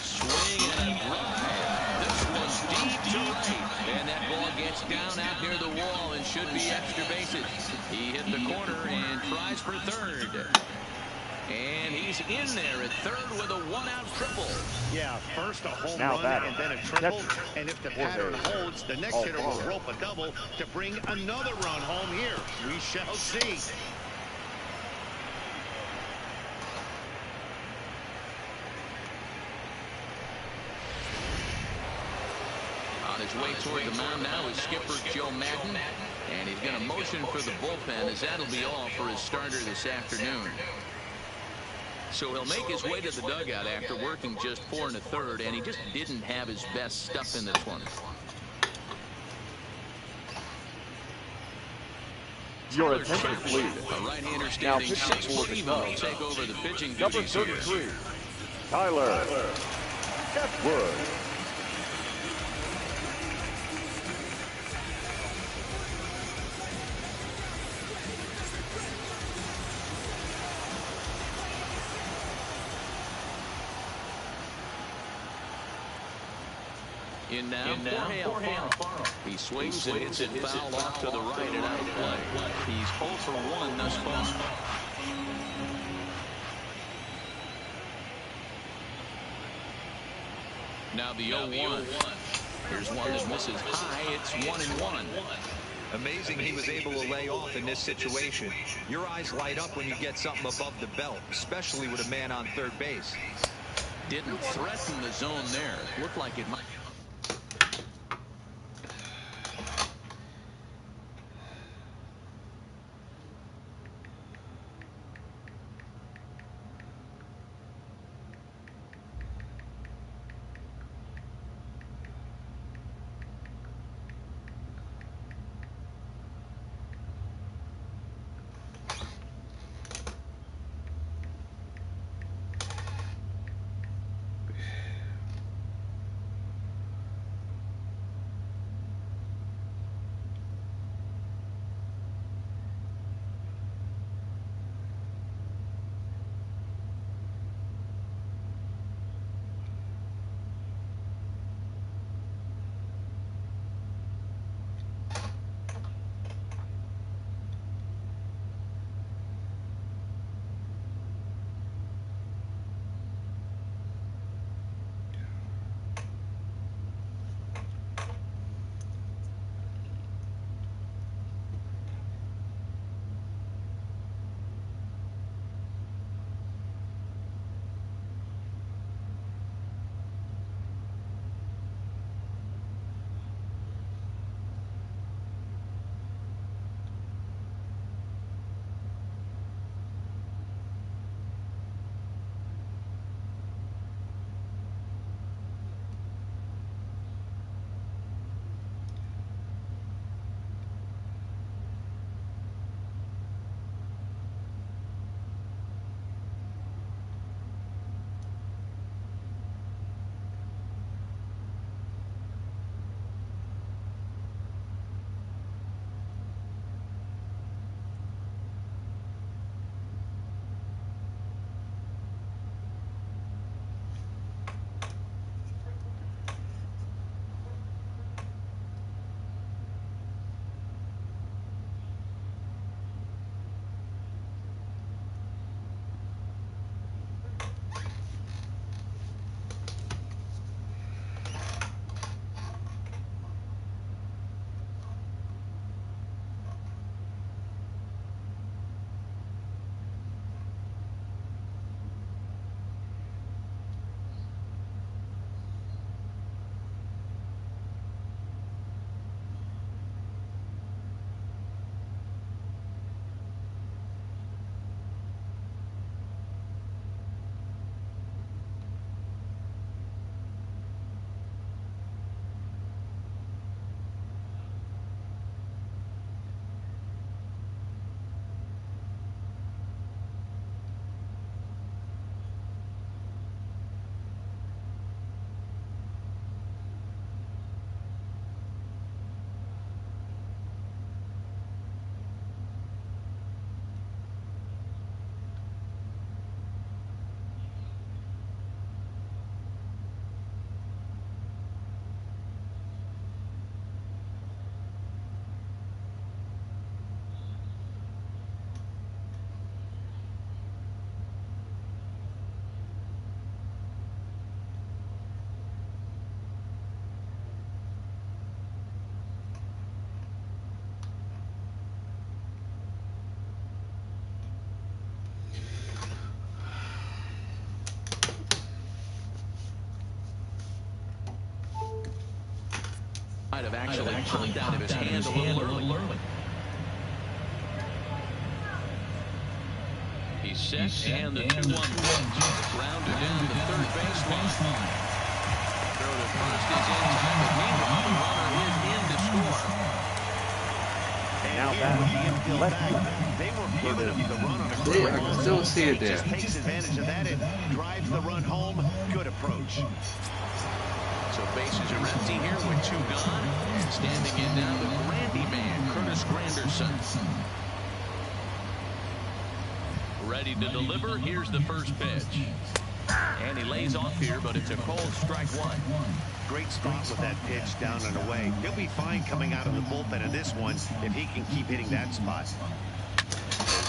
Swing and a drive. This one's deep to right. And that ball gets down out near the wall and should be extra bases. He hit the corner and tries for third. And he's in there at third with a one-out triple. Yeah, first a home run and then a triple. And if the pattern holds, the next hitter will rope a double to bring another run home here. We shall see. On his way toward the mound now is skipper Joe Madden. And he's going to motion for the bullpen, as that'll be all for his starter this afternoon. So he'll make his way to the dugout after working just 4 1/3, and he just didn't have his best stuff in this one. Your attention, please. A right-hander Now standing pitching 6 for the feet Cubs. will take over the pitching Number duties here. 33, Tyler Wood. In now, Jorge Alfaro. He swings and hits it foul off to the right and out of play. He's 0 for 1 thus far. Now the 0-1. Here's one that misses high. It's 1-1. Amazing he was able to lay off in this situation. Your eyes light up when you get something above the belt, especially with a man on third base. Didn't threaten the zone there. Looked like it might. might have actually popped out of his hand a little early. He's set, and the 2-1 grounded down the third baseline. Throw to first is in time, but meanwhile the runner is in to score. Now that they were giving him the run on a I can still see it there. Just takes advantage of that and drives the run home. Good approach. So bases are empty here with 2 gone. And standing in now the Grandy man, Curtis Granderson. Ready to deliver. Here's the first pitch. And he lays off here, but it's a cold strike 1. Great spot with that pitch down and away. He'll be fine coming out of the bullpen in this one if he can keep hitting that spot.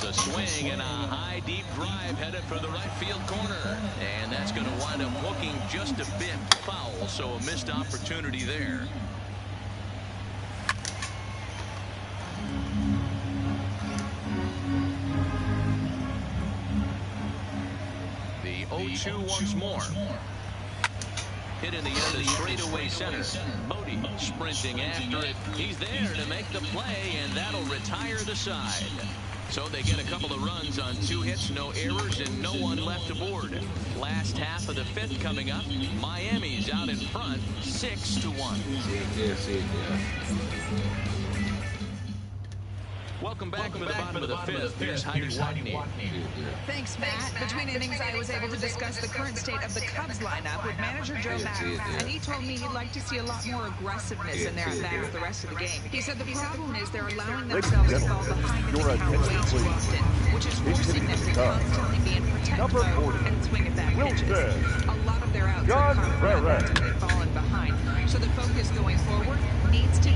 There's a swing and a high deep drive headed for the right field corner. And that's going to wind up hooking just a bit foul, so a missed opportunity there. The 0-2 once more. Hit in the air to straightaway center. Bodie sprinting after it. He's there to make the play, and that'll retire the side. So they get a couple of runs on 2 hits, no errors, and no one left aboard. Last half of the 5th coming up. Miami's out in front, 6-1. Welcome back for the bottom of the 5th. Here's Heidi Watney. Thanks, Matt. Between innings, I was able to discuss the current state of the Cubs lineup with manager Joe Maddon, and he told me he'd like to see a lot more aggressiveness in their at-bats the rest of the game. He said the problem is they're allowing themselves to fall behind in the count way too often, which is forcing them to constantly be in protect mode and swing at bad pitches. A lot of their outs are caught around after they've fallen behind, so the focus going forward needs to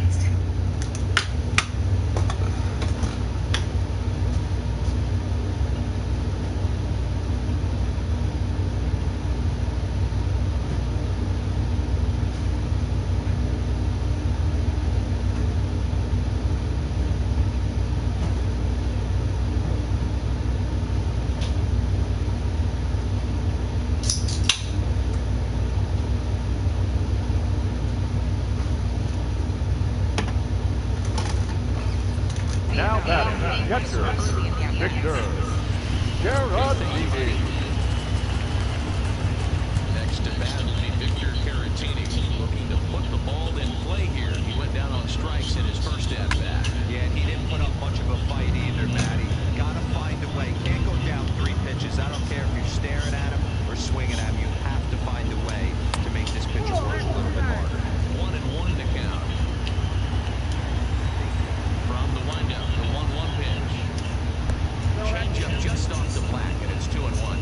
Next to bat will be Victor Caratini, looking to put the ball in play here. He went down on strikes in his first at-bat. Yeah, and he didn't put up much of a fight either, Matty. Gotta find a way. Can't go down 3 pitches. I don't care if you're staring at him or swinging at him. You have to find a way to make this pitcher work a little bit harder. 1-1 to count. From the windup, the 1-1 pitch. Changeup just off the black, and it's 2-1.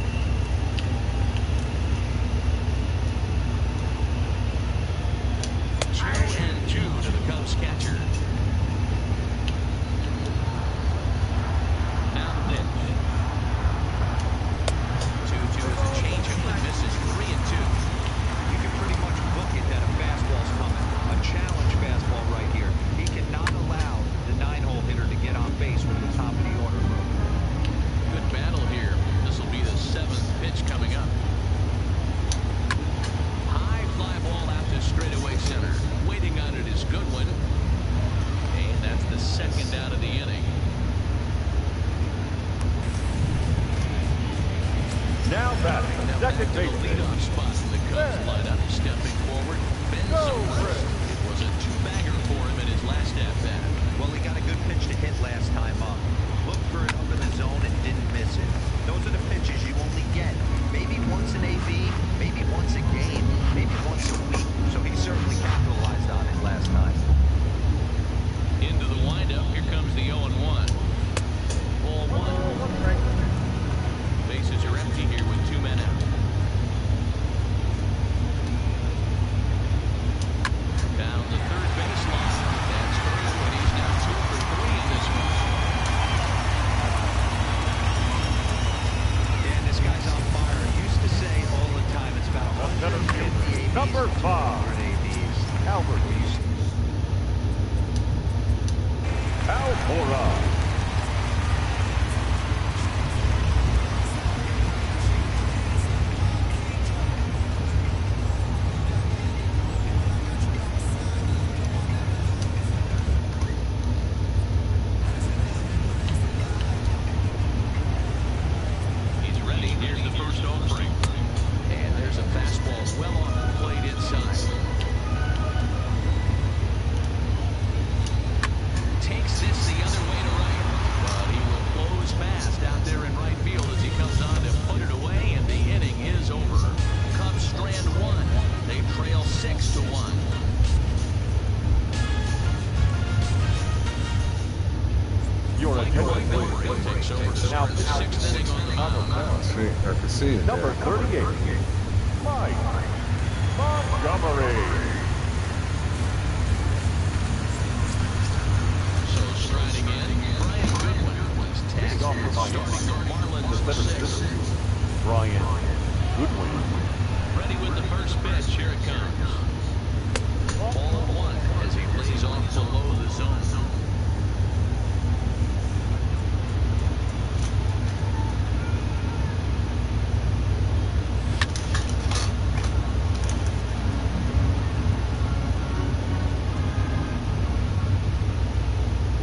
I can see it. Number 38, Mike Montgomery. So striding in, Brian Goodwin was tagged Off the starting the Marlins sixth. Brian Goodwin. Ready with the first pitch. Here it comes. Ball one as he lays off below the zone.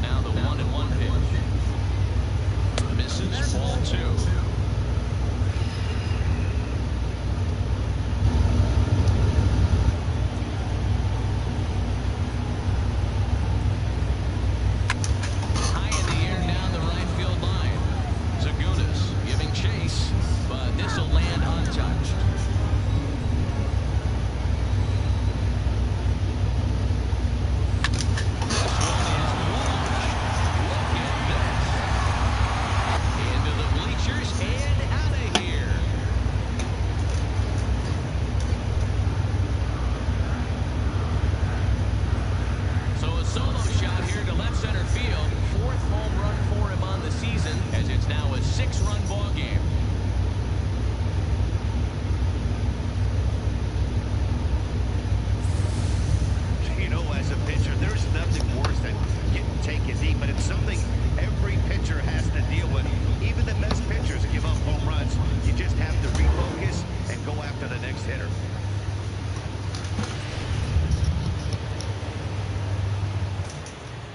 Now the 1-1 pitch. Misses ball two.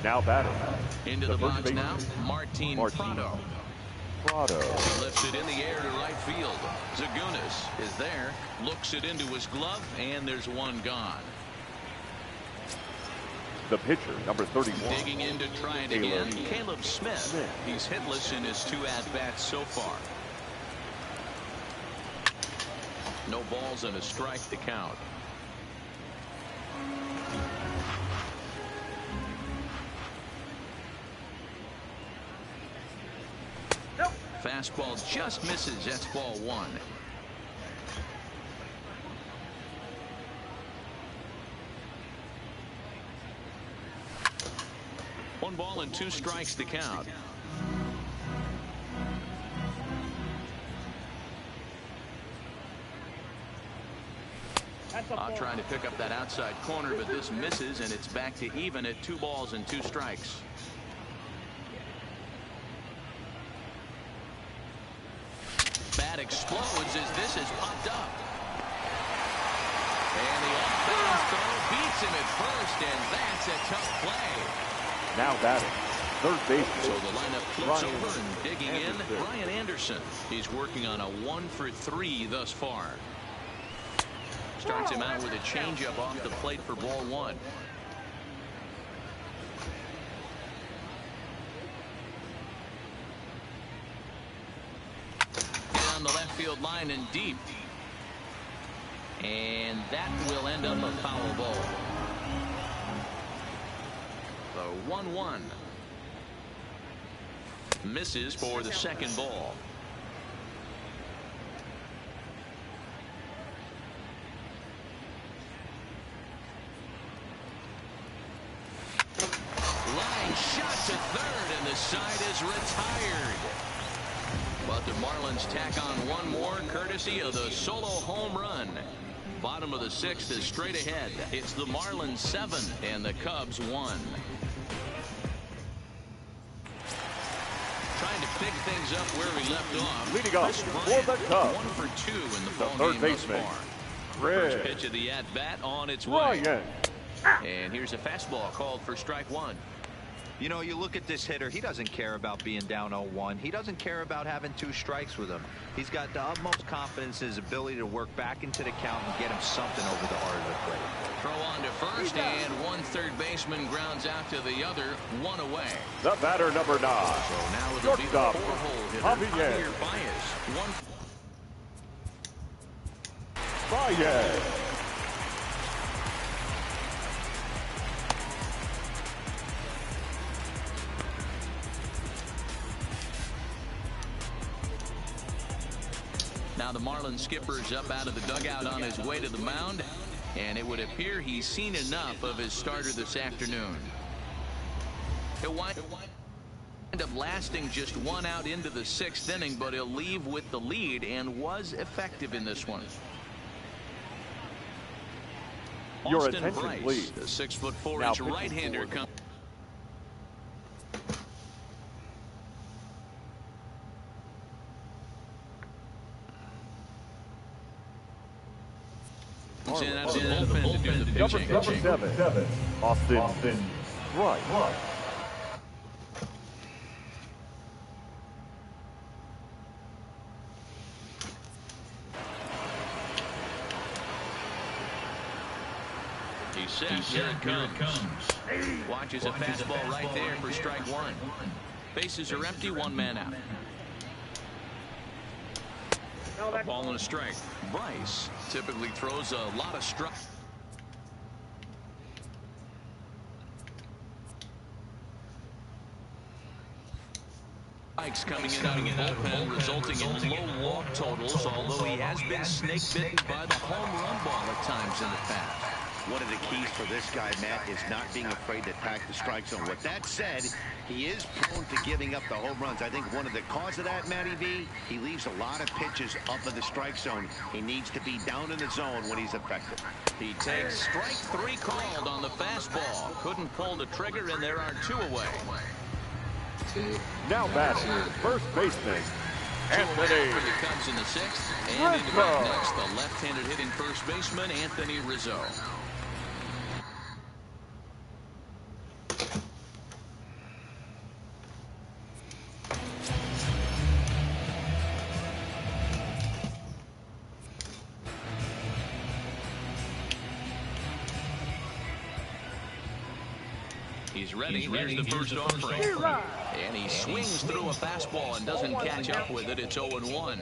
Now batting. Into the box now, Martin Prado. Prado. Lifts it in the air to right field. Zagunis is there, looks it into his glove, and there's one gone. The pitcher, number 31. Digging in to try it again, Caleb Smith. He's hitless in his 2 at-bats so far. No balls and a strike to count. Fastball just misses. That's ball one. One ball and 2 strikes to count. Trying to pick up that outside corner, but this misses, and it's back to even at 2 balls and 2 strikes. Bat explodes as this is popped up. And the off-balance throw beats him at first, and that's a tough play. Now batting. Third base. So the lineup flips over and digging in. Brian Anderson. He's working on a 1-for-3 thus far. Starts him out with a changeup off the plate for ball one. Down the left field line and deep. And that will end up a foul ball. The 1-1. Misses for the second ball. Line shot to third, and the side is retired. But the Marlins tack on one more courtesy of the solo home run. Bottom of the 6th is straight ahead. It's the Marlins 7 and the Cubs 1. Trying to pick things up where we left off. Leading off for the Cubs. 1 for 2 in the ball third game baseman, thus far. Chris. First pitch of the at-bat on its Ryan. way. And here's a fastball called for strike one. You know, you look at this hitter, he doesn't care about being down 0-1. He doesn't care about having 2 strikes with him. He's got the utmost confidence in his ability to work back into the count and get him something over the heart of the plate. Throw on to first, and one third baseman grounds out to the other, 1 away. The batter, number 9. So now it'll be the Shortstop, 4-hole hitter, Javier Baez. Baez. Now the Marlins skipper's up out of the dugout on his way to the mound, and it would appear he's seen enough of his starter this afternoon. He'll wind up lasting just 1 out into the 6th inning, but he'll leave with the lead and was effective in this one. Your Austin attention, Bryce, please. the 6'4" right-hander comes. In out of the bullpen to do the pitching. Number 7, Austin Bryce. He's set. Here it comes. Watches a fastball right there for strike 1. Bases are empty, 1 man out. A ball and a strike. Bryce typically throws a lot of strikes. Strikes coming in out of the bullpen, resulting in low walk totals, although he has been snake bitten by the home run ball at times in the past. One of the keys for this guy, Matt, is not being afraid to attack the strike zone. With that said, he is prone to giving up the home runs. I think one of the cause of that, Matty V, he leaves a lot of pitches up in the strike zone. He needs to be down in the zone when he's effective. He takes strike 3 called on the fastball. Couldn't pull the trigger, and there are 2 away. Now batting, first baseman, Anthony For the Cubs in the 6th. And in the back next, the left-handed hitting first baseman, Anthony Rizzo. He's ready. Here's the first offering. And he swings through a fastball and doesn't catch up with it. It's 0-1.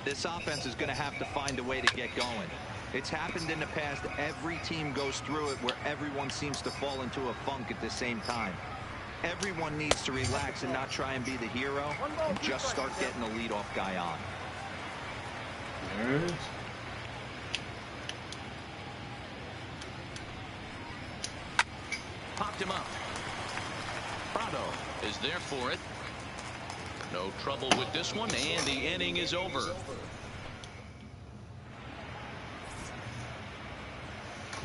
This offense is going to have to find a way to get going. It's happened in the past. Every team goes through it where everyone seems to fall into a funk at the same time. Everyone needs to relax and not try and be the hero and just start getting the leadoff guy on. Popped him up. Prado is there for it. No trouble with this one, and the inning is over.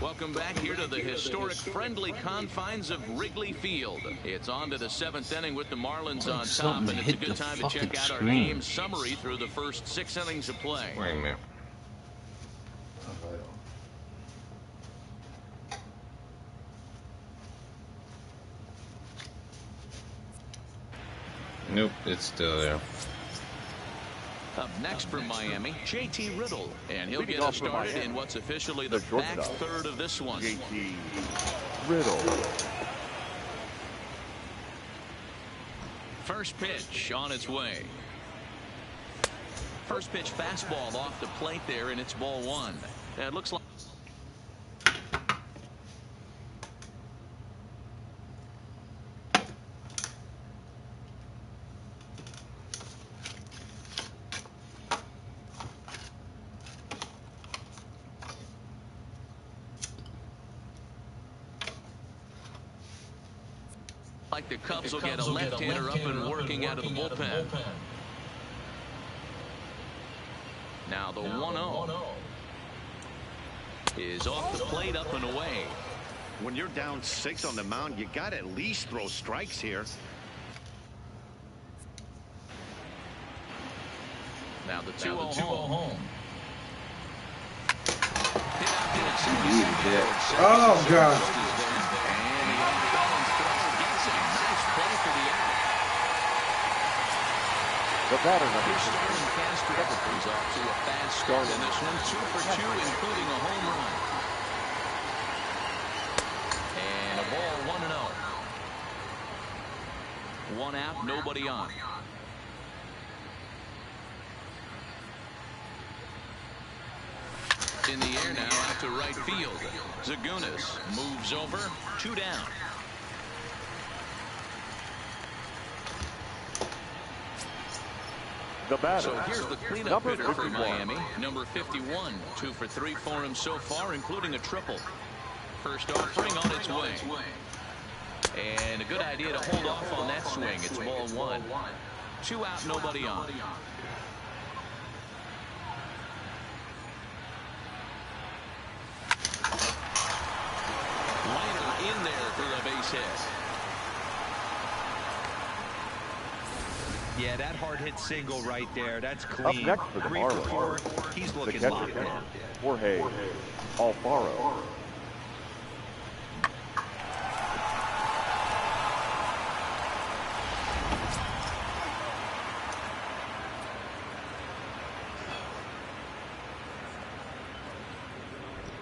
Welcome back here to the historic friendly confines of Wrigley Field. It's on to the 7th inning with the Marlins on top, and it's a good time to check out our game summary through the first 6 innings of play. Wait a minute. Nope, it's still there. Up next for Miami, JT Riddle, and he'll get us started in what's officially the back third of this one. JT Riddle. First pitch on its way. First pitch fastball off the plate there, and it's ball 1. It looks like the Cubs will get a left-hander up and working out of the bullpen. Now the 1-0 is off the plate, up and away. When you're down 6 on the mound, you got to at least throw strikes here. Now the 2-0 home. Oh, God. The batter number He's off to a fast start in this one, 2 for 2, including a home run. And a ball, 1-0. 1 out, nobody on. In the air now, out to right field. Zagunis moves over, 2 down. The batter, So here's the cleanup number hitter for 51. Miami, number 51. 2 for 3 for him so far, including a triple. First offering on its way. And a good idea to hold off on that swing. It's ball 1. 2 out, nobody on. Liner in there for a base hit. Yeah, that hard hit single right there. That's clean. Up next for the 3 for Marlins, 4. He's the looking catcher, locked in. Jorge Alfaro.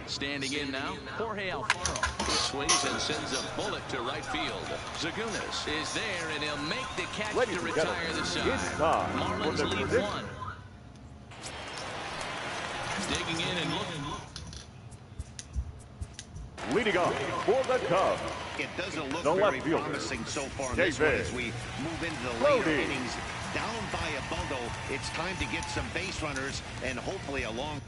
Standing in now, Jorge Alfaro. He swings and sends a bullet to right field. Zagunis is there, and he'll make the catch Ladies to and retire gentlemen, the side. it's time for Marlins the lead prediction. 1. Digging in and looking. Leading off for the Cubs, It doesn't look the very left fielder, promising so far in this one David as we move into the Brody. later innings. Down by a bundle, it's time to get some base runners and hopefully a long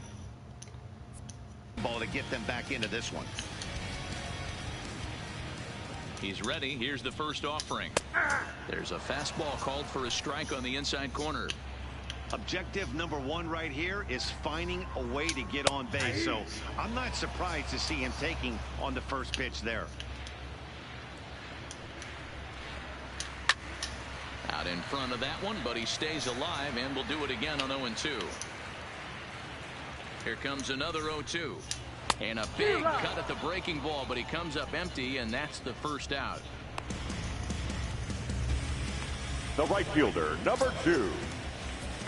ball to get them back into this one. He's ready. Here's the first offering. There's a fastball called for a strike on the inside corner. Objective number 1 right here is finding a way to get on base. So I'm not surprised to see him taking on the first pitch there. Out in front of that one, but he stays alive and will do it again on 0-2. Here comes another 0-2. And a big cut at the breaking ball, but he comes up empty, and that's the first out. the right fielder, number 2.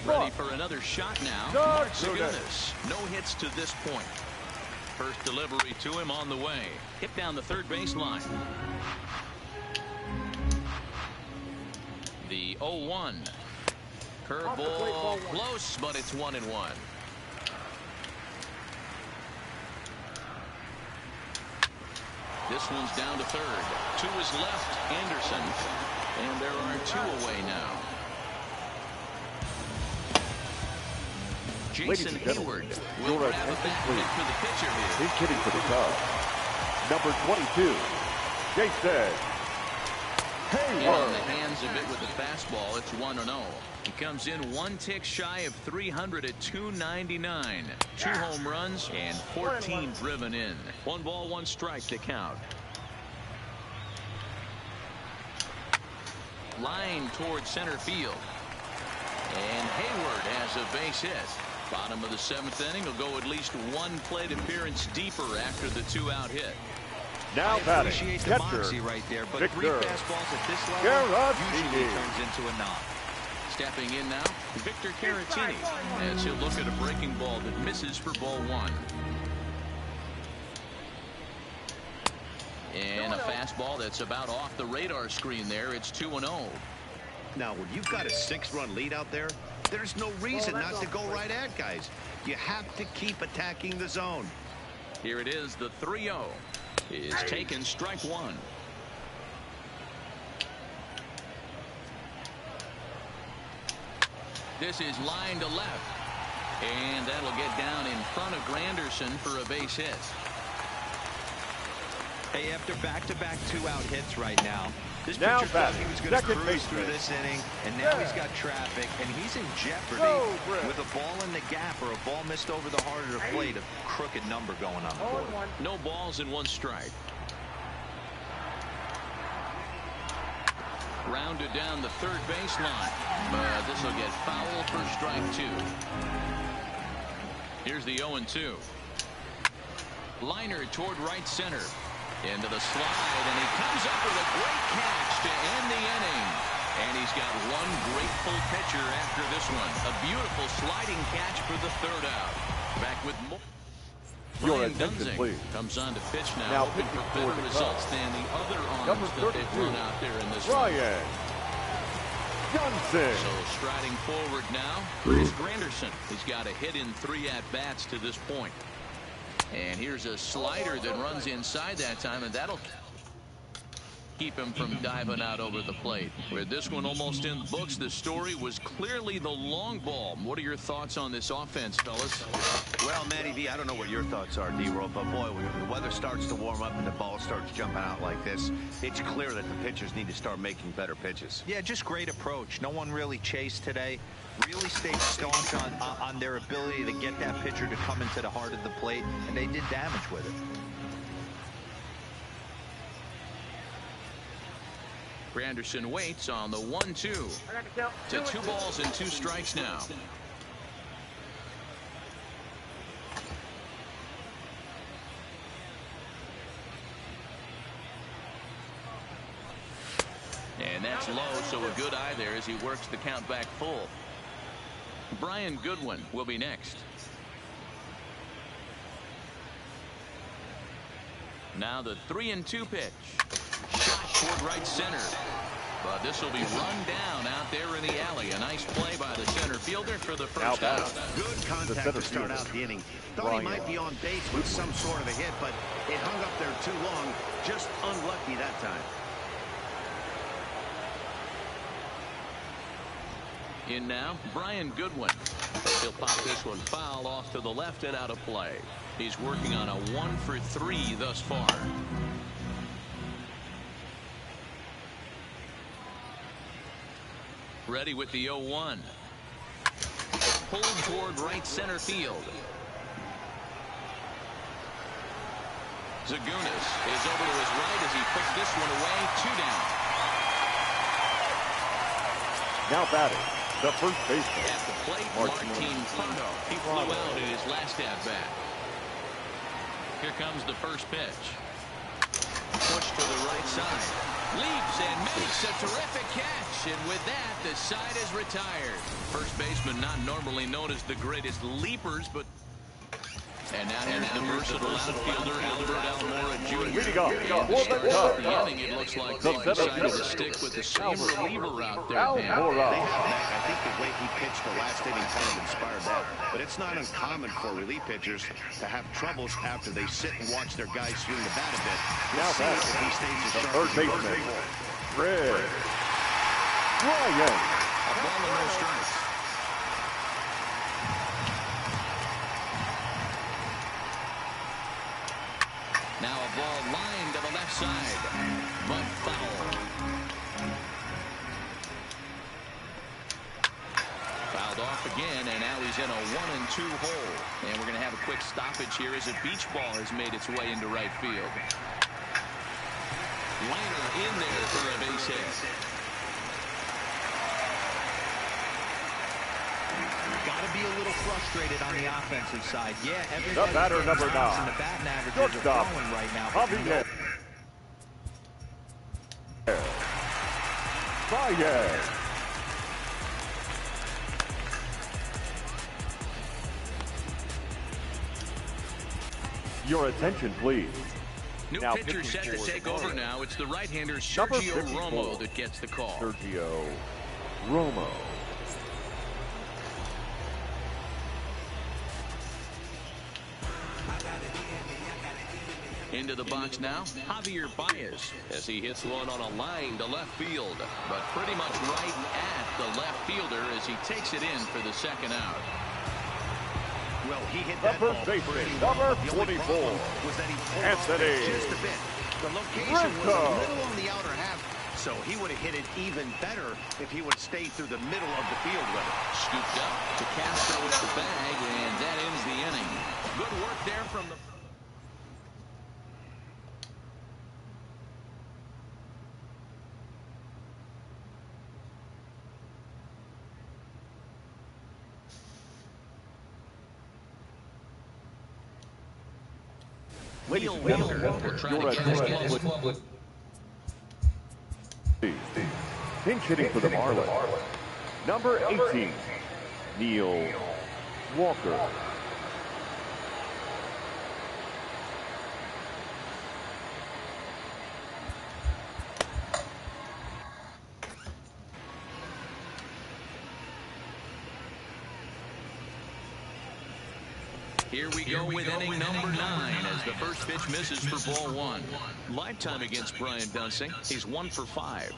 Ready for another shot now. Mark Zagunis. No hits to this point. First delivery to him on the way. Hit down the third baseline. The 0-1. Curveball close, but it's 1-1. This one's down to third. To his left, Anderson. And there are 2 away now. Jason Hayward will grab a bat hit for the pitcher here. He's hitting for the Cubs. Number 22, Jason Hayward. On the hands of it with the fastball, it's 1-0. He comes in 1 tick shy of 300 at 299. 2 home runs and 14 driven in. 1 ball, 1 strike to count. Line towards center field. And Hayward has a base hit. Bottom of the 7th inning will go at least 1 plate appearance deeper after the 2-out hit. Now I batting, appreciate the catcher, moxie right there, but Victor 3 fastballs at this level usually turns into a knock. Stepping in now, Victor Caratini, as he'll look at a breaking ball that misses for ball 1. And a fastball that's about off the radar screen there. It's 2-0. Now, when you've got a 6-run lead out there, there's no reason not to go right at guys. You have to keep attacking the zone. Here it is. The 3-0 is taken, strike 1. This is line to left. And that'll get down in front of Granderson for a base hit. Hey, after back-to-back 2-out hits right now, this now pitcher thought he was going to cruise through baseman. this inning, and now he's got traffic, and he's in jeopardy with a ball in the gap or a ball missed over the heart of the plate. A crooked number going on the board. No balls and 1 strike. Rounded down the third baseline, but this will get foul for strike 2. Here's the 0-2. Liner toward right center. Into the slide, and he comes up with a great catch to end the inning. And he's got 1 grateful pitcher after this one. A beautiful sliding catch for the 3rd out. Back with more. Your Brian attention, Dunzing please. comes on to pitch now, Now hoping for pitching for better the results Cubs. than the other Number arms that they've 32, run out there in this one. Brian Johnson. So striding forward now is Granderson. He's got a hit in 3 at-bats to this point. And here's a slider that runs inside that time, and that'll keep him from diving out over the plate. With this one almost in the books, the story was clearly the long ball. What are your thoughts on this offense, fellas? Well, Matty V, I don't know what your thoughts are, D-Roll, but boy, when the weather starts to warm up and the ball starts jumping out like this, it's clear that the pitchers need to start making better pitches. Yeah, just great approach. No one really chased today. Really stayed staunch on their ability to get that pitcher to come into the heart of the plate, and they did damage with it. Granderson waits on the 1-2. To 2 balls and 2 strikes now. And that's low, so a good eye there as he works the count back full. Brian Goodwin will be next. Now the 3-2 pitch. Shot toward right center. But this will be run down out there in the alley. A nice play by the center fielder for the first out. Good contact to start out the inning. Thought he might be on base with some sort of a hit, but it hung up there too long. Just unlucky that time. In now, Brian Goodwin. He'll pop this one foul off to the left and out of play. He's working on a 1-for-3 thus far. Ready with the 0-1. Pulled toward right center field. Zagunis is over to his right as he puts this one away. 2 down. Now batting, the first baseman. At the plate, Martin Prado. He flew out in his last at-bat. Here comes the first pitch. Push to the right side. Leaps and makes a terrific catch. And with that, the side is retired. First baseman not normally known as the greatest leapers, but... And now here's the versatile outfielder, Albert Almora Jr. The inning, it looks like they decided to stick with the same reliever out there. They have, Mac. I think the way he pitched the last inning kind of inspired that. But it's not uncommon for relief pitchers to have troubles after they sit and watch their guys swing the bat a bit. We'll see if he stays as sharp third baseman, Red Ryan. A ball and no strikes. Now a ball lined to the left side, but foul. Fouled off again, and now he's in a 1-2 hole. And we're going to have a quick stoppage here as a beach ball has made its way into right field. Liner in there for a base hit. Got to be a little frustrated on the offensive side. Yeah, the batter number 9. And the batting averages are throwing right now. Javier Baez. Your attention, please. New now pitcher set to take over now. It's the right-hander Sergio Romo that gets the call. Sergio Romo. Into the box now, Javier Baez, as he hits one on a line to left field, but pretty much right at the left fielder as he takes it in for the second out. Well, he hit that ball pretty well. Number The only 24, problem was that he pulled Anthony off just a bit. The location was a little on the outer half, so he would have hit it even better if he would have stayed through the middle of the field with it. Scooped up to Castro with the bag, and that ends the inning. Good work there from the... Ladies and gentlemen, pinch hitting for the Marlins, number 18, Neil Walker. Here we go with inning number 9 as the first pitch misses for ball 1. Lifetime against Brian Dunsing. He's 1 for 5.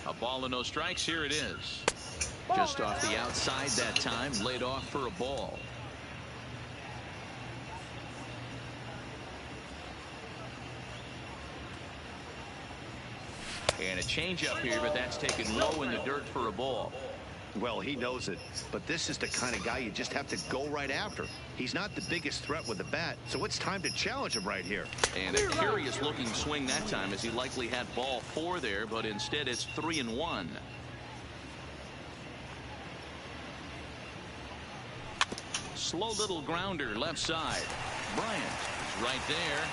A ball and no strikes. Here it is. Just off the outside that time. Laid off for a ball. And a changeup here, but that's taken low in the dirt for a ball. Well, he knows it, but this is the kind of guy you just have to go right after. He's not the biggest threat with the bat, so it's time to challenge him right here. And a curious looking swing that time, as he likely had ball 4 there, but instead it's 3-1. Slow little grounder left side. Bryant is right there.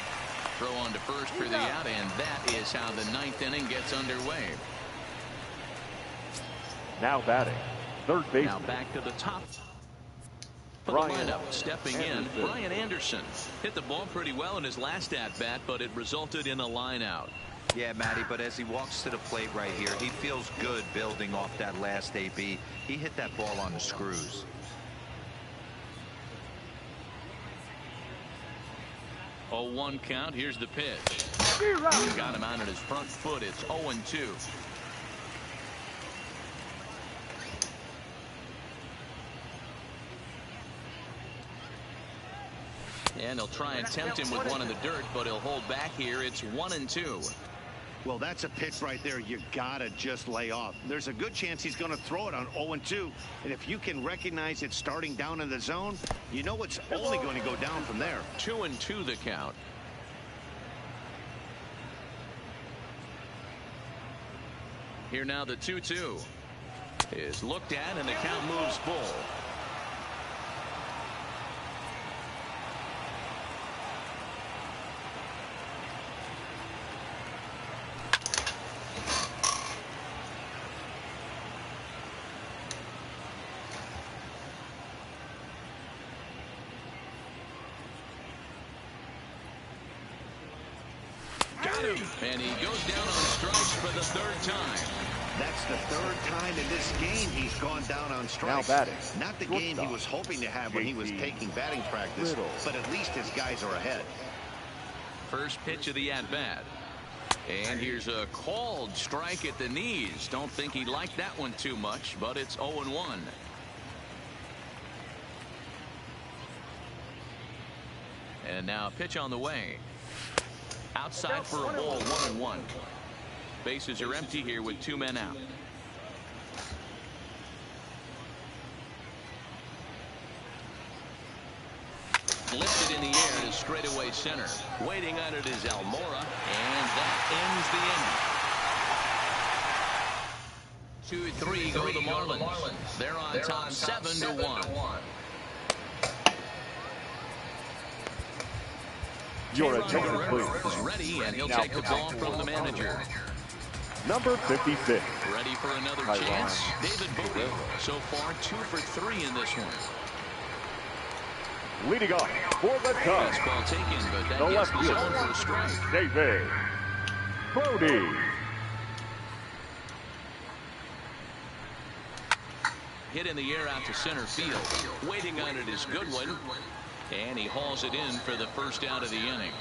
Throw on to first for the out, and that is how the 9th inning gets underway. Now batting, third base. Now back to the top for the lineup. Stepping in, Brian Anderson. Hit the ball pretty well in his last at-bat, but it resulted in a line out. Yeah, Matty, but as he walks to the plate right here, he feels good building off that last AB. He hit that ball on the screws. Oh, 1 count. Here's the pitch. Got him out at his front foot. It's 0-2. And he'll try and tempt him with one in the dirt, but he'll hold back here. It's 1-2. Well, that's a pitch right there you gotta just lay off. There's a good chance he's going to throw it on 0-2, and if you can recognize it starting down in the zone, you know it's only going to go down from there. 2-2 the count. Here now the 2-2 is looked at, and the count moves full. And he goes down on strikes for the 3rd time. That's the 3rd time in this game he's gone down on strikes. Now batting. Not the game he was hoping to have when he was taking batting practice, but at least his guys are ahead. First pitch of the at-bat. And here's a called strike at the knees. Don't think he liked that one too much, but it's 0-1. And now a pitch on the way. Outside for a ball, 1-1. Bases are empty here with 2 men out. Lifted in the air to straightaway center. Waiting on it is Almora, and that ends the inning. 2-3 go the Marlins. They're on top 7-1. Your attention, please. Is ready, and he'll take the ball from the manager. Number 56. Ready for another chance. David Bowie. So far 2 for 3 in this one. Leading off for the Cubs. Ball taken, but that the gets left the zone for a strike. David Brody. Hit in the air out to center field. Waiting on it is Goodwin. And he hauls it in for the first out of the inning.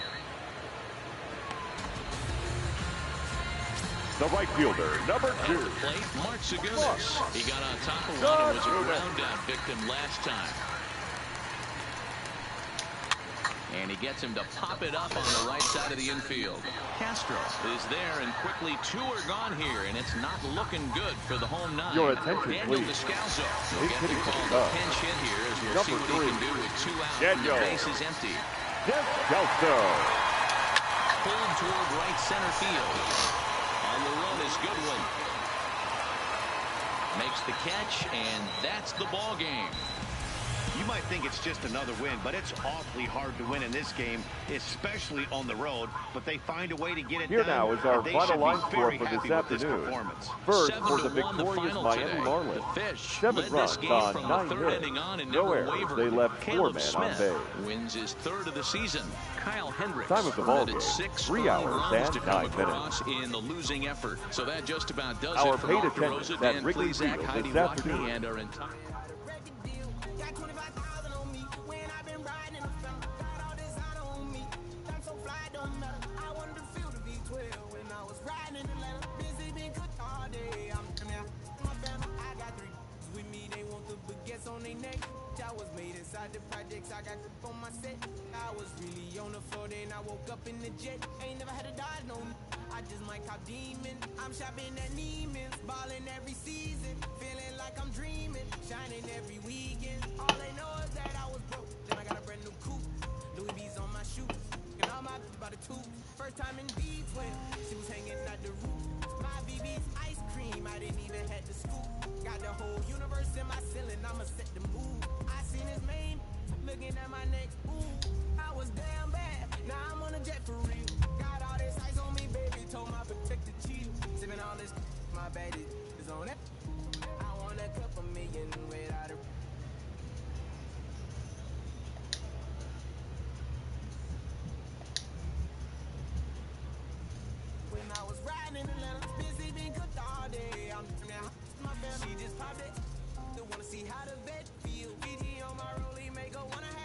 The right fielder, number 2. At the plate, Mark Segunis. He got on top of one and was a ground out victim last time. And he gets him to pop it up on the right side of the infield. Castro is there, and quickly 2 are gone here, and it's not looking good for the home 9. Your attention, Daniel please. Descalzo will get the call to pinch hit here as we'll see what he can do with 2 out and the base is empty. Descalzo. Pulled toward right center field. On the run is Goodwin. Makes the catch, and that's the ball game. You might think it's just another win, but it's awfully hard to win in this game, especially on the road. But they find a way to get it Here done. now is our final line score very for this happy with this afternoon. performance. First, for the 7-1 victorious Miami today. Marlins. The Fish 7 led runs this game on from 9 the third hits. inning on and No never errors. wavered. They left 4 Caleb men Smith on base. wins his third of the season. Kyle Hendricks Time of the ball game, 6 3 hours runs and to come 9 across in the losing effort. So that just about does Our it for paid Mark attendance DeRosa, at Dan Wrigley Plesac, Field Heidi this Watney, afternoon. and our entire Got 25,000 on me when I've been riding in the film. Got all this honor on me. I'm so fly, don't matter. I wanted to feel the V12 when I was riding in the ladder. Busy been cooked all day. I'm now my family. I got 3 with me. They want the baguettes on their neck. I was made inside the projects. I got grip on my set. I was really on the floor. Then I woke up in the jet. Ain't never had to dodge no. I just might cop demon. I'm shopping at Neiman's, balling every season, feeling like I'm dreaming, shining every weekend. All they know is that I was broke. Then I got a brand new coupe, Louis V's on my shoes, and all my by the tube. First time in B12, she was hanging at the roof. My BB's ice cream, I didn't even have to scoop. Got the whole universe in my ceiling, I'ma set the mood. I seen his name, looking at my neck. Ooh, I was damn bad. Now I'm on a jet for real. Got all this ice on me, baby. Told my protector chill. Sipping all this, my bad is on it. I want a couple million without a. When I was riding in Atlanta, busy being cooked all day. I'm now my family. She just popped it. They wanna see how the vet feel. BG on my rollie, make her wanna have.